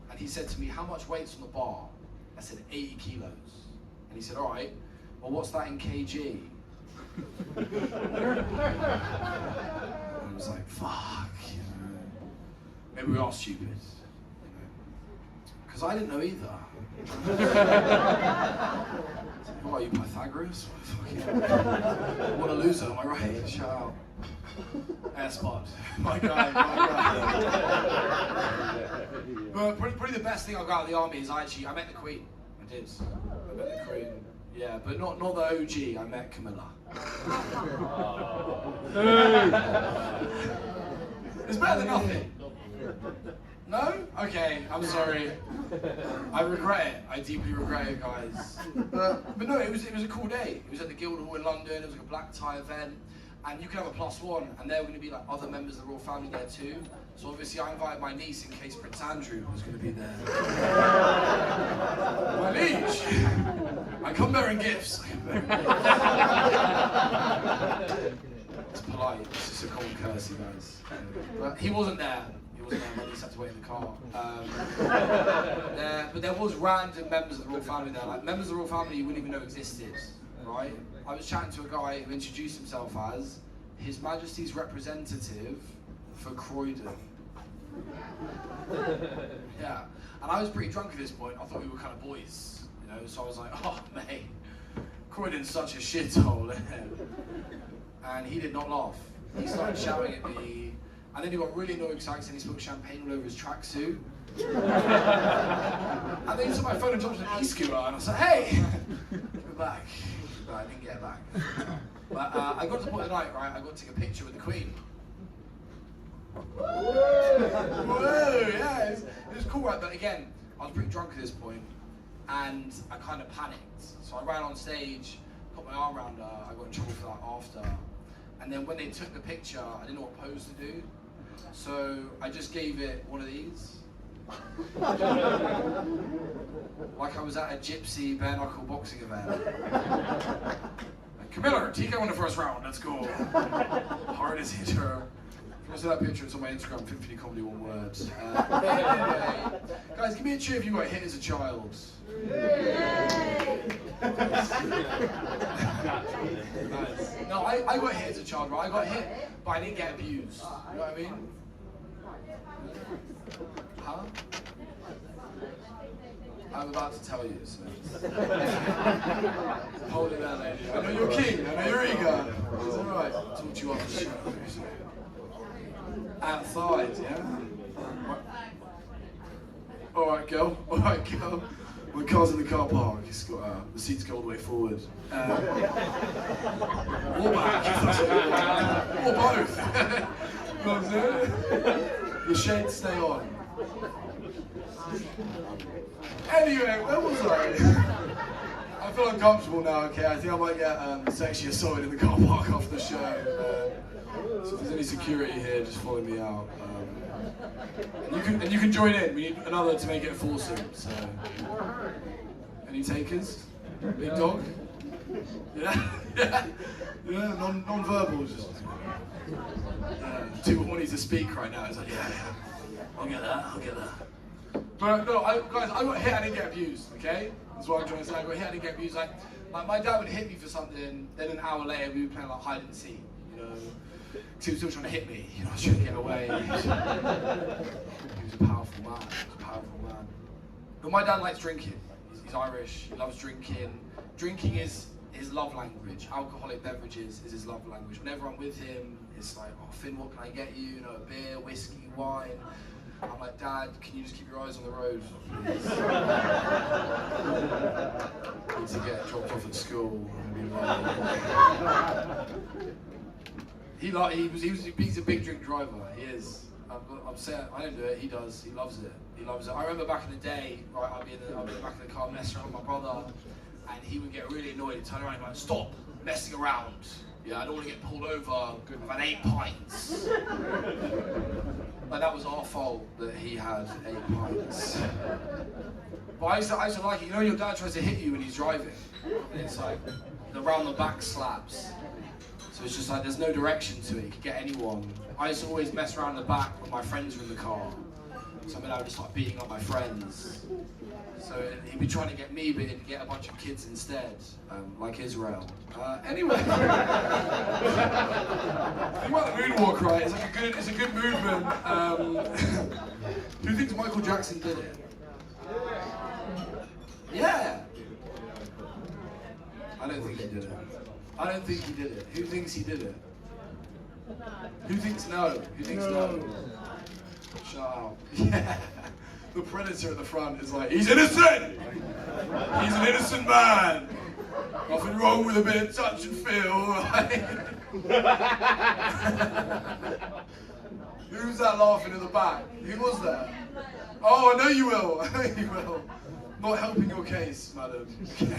and he said to me, how much weight's on the bar? I said, 80 kilos. And he said, all right, well, what's that in kg? And I was like, fuck, you know. Maybe we are stupid, you know. Because I didn't know either. What are you, Pythagoras? What a loser, am I right? Shout out. Air Spot. My guy. But probably the best thing I got out of the army is I met the Queen. I did. I met the Queen. Yeah, but not the OG, I met Camilla. It's better than nothing. No? Okay, I'm sorry. I regret it. I deeply regret it, guys. But no, it was a cool day. It was at the Guildhall in London. It was like a black tie event. And you could have a +1, and there were going to be like other members of the royal family there too. So obviously I invited my niece in case Prince Andrew was going to be there. My liege! I come bearing gifts. It's polite. It's just a common courtesy, guys. But he wasn't there. My niece had to wait in the car. But there was random members of the royal family there. Like members of the royal family you wouldn't even know existed, right? I was chatting to a guy who introduced himself as His Majesty's representative for Croydon. Yeah, and I was pretty drunk at this point. I thought we were kind of boys, you know. So I was like, "Oh, mate, Croydon's such a shithole." And he did not laugh. He started shouting at me. And then he got really annoyed because he spilled champagne all over his tracksuit. And then he took my phone and dropped an e-scooter, and I was like, hey! Give it back. But I didn't get it back. But I got to the point of the night, right, I got to take a picture with the Queen. Whoa, yeah, it was cool, right? But again, I was pretty drunk at this point, and I kind of panicked. So I ran on stage, put my arm around her, I got in trouble for that after. And then when they took the picture, I didn't know what pose to do. So I just gave it one of these. Like I was at a gypsy bare knuckle boxing event. I Camilla, TK won the first round, let's go. Hardest hitter. If you see that picture, it's on my Instagram, 50 comedy, one word. Anyway, guys, give me a cheer if you got hit as a child. Nice. No, I got hit as a child, right? I got hit, but I didn't get abused. You know what I mean? Huh? I'm about to tell you, so. Hold it there, lady. I know you're king, I know you're eager. It's alright. Talk to you off the show. Outside, yeah? Alright, girl. Alright, girl. My car's in the car park. It's got the seats go all the way forward. Or back, if that's what you want. Or both. You know what I'm saying? The shades stay on. Anyway, where was I? I feel uncomfortable now, okay? I think I might get sexually assaulted in the car park after the show. So if there's any security here, just follow me out. And you can join in. We need another to make it a foursome. So, any takers? Big dog? Yeah, yeah, yeah. Non-verbal, just. Too horny to speak right now. It's like, yeah, I'll get that. But no, guys, I got hit. I didn't get abused. Okay, that's what I'm trying to say. I got hit. I didn't get abused. Like, my dad would hit me for something. Then an hour later, we were playing like hide and seek. You know. He was still trying to hit me, you know, I was trying to get away. He was a powerful man. But my dad likes drinking. He's Irish, he loves drinking. Drinking is his love language. Alcoholic beverages is his love language. Whenever I'm with him, it's like, oh, Finn, what can I get you? You know, a beer, whiskey, wine. I'm like, Dad, can you just keep your eyes on the road, please? I need to get dropped off at school. He's a big drink driver. He is. I'm saying I don't do it. He does. He loves it. I remember back in the day, right? I'd be in the back of the car messing around with my brother, and he would get really annoyed and turn around and be like, "Stop messing around. Yeah, I don't want to get pulled over. I've had 8 pints." Like that was our fault that he had 8 pints. But I used to like it. You know, your dad tries to hit you when he's driving, and it's like the round the back slaps. So it's just like there's no direction to it. You could get anyone. I used to always mess around the back when my friends were in the car. So I would just start beating up my friends. So he'd be trying to get me, but he'd get a bunch of kids instead, like Israel. Anyway, think about the moonwalk, right? It's a good movement. Who thinks Michael Jackson did it? Yeah. I don't think he did it. Who thinks he did it? Who thinks no? Shut up. Yeah. The predator at the front is like, he's innocent! He's an innocent man! Nothing wrong with a bit of touch and feel, right? Who's that laughing in the back? Who was that? Oh, I know you will. Not helping your case, madam. Okay.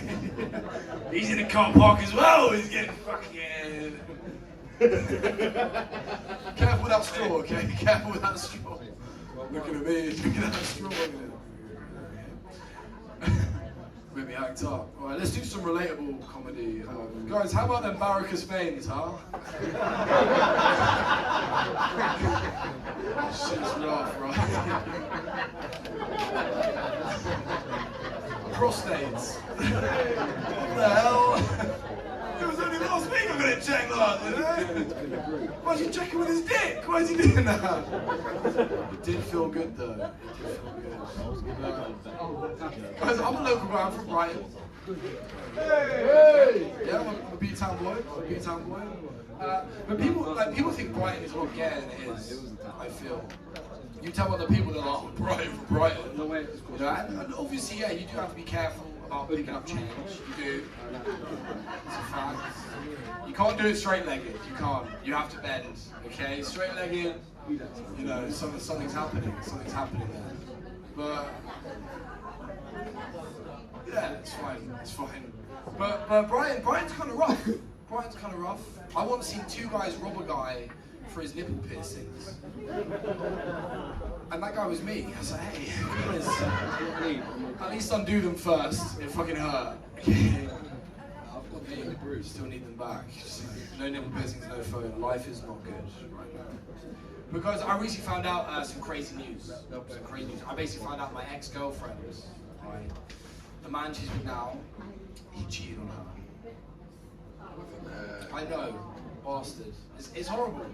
He's in the car park as well. He's getting fucking. Careful with that straw, okay? Careful with that straw. Looking at me, looking at that straw. Made me act up. All right, let's do some relatable comedy. Guys, how about them Barracas veins, huh? Shit's rough, right? Prostates. What the hell? It was only last week I'm gonna check that. Why is he checking with his dick? Why is he doing that? It did feel good though. Guys, I'm a local guy. I'm from Brighton. Hey! Yeah, I'm a B-town boy. But people think Brighton is a lot gayer than it is. I feel. You tell other people they're like, Brighton. You know, and obviously, yeah, you do have to be careful about picking up change. You do. It's a fact. You can't do it straight-legged. You can't. You have to bend. Okay, straight-legged. You know, something's happening. Something's happening there. But yeah, it's fine. But Brighton's kind of rough. I once seen 2 guys rob a guy for his nipple piercings. And that guy was me. I was like, hey, guys, at least undo them first. It fucking hurt. Okay. Still need them back. No nipple piercings, no phone. Life is not good right now. Because I recently found out some crazy news. I basically found out my ex-girlfriend, right? The man she's with now, he cheated on her. I know, bastard. It's horrible.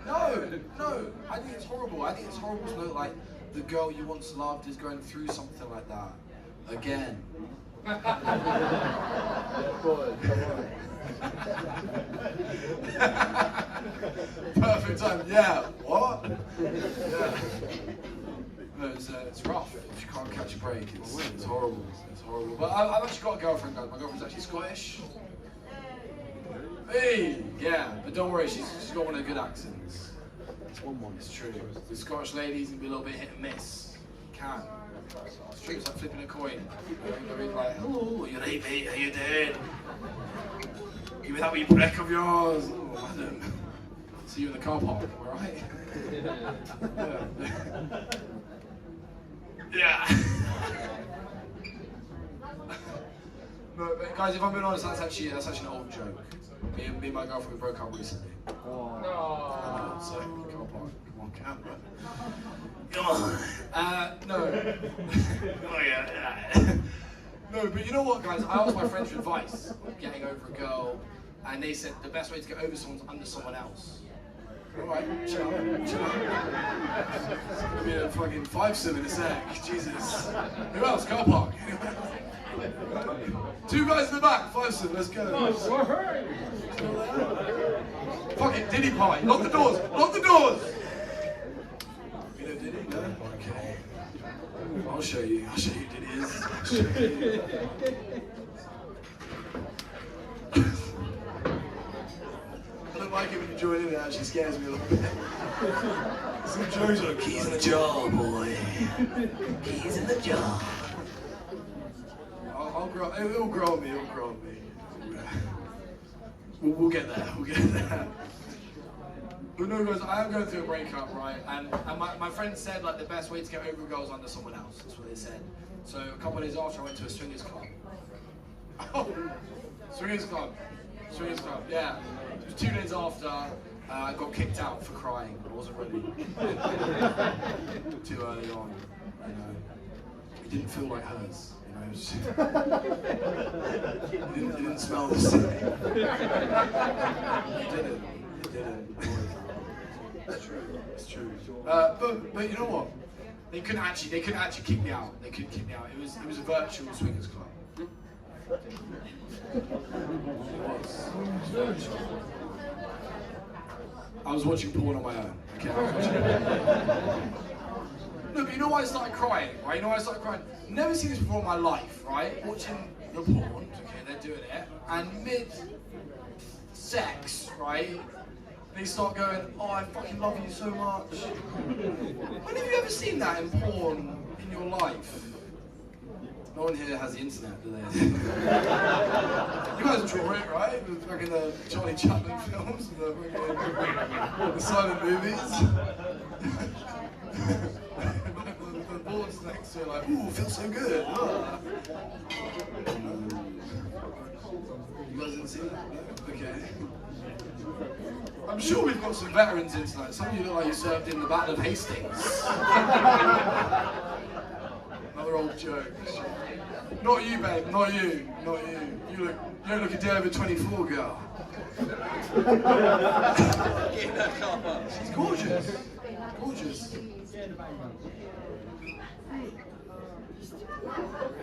No, I think it's horrible. I think it's horrible to know like the girl you once loved is going through something like that again. Perfect time. Yeah. What? Yeah. No, it's rough. If you can't catch a break, it's horrible. It's horrible. But I've actually got a girlfriend, guys. My girlfriend's actually Scottish. Hey, yeah. But don't worry, she's got one of the good accents. It's true. The Scottish ladies can be a little bit hit and miss. Can. It's true. It's like flipping a coin. They'll be like, "Hello, you right, mate? How you doing? Give me that wee prick of yours." Oh, madam. See you in the car park, alright? Yeah. No, but guys, if I'm being honest, that's actually an old joke. Me and my girlfriend, we broke up recently. Oh. No. So, car park. Come on, camera. Come on. No. Oh, yeah. No, but you know what, guys? I asked my friends for advice on getting over a girl, and they said the best way to get over someone's under someone else. Alright, chill out. It's gonna be a fucking 5-sim in a sec. Jesus. Who else? Car park. Two guys in the back, 5-sim, let's go. Fuck it, Diddy party. Lock the doors! Lock the doors! You know Diddy? No? Okay. I'll show you who Diddy is. I'll show you. I don't like it when you join in, it actually scares me a little bit. Some jokes are keys in the jar, boy. Keys in the jar. It'll grow on me. We'll get there. But no, guys, I am going through a breakup, right? And my friend said like the best way to get over a girl is under someone else. That's what they said. So a couple of days after, I went to a swingers club. Oh, swingers club, yeah. It was 2 days after, I got kicked out for crying. I wasn't ready. Too early on, you know. It didn't feel like hers. It didn't smell the same. It didn't. It's true. But you know what? They couldn't actually kick me out. They couldn't kick me out. It was a virtual swingers club. It was virtual. I was watching porn on my own. Okay, I was watching. No, but you know why I started crying, right? Never seen this before in my life, right? Watching the porn, okay, they're doing it, and mid-sex, right? They start going, "Oh, I fucking love you so much." When have you ever seen that in porn in your life? No one here has the internet, do they? You guys draw it, right? Back in the Charlie Chaplin films, and the silent movies. The boards next to it, like, "Ooh, feels so good." You guys didn't see that? No? Okay. I'm sure we've got some veterans in tonight. Some of you look like you served in the Battle of Hastings. Another old joke. Not you, babe. Not you. You don't look a day over 24, girl. She's gorgeous.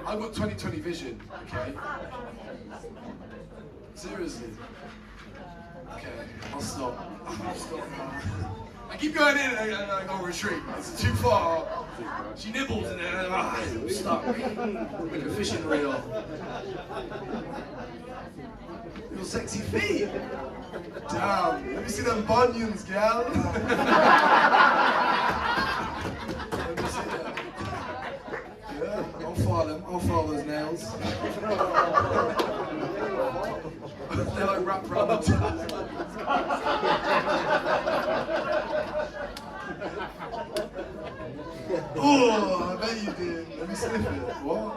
I've got 20/20 vision, okay? Seriously. Okay, I'll stop. I keep going in and I go retreat. It's too far. She nibbles and then I'm stuck. Like a fishing reel. Your sexy feet. Damn. Let me see them bunions, gal. Let me see them. Yeah, I'll file those nails. They're like wrapped around the top. Oh, I bet you did. Let me sniff it. What?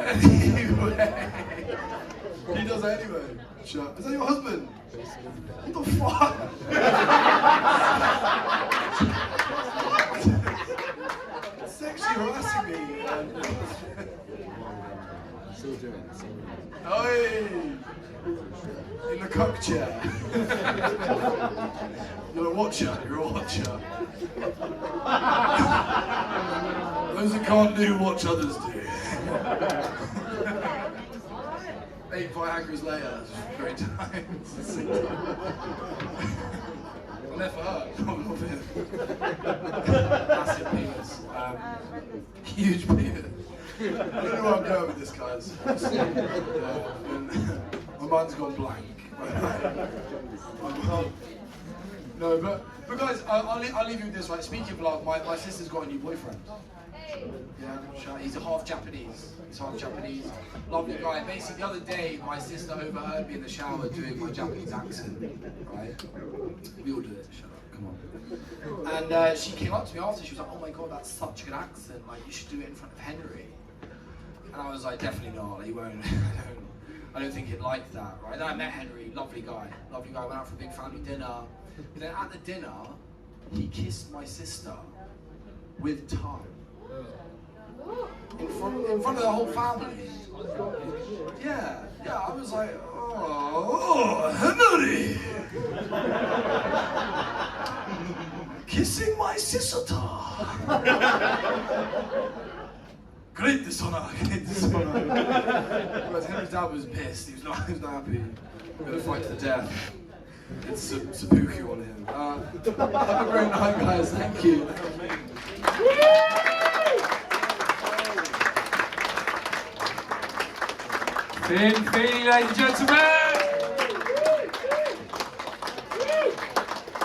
Anyway. He does that anyway. Shut. Is that your husband? What the fuck? Sexually harassing me. Oi! In the cock chair. You're a watcher. You're a watcher. Those that can't do, watch others do. 8 Viagra's later, great times. I'm there for her, not for him. Massive penis. Huge penis. I don't know where I'm going with this, guys. My mind's gone blank. No, but guys, I'll leave you with this, right? Speaking of love, my sister's got a new boyfriend. Yeah, he's half Japanese. Lovely guy. Basically, the other day, my sister overheard me in the shower doing my Japanese accent, right? We all do it, shut up, come on. And she came up to me after, she was like, oh my god, that's such a good accent, like, you should do it in front of Henry. And I was like, definitely not, he won't, I don't think he'd like that, right? Then I met Henry, lovely guy, went out for a big family dinner. But then at the dinner, he kissed my sister with tongue. In front of the whole family. Yeah, I was like, oh, Henry! Kissing my sister. Great dishonor. But Henry's dad was pissed, he was not happy. We're gonna fight to the death. It's Seppuku on him. Have a great night, guys, thank you. Finn, ladies and gentlemen!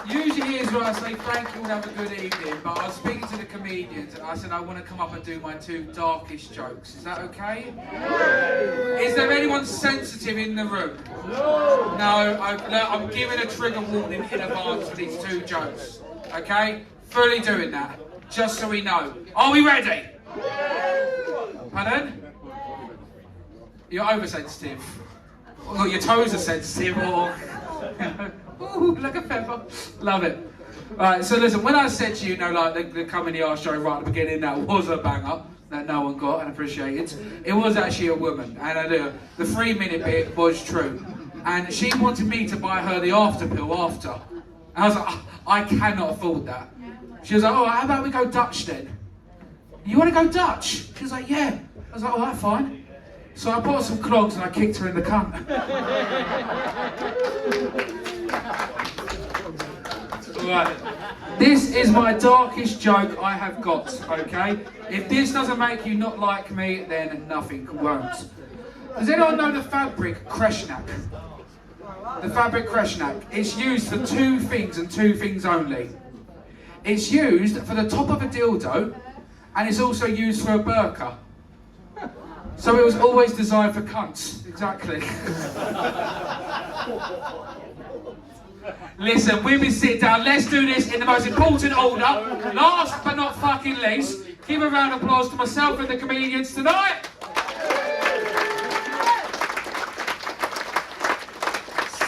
Usually here's where I say thank you and have a good evening, but I was speaking to the comedians and I said I want to come up and do my 2 darkest jokes. Is that okay? Is there anyone sensitive in the room? No, I'm giving a trigger warning in advance for these 2 jokes. Okay? Fully doing that, just so we know. Are we ready? Pardon? You're oversensitive. Or your toes are sensitive, or... Ooh, like a feather. Love it. Alright, so listen, when I said to you, like the Come in the Arse show right at the beginning, that was a banger, that no one got and appreciated. It was actually a woman, and the 3-minute bit was true. And she wanted me to buy her the after pill after. And I was like, I cannot afford that. She was like, oh, how about we go Dutch then? You want to go Dutch? She was like, yeah. I was like, alright, fine. So I bought some clogs and I kicked her in the cunt. Right. This is my darkest joke I have got, okay? If this doesn't make you not like me, then nothing won't. Does anyone know the fabric Kreshnak? The fabric Kreshnak. It's used for 2 things and 2 things only. It's used for the top of a dildo, and it's also used for a burqa. So it was always designed for cunts, exactly. Listen, women sit down, let's do this in the most important order. Last but not fucking least, give a round of applause to myself and the comedians tonight.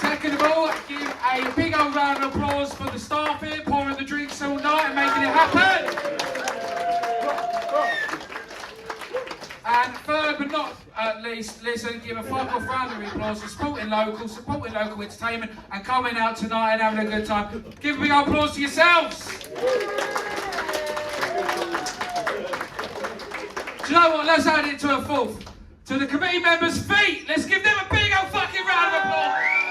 Second of all, give a big old round of applause for the staff here, pouring the drinks all night and making it happen. And third but not least, listen, give a fuck-off round of applause for supporting local entertainment and coming out tonight and having a good time. Give a big old applause to yourselves. Do you know what? Let's add it to a 4th. To the committee members' feet. Let's give them a big old fucking round of applause.